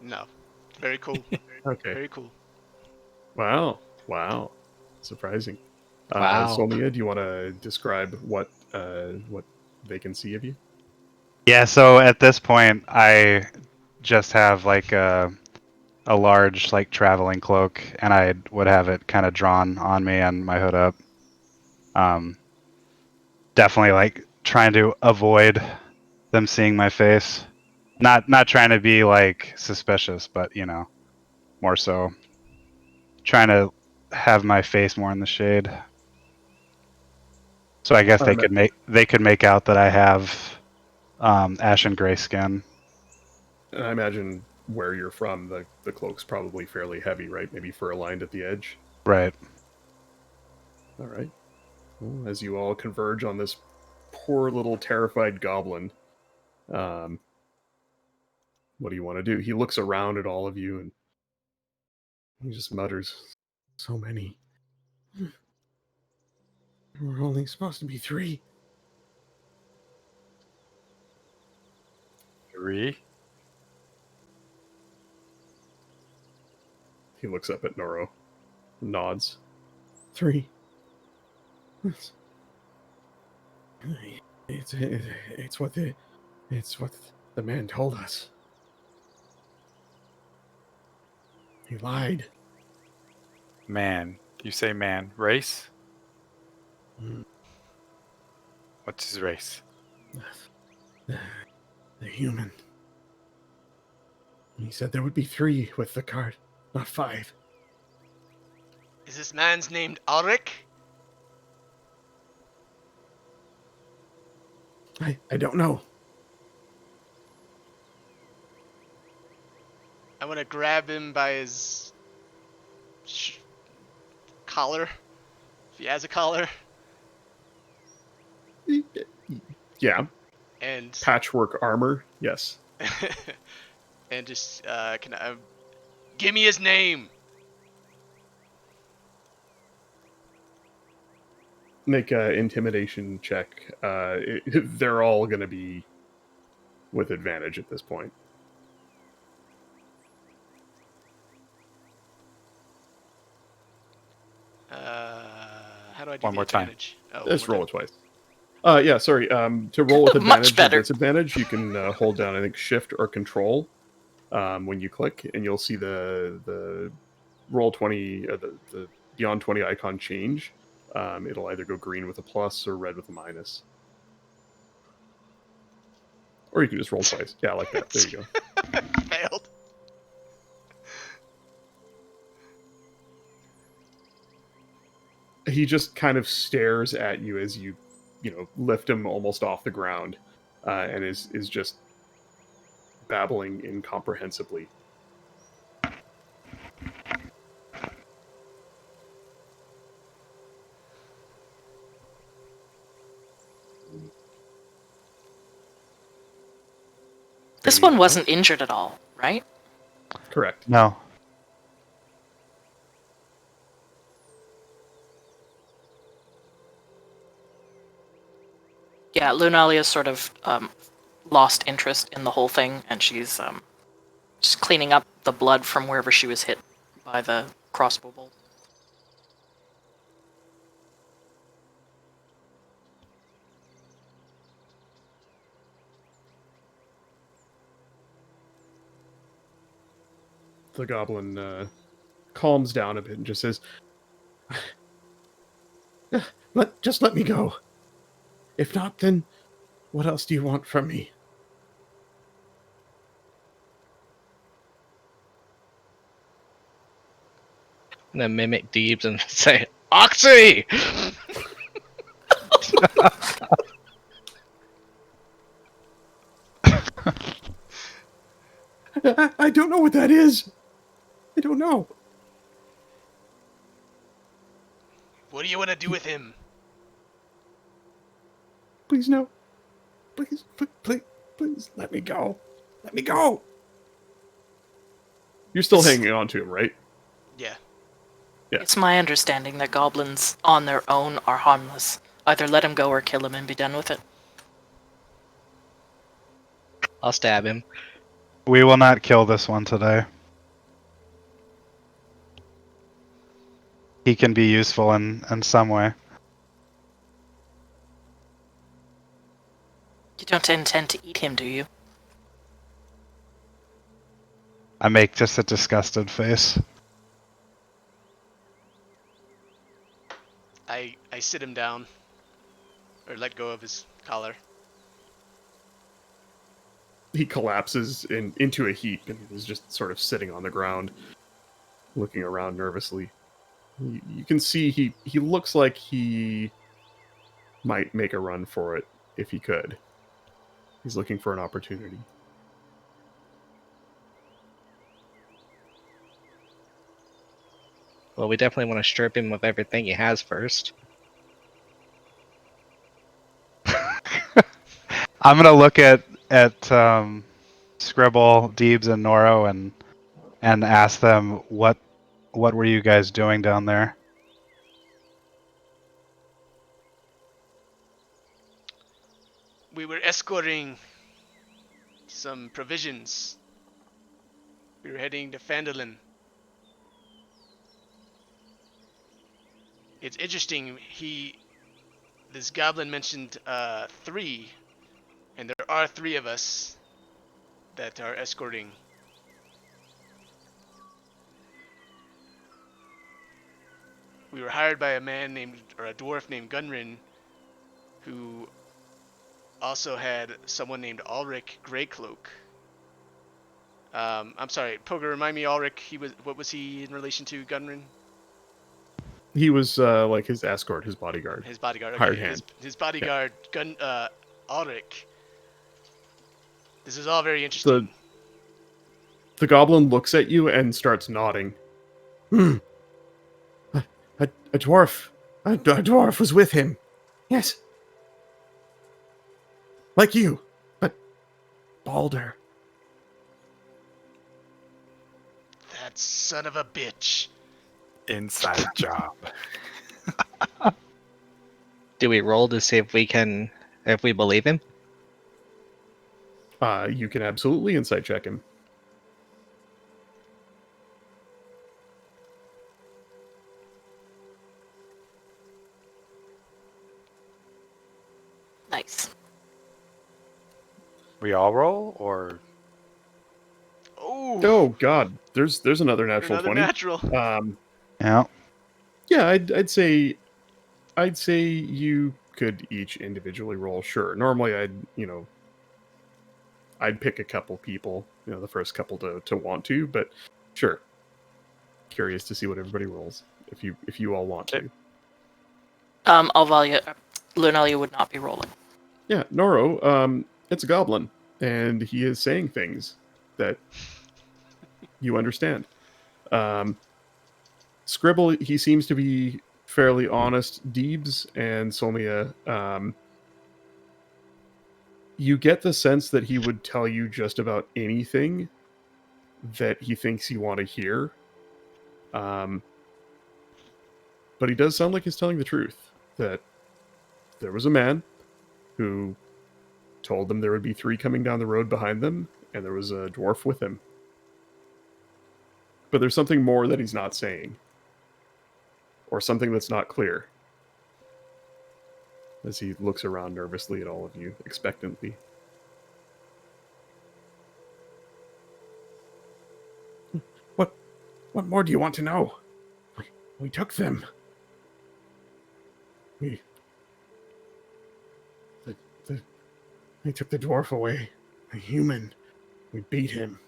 No. Very cool. Okay. Very cool. Wow. Surprising. Wow. Solmia, do you want to describe what they can see of you? Yeah, so at this point, I just have like a large like traveling cloak, and I would have it kind of drawn on me and my hood up. Definitely like trying to avoid them seeing my face. Not trying to be like suspicious, but you know, more so trying to have my face more in the shade. So I guess they could make out that I have Ashen gray skin. And I imagine where you're from, the cloak's probably fairly heavy, right? Maybe fur-lined at the edge. Right. All right. Well, as you all converge on this poor little terrified goblin, what do you want to do? He looks around at all of you and he just mutters, "So many. We're only supposed to be 3. 3. He looks up at Norro, nods. 3. It's what the man told us. He lied. Man. You say man. Race? Mm. What's his race? The human. He said there would be 3 with the card, not 5. Is this man's named Ulrich? I don't know. I want to grab him by his collar, if he has a collar, Yeah, and patchwork armor. Yes. and just give me his name. Make a intimidation check. They're all going to be with advantage at this point. How do I do One the more time. advantage? Oh, Let's one roll more it twice. Yeah, sorry. To roll with Much advantage or better. disadvantage, you can hold down, I think, Shift or Control when you click, and you'll see the roll 20, the beyond 20 icon change. It'll either go green with a plus or red with a minus. Or you can just roll twice. Yeah, like that. There you go. Failed. He just kind of stares at you as you lift him almost off the ground, and is just babbling incomprehensibly. This one wasn't injured at all, right? Correct. No. Yeah, Lunalya sort of lost interest in the whole thing, and she's just cleaning up the blood from wherever she was hit by the crossbow bolt. The goblin calms down a bit and just says, Just let me go. If not, then what else do you want from me?" And then mimic Deebs and say, Oxy! I don't know what that is. I don't know. What do you want to do with him? Please, no. Please, let me go. Let me go. You're still hanging on to him, right? Yeah. Yeah. It's my understanding that goblins on their own are harmless. Either let him go or kill him and be done with it. I'll stab him. We will not kill this one today. He can be useful in some way. You don't intend to eat him, do you? I make just a disgusted face. I sit him down, or let go of his collar. He collapses into a heap and is just sort of sitting on the ground, looking around nervously. You can see he looks like he might make a run for it if he could. He's looking for an opportunity. Well, we definitely want to strip him of everything he has first. I'm gonna look at Skribble, Deebz, and Norro and ask them what were you guys doing down there? We were escorting some provisions. We were heading to Phandalin. It's interesting, this goblin mentioned 3, and there are 3 of us that are escorting. We were hired by a dwarf named Gunrin, who also had someone named Ulrich Greycloak. I'm sorry, Poker, remind me, Ulrich, what was he in relation to Gunrin? He was like his escort, his bodyguard. His bodyguard, okay. Hired hand. His bodyguard, Ulrich. This is all very interesting. The goblin looks at you and starts nodding. A dwarf. A dwarf was with him. Yes. Like you, but balder. That son of a bitch. Inside job. Do we roll to see if we believe him? You can absolutely insight check him. Nice. We all roll, or Oh God, there's another natural Another 20. natural. Yeah. Yeah, I'd say you could each individually roll. Sure. Normally, I'd pick a couple people, the first couple to want to, but sure. Curious to see what everybody rolls if you all want to. Lunalya would not be rolling. Yeah, Norro, it's a goblin, and he is saying things that you understand. Skribble, he seems to be fairly honest. Deebz and Solmia, you get the sense that he would tell you just about anything that he thinks you want to hear. But he does sound like he's telling the truth, that there was a man who told them there would be 3 coming down the road behind them, and there was a dwarf with him. But there's something more that he's not saying. Or something that's not clear. As he looks around nervously at all of you, expectantly. What more do you want to know? We took them. They took the dwarf away. A human. We beat him.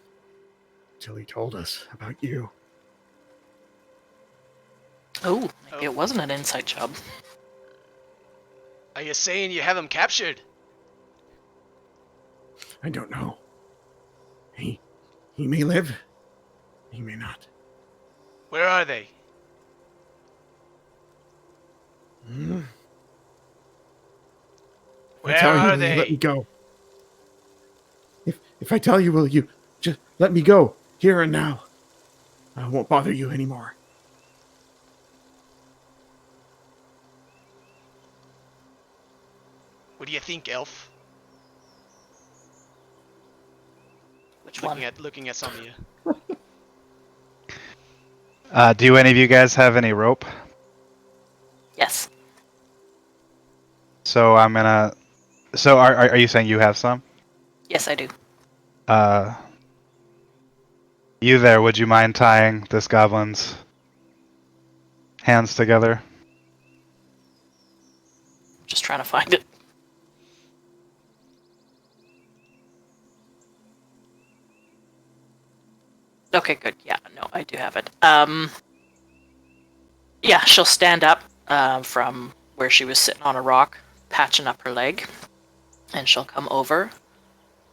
Till he told us about you. Oh, maybe it wasn't an inside job. Are you saying you have him captured? I don't know. He may live. He may not. Where are they? Where are they? Let me go. If I tell you, will you just let me go here and now? I won't bother you anymore. What do you think, Elf? Which one? Looking at Solmia. Do any of you guys have any rope? Yes. So I'm gonna. So are you saying you have some? Yes, I do. You there? Would you mind tying this goblin's hands together? Just trying to find it. Okay, good. Yeah, no, I do have it. Yeah, she'll stand up from where she was sitting on a rock, patching up her leg, and she'll come over,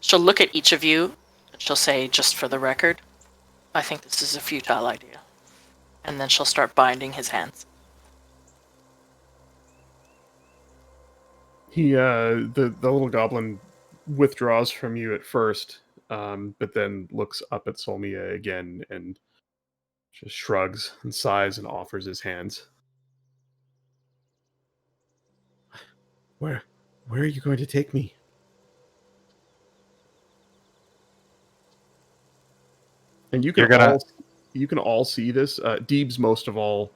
She'll look at each of you, and she'll say, just for the record, I think this is a futile idea. And then she'll start binding his hands. The little goblin withdraws from you at first, but then looks up at Solmia again and just shrugs and sighs and offers his hands. Where are you going to take me? And you can all see this. Deebz most of all,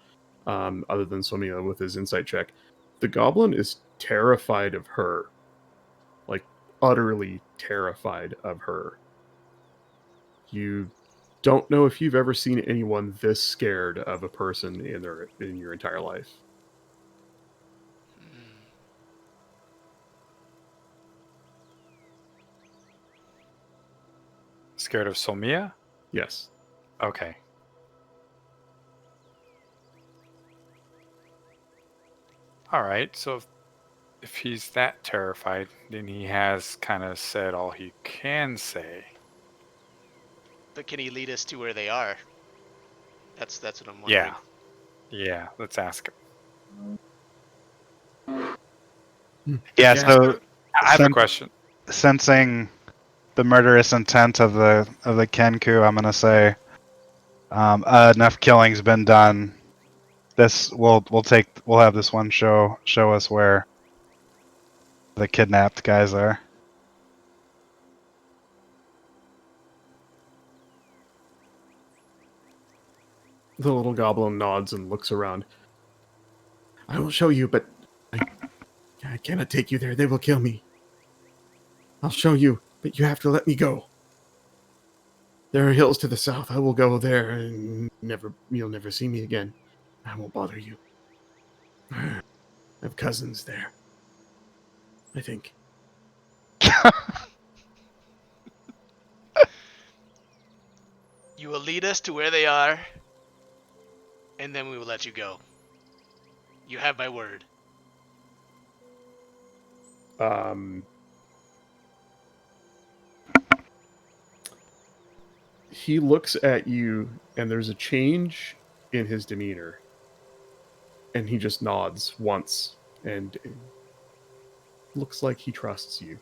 other than Solmia with his insight check. The goblin is terrified of her, like utterly terrified of her. You don't know if you've ever seen anyone this scared of a person in your entire life. Scared of Solmia? Yes. Okay. All right. So if he's that terrified, then he has kind of said all he can say. But can he lead us to where they are? That's what I'm wondering. Yeah. Let's ask him. Yeah, Yeah. so I have a question. sensing the murderous intent of the Kenku, I'm gonna say enough killing's been done. This we'll have this one show us where the kidnapped guys are. The little goblin nods and looks around. I will show you, but I cannot take you there. They will kill me. I'll show you, but you have to let me go. There are hills to the south. I will go there and you'll never see me again. I won't bother you. I have cousins there. I think. You will lead us to where they are, and then we will let you go. You have my word. He looks at you, and there's a change in his demeanor. And he just nods once, and it looks like he trusts you.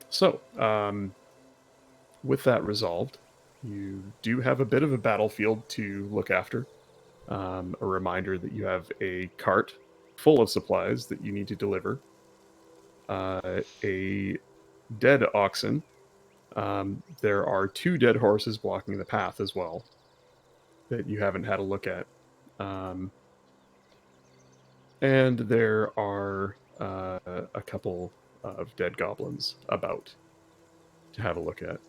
So, with that resolved, you do have a bit of a battlefield to look after. A reminder that you have a cart full of supplies that you need to deliver. A dead oxen. There are 2 dead horses blocking the path as well that you haven't had a look at. And there are a couple of dead goblins about to have a look at.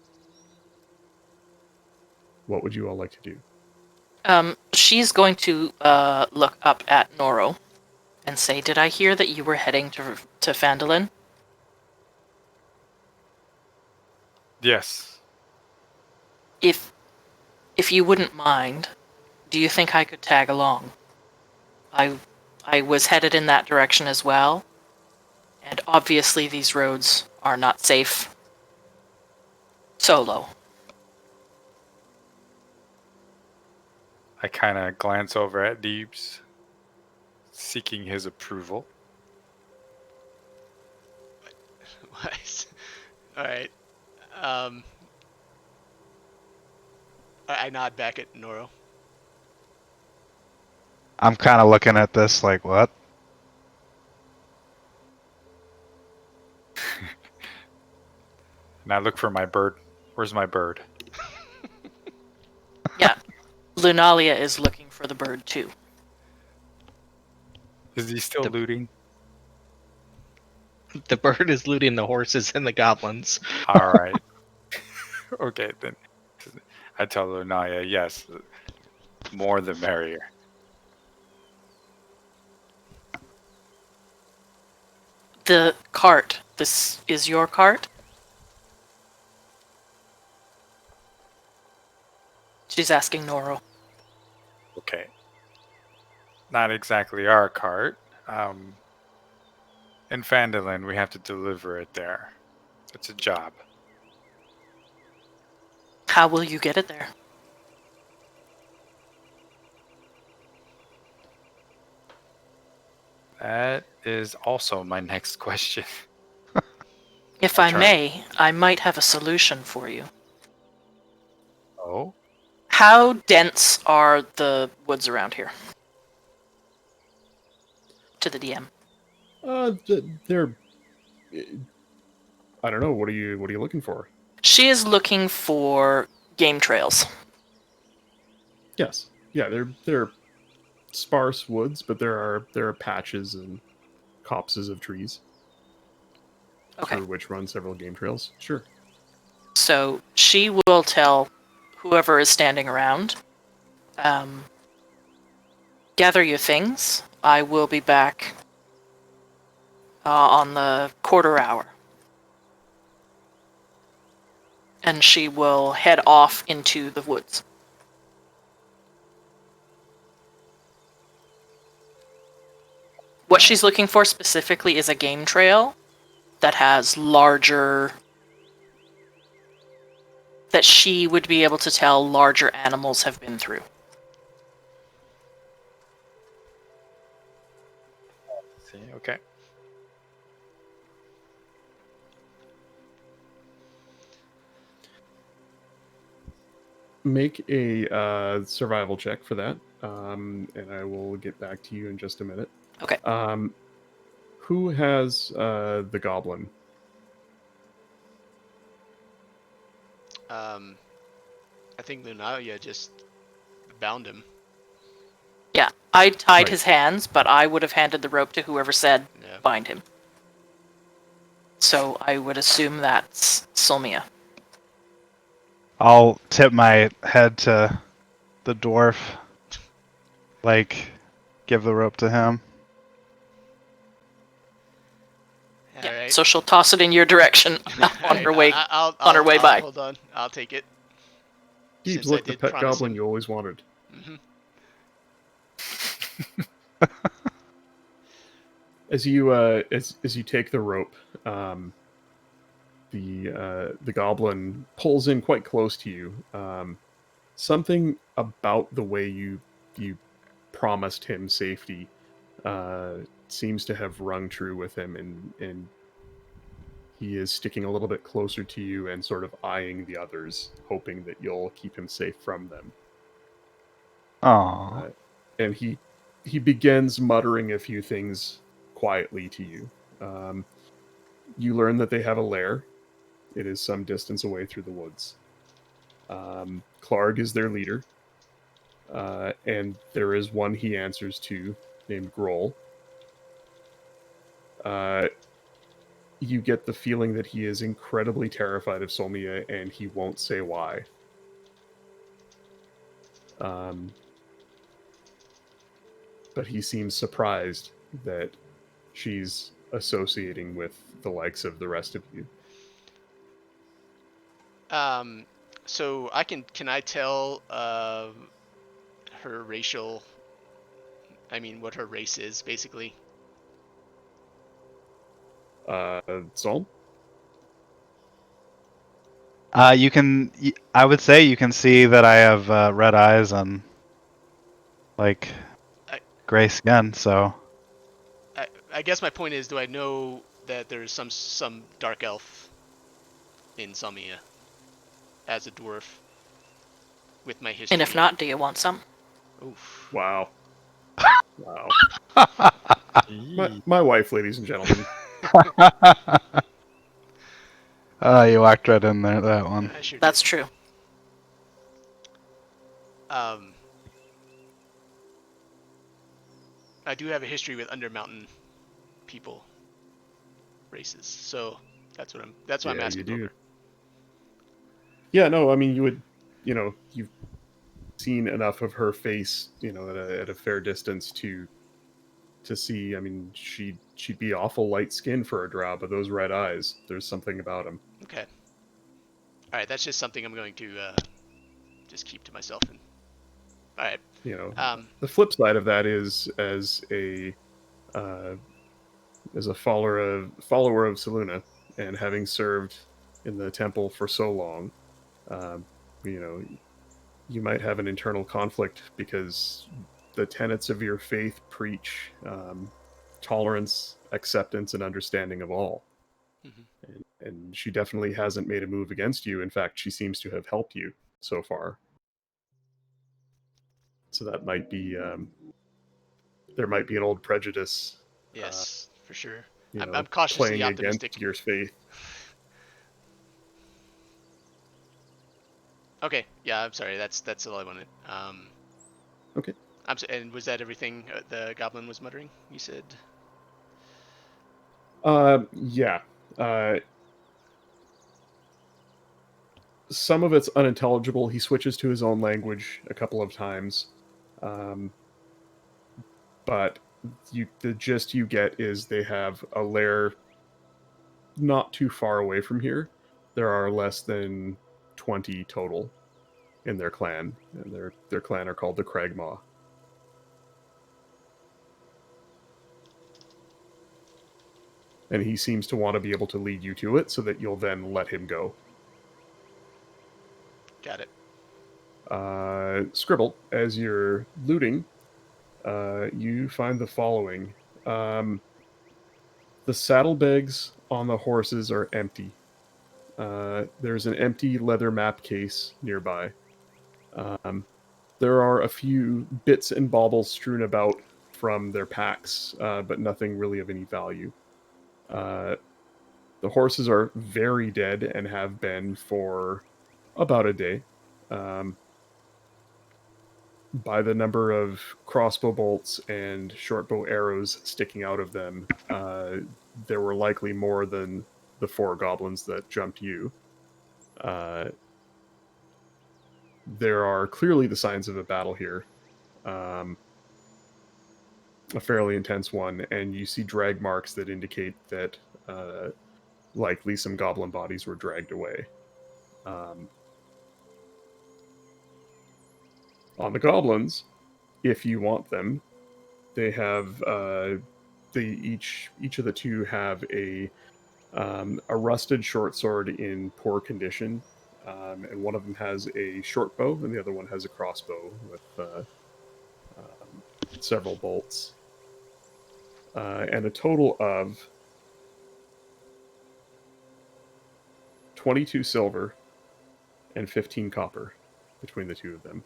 What would you all like to do? She's going to look up at Norro and say, "Did I hear that you were heading to Phandalin?" Yes. If you wouldn't mind, do you think I could tag along? I was headed in that direction as well, and obviously these roads are not safe solo. I kind of glance over at Deebz, seeking his approval. What? All right. I nod back at Norro. I'm kind of looking at this like, what? And I look for my bird. Where's my bird? Yeah, Lunalya is looking for the bird too. Is he still looting? The bird is looting the horses and the goblins. All right. Okay, then. I tell Lunalya, yes, more the merrier. The cart. This is your cart? She's asking Norro. Okay. Not exactly our cart. in Phandalin. We have to deliver it there. It's a job. How will you get it there? That is also my next question. If I'll I try. may, I might have a solution for you. Oh? How dense are the woods around here? To the DM. They're. I don't know. What are you looking for? She is looking for game trails. Yes. Yeah. They're sparse woods, but there are patches and copses of trees Okay. through which run several game trails. Sure. So she will tell whoever is standing around, gather your things. I will be back on the quarter hour. And she will head off into the woods. What she's looking for specifically is a game trail that has larger... that she would be able to tell larger animals have been through. See, okay. Make a survival check for that, and I will get back to you in just a minute. Okay. Who has the goblin? I think Lunalya just bound him. Yeah, I tied Right. his hands, but I would have handed the rope to whoever said Yeah. bind him. So I would assume that's Solmia. I'll tip my head to the dwarf, like, give the rope to him. All Yeah. right. So she'll toss it in your direction on her way. on her way by. Hold on. I'll take it. Deebz, Since I look, the did pet promise goblin him. you always wanted. Mhm. As you take the rope, the goblin pulls in quite close to you. Something about the way you promised him safety seems to have rung true with him, and he is sticking a little bit closer to you and sort of eyeing the others, hoping that you'll keep him safe from them. Aww. And he begins muttering a few things quietly to you. You learn that they have a lair. It is some distance away through the woods. Clark is their leader, and there is one he answers to named Grohl. You get the feeling that he is incredibly terrified of Solmia, and he won't say why. But he seems surprised that she's associating with the likes of the rest of you. So can I tell her racial, I mean what her race is basically? Solm? You can. I would say you can see that I have red eyes and like I- gray skin. So I guess my point is, do I know that there's some dark elf in Solmia as a dwarf with my history? And if not, do you want some? Oof. Wow. Wow. My wife, ladies and gentlemen. you walked right in there. That one. I sure That's did. true. I do have a history with Undermountain people races, so that's what I'm Yeah, asking you do. over. Yeah, no, I mean, you've seen enough of her face, at a fair distance to see. I mean, she'd be awful light skinned for a drow, but those red eyes, there's something about them. Okay. All right, that's just something I'm going to just keep to myself. And all right. The flip side of that is, as a as a follower of Seluna, and having served in the temple for so long, you know, you might have an internal conflict because the tenets of your faith preach tolerance, acceptance, and understanding of all. Mhm. And she definitely hasn't made a move against you. In fact, she seems to have helped you so far. So that might be there might be an old prejudice, Yes, for sure. you I'm know, cautiously playing optimistic. against your faith. Okay, yeah, I'm sorry. That's all I wanted. Okay. And was that everything the goblin was muttering? You said. Yeah. Uh, some of it's unintelligible. He switches to his own language a couple of times, um, but the gist you get is they have a lair not too far away from here. There are less than 20 total in their clan, and their clan are called the Cragmaw. And he seems to want to be able to lead you to it so that you'll then let him go. Got it. Skribble, as you're looting, you find the following. The saddlebags on the horses are empty. There's an empty leather map case nearby. Um, there are a few bits and baubles strewn about from their packs, but nothing really of any value. The horses are very dead and have been for about a day. Um, by the number of crossbow bolts and shortbow arrows sticking out of them, there were likely more than the 4 goblins that jumped you. Uh, there are clearly the signs of a battle here, um, a fairly intense one, and you see drag marks that indicate that likely some goblin bodies were dragged away. On the goblins, if you want them, they have they each of the 2 have a rusted short sword in poor condition, and one of them has a short bow, and the other one has a crossbow with several bolts, and a total of 22 silver and 15 copper between the 2 of them.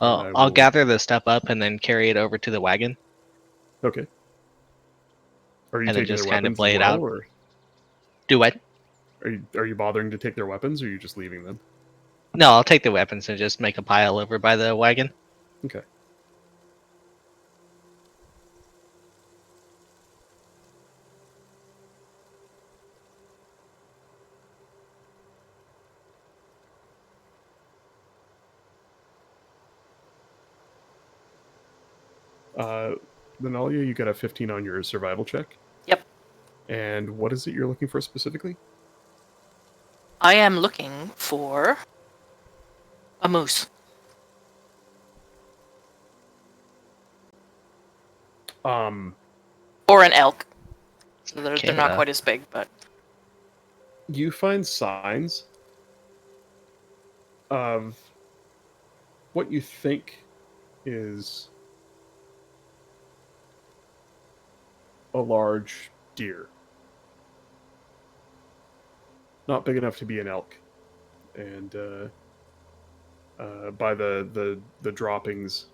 I I'll will. gather the stuff up and then carry it over to the wagon, Okay. Are you and then taking their just kind of weapons as lay it well, out. or Do what? are you bothering to take their weapons, or are you just leaving them? No, I'll take the weapons and just make a pile over by the wagon. Okay. Lunalya, you got a 15 on your survival check. Yep. And what is it you're looking for specifically? I am looking for a moose. Or an elk. So they're not Canada. quite as big, but You find signs of what you think is a large deer. Not big enough to be an elk. And by the droppings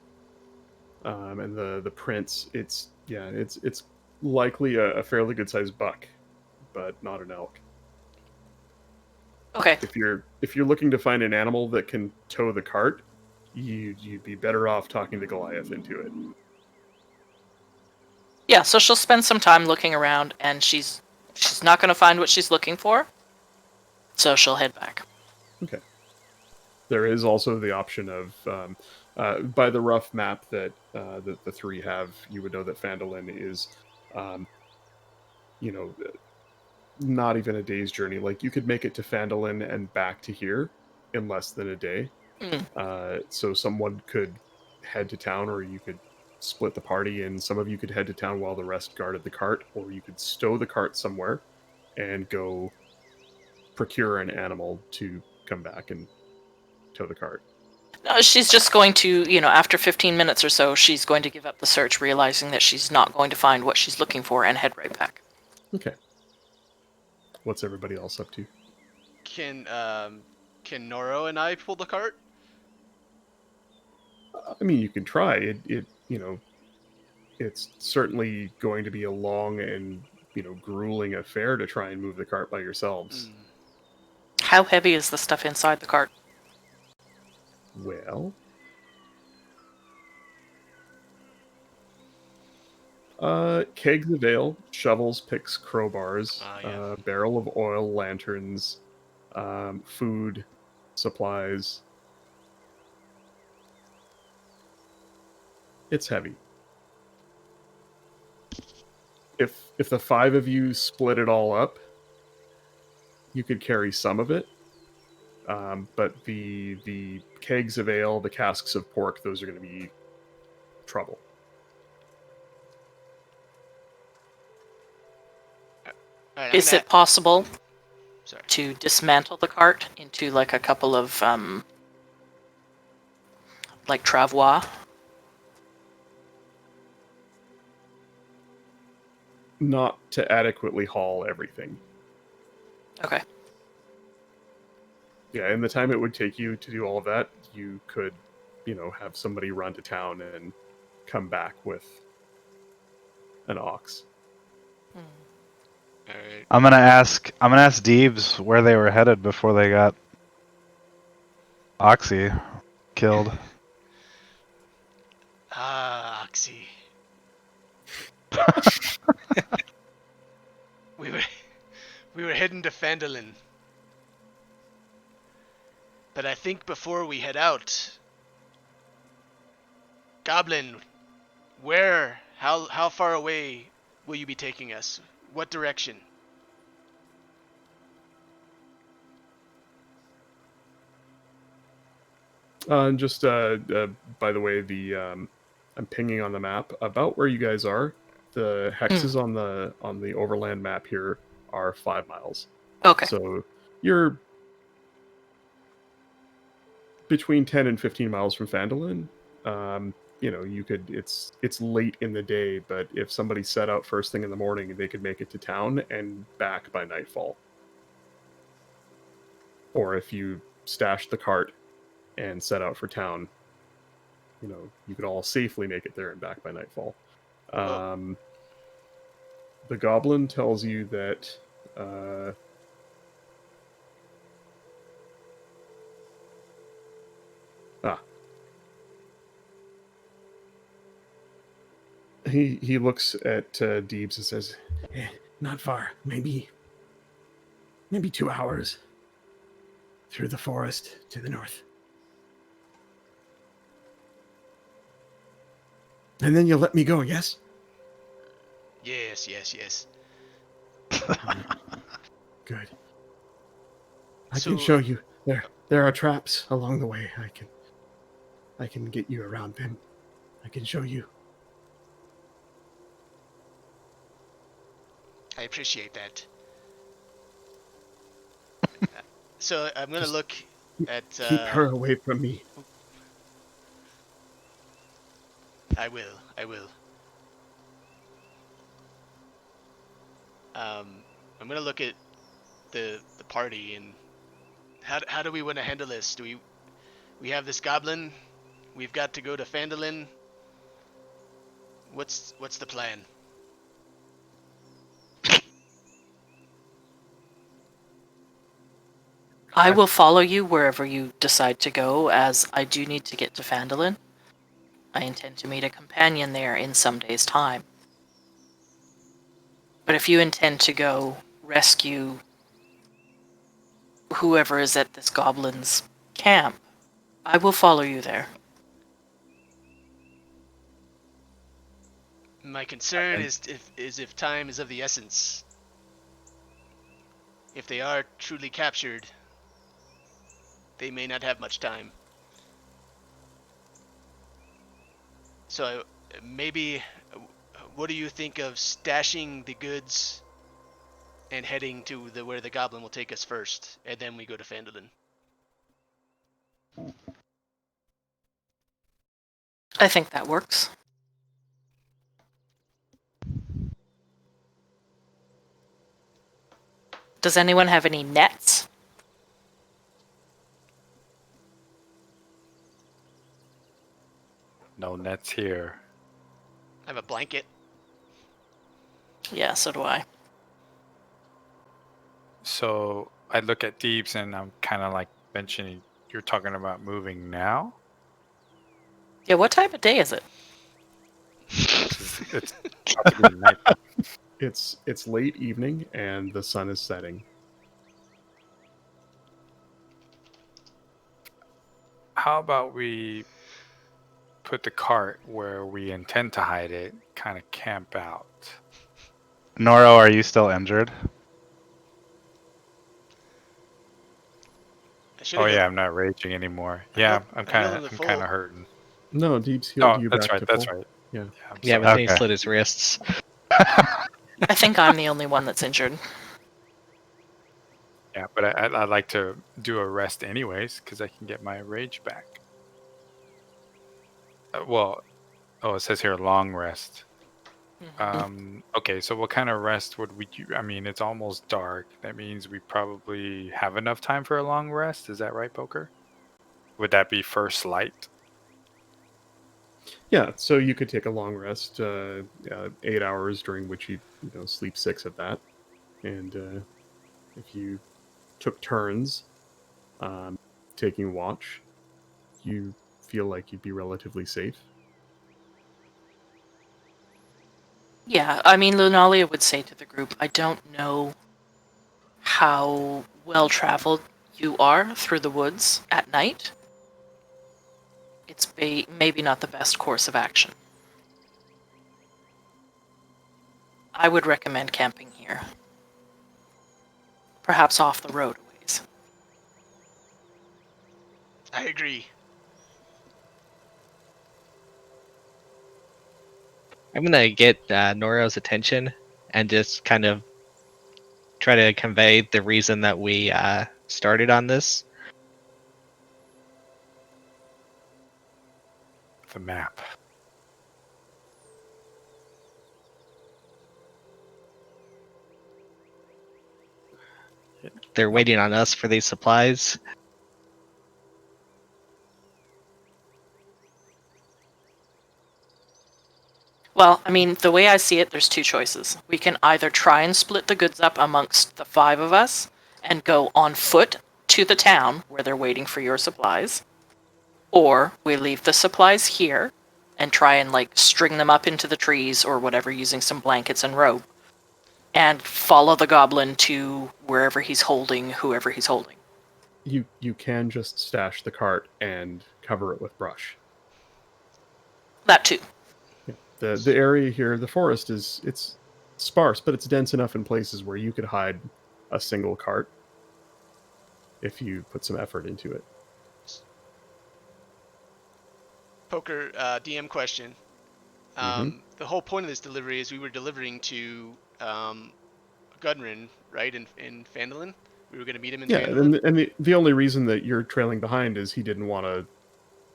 and the prints, it's likely a fairly good sized buck, but not an elk. okay. If you're looking to find an animal that can tow the cart, you'd be better off talking to Goliath into it. Yeah, so she'll spend some time looking around, and she's not going to find what she's looking for, so she'll head back. Okay. There is also the option of, by the rough map that the 3 have, you would know that Phandalin is, you know, not even a day's journey. Like, you could make it to Phandalin and back to here in less than a day. So someone could head to town, or you could split the party, and some of you could head to town while the rest guarded the cart, or you could stow the cart somewhere and go procure an animal to come back and tow the cart. No, she's just going to, after 15 minutes or so, she's going to give up the search, realizing that she's not going to find what she's looking for, and head right back. Okay. What's everybody else up to? Can Norro and I pull the cart? I mean, you can try. It's certainly going to be a long and, grueling affair to try and move the cart by yourselves. How heavy is the stuff inside the cart? Well, kegs of ale, shovels, picks, crowbars, Yeah. barrel of oil, lanterns, food, supplies. It's heavy. If the 5 of you split it all up, you could carry some of it. But the kegs of ale, the casks of pork, those are going to be trouble. Alright, Is it possible Sorry. to dismantle the cart into like a couple of like travois? Not to adequately haul everything. Okay. Yeah, in the time it would take you to do all of that, you could, have somebody run to town and come back with an ox. Alright. I'm gonna ask Deebz where they were headed before they got Oxy killed. Ah, Oxy. we were heading to Phandalin. But I think before we head out, Goblin, how far away will you be taking us? What direction? And just by the way, I'm pinging on the map about where you guys are. The hexes on the overland map here are 5 miles. Okay. So you're between 10 and 15 miles from Phandalin. You could. It's late in the day, but if somebody set out first thing in the morning, they could make it to town and back by nightfall. Or if you stashed the cart and set out for town, you could all safely make it there and back by nightfall. The goblin tells you that he looks at Deebz and says, Not far. Maybe 2 hours through the forest to the north. And then you'll let me go, yes? Yes. Good. I can show you. There are traps along the way. I can get you around them. I can show you. I appreciate that. So I'm gonna look at. Keep her away from me. I will. I'm gonna look at the party and how do we want to handle this? Do we have this goblin? We've got to go to Phandalin. What's the plan? I will follow you wherever you decide to go, as I do need to get to Phandalin. I intend to meet a companion there in some days' time. But if you intend to go rescue whoever is at this goblin's camp, I will follow you there. My concern is if time is of the essence. if they are truly captured, they may not have much time. So maybe, what do you think of stashing the goods and heading to where the goblin will take us first, and then we go to Phandalin? I think that works. Does anyone have any nets? No nets here. I have a blanket. Yeah, so do I. So I look at Deebz and I'm kind of like mentioning, you're talking about moving now? Yeah, what time of day is it? It's about to be night. It's late evening and the sun is setting. How about we put the cart where we intend to hide it, kind of camp out? Norro, are you still injured? Oh yeah, I'm not raging anymore. Yeah, I'm kind healed him of to I'm kind full. of hurting. No, Deeb's healed Oh, you that's back right. to That's full. right. Yeah. I'm Yeah, sorry. but then he Okay. slit his wrists. I think I'm the only one that's injured. Yeah, but I'd like to do a rest anyways because I can get my rage back. It says here long rest. Okay, so what kind of rest would we do? I mean, it's almost dark. That means we probably have enough time for a long rest. Is that right, Poker? Would that be first light? Yeah, so you could take a long rest, 8 hours, during which you sleep 6 of that, and if you took turns taking watch, you feel like you'd be relatively safe. Yeah, I mean, Lunalia would say to the group, I don't know how well traveled you are through the woods at night. It's maybe not the best course of action. I would recommend camping here. Perhaps off the road a ways. I agree. I'm gonna get Norro's attention and just kind of try to convey the reason that we started on this. The map. They're waiting on us for these supplies. Well, I mean, the way I see it, there's two choices. We can either try and split the goods up amongst the 5 of us and go on foot to the town where they're waiting for your supplies, or we leave the supplies here and try and string them up into the trees or whatever using some blankets and rope and follow the goblin to wherever he's holding whoever he's holding. You can just stash the cart and cover it with brush. That too. Yeah. The area here, the forest it's sparse, but it's dense enough in places where you could hide a single cart if you put some effort into it. Poker, DM question. The whole point of this delivery is we were delivering to Gudrun, right, in Phandalin? We were going to meet him in Phandalin? And the only reason that you're trailing behind is he didn't want to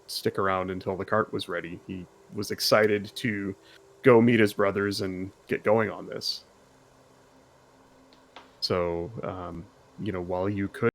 stick around until the cart was ready. He was excited to go meet his brothers and get going on this. So, while you could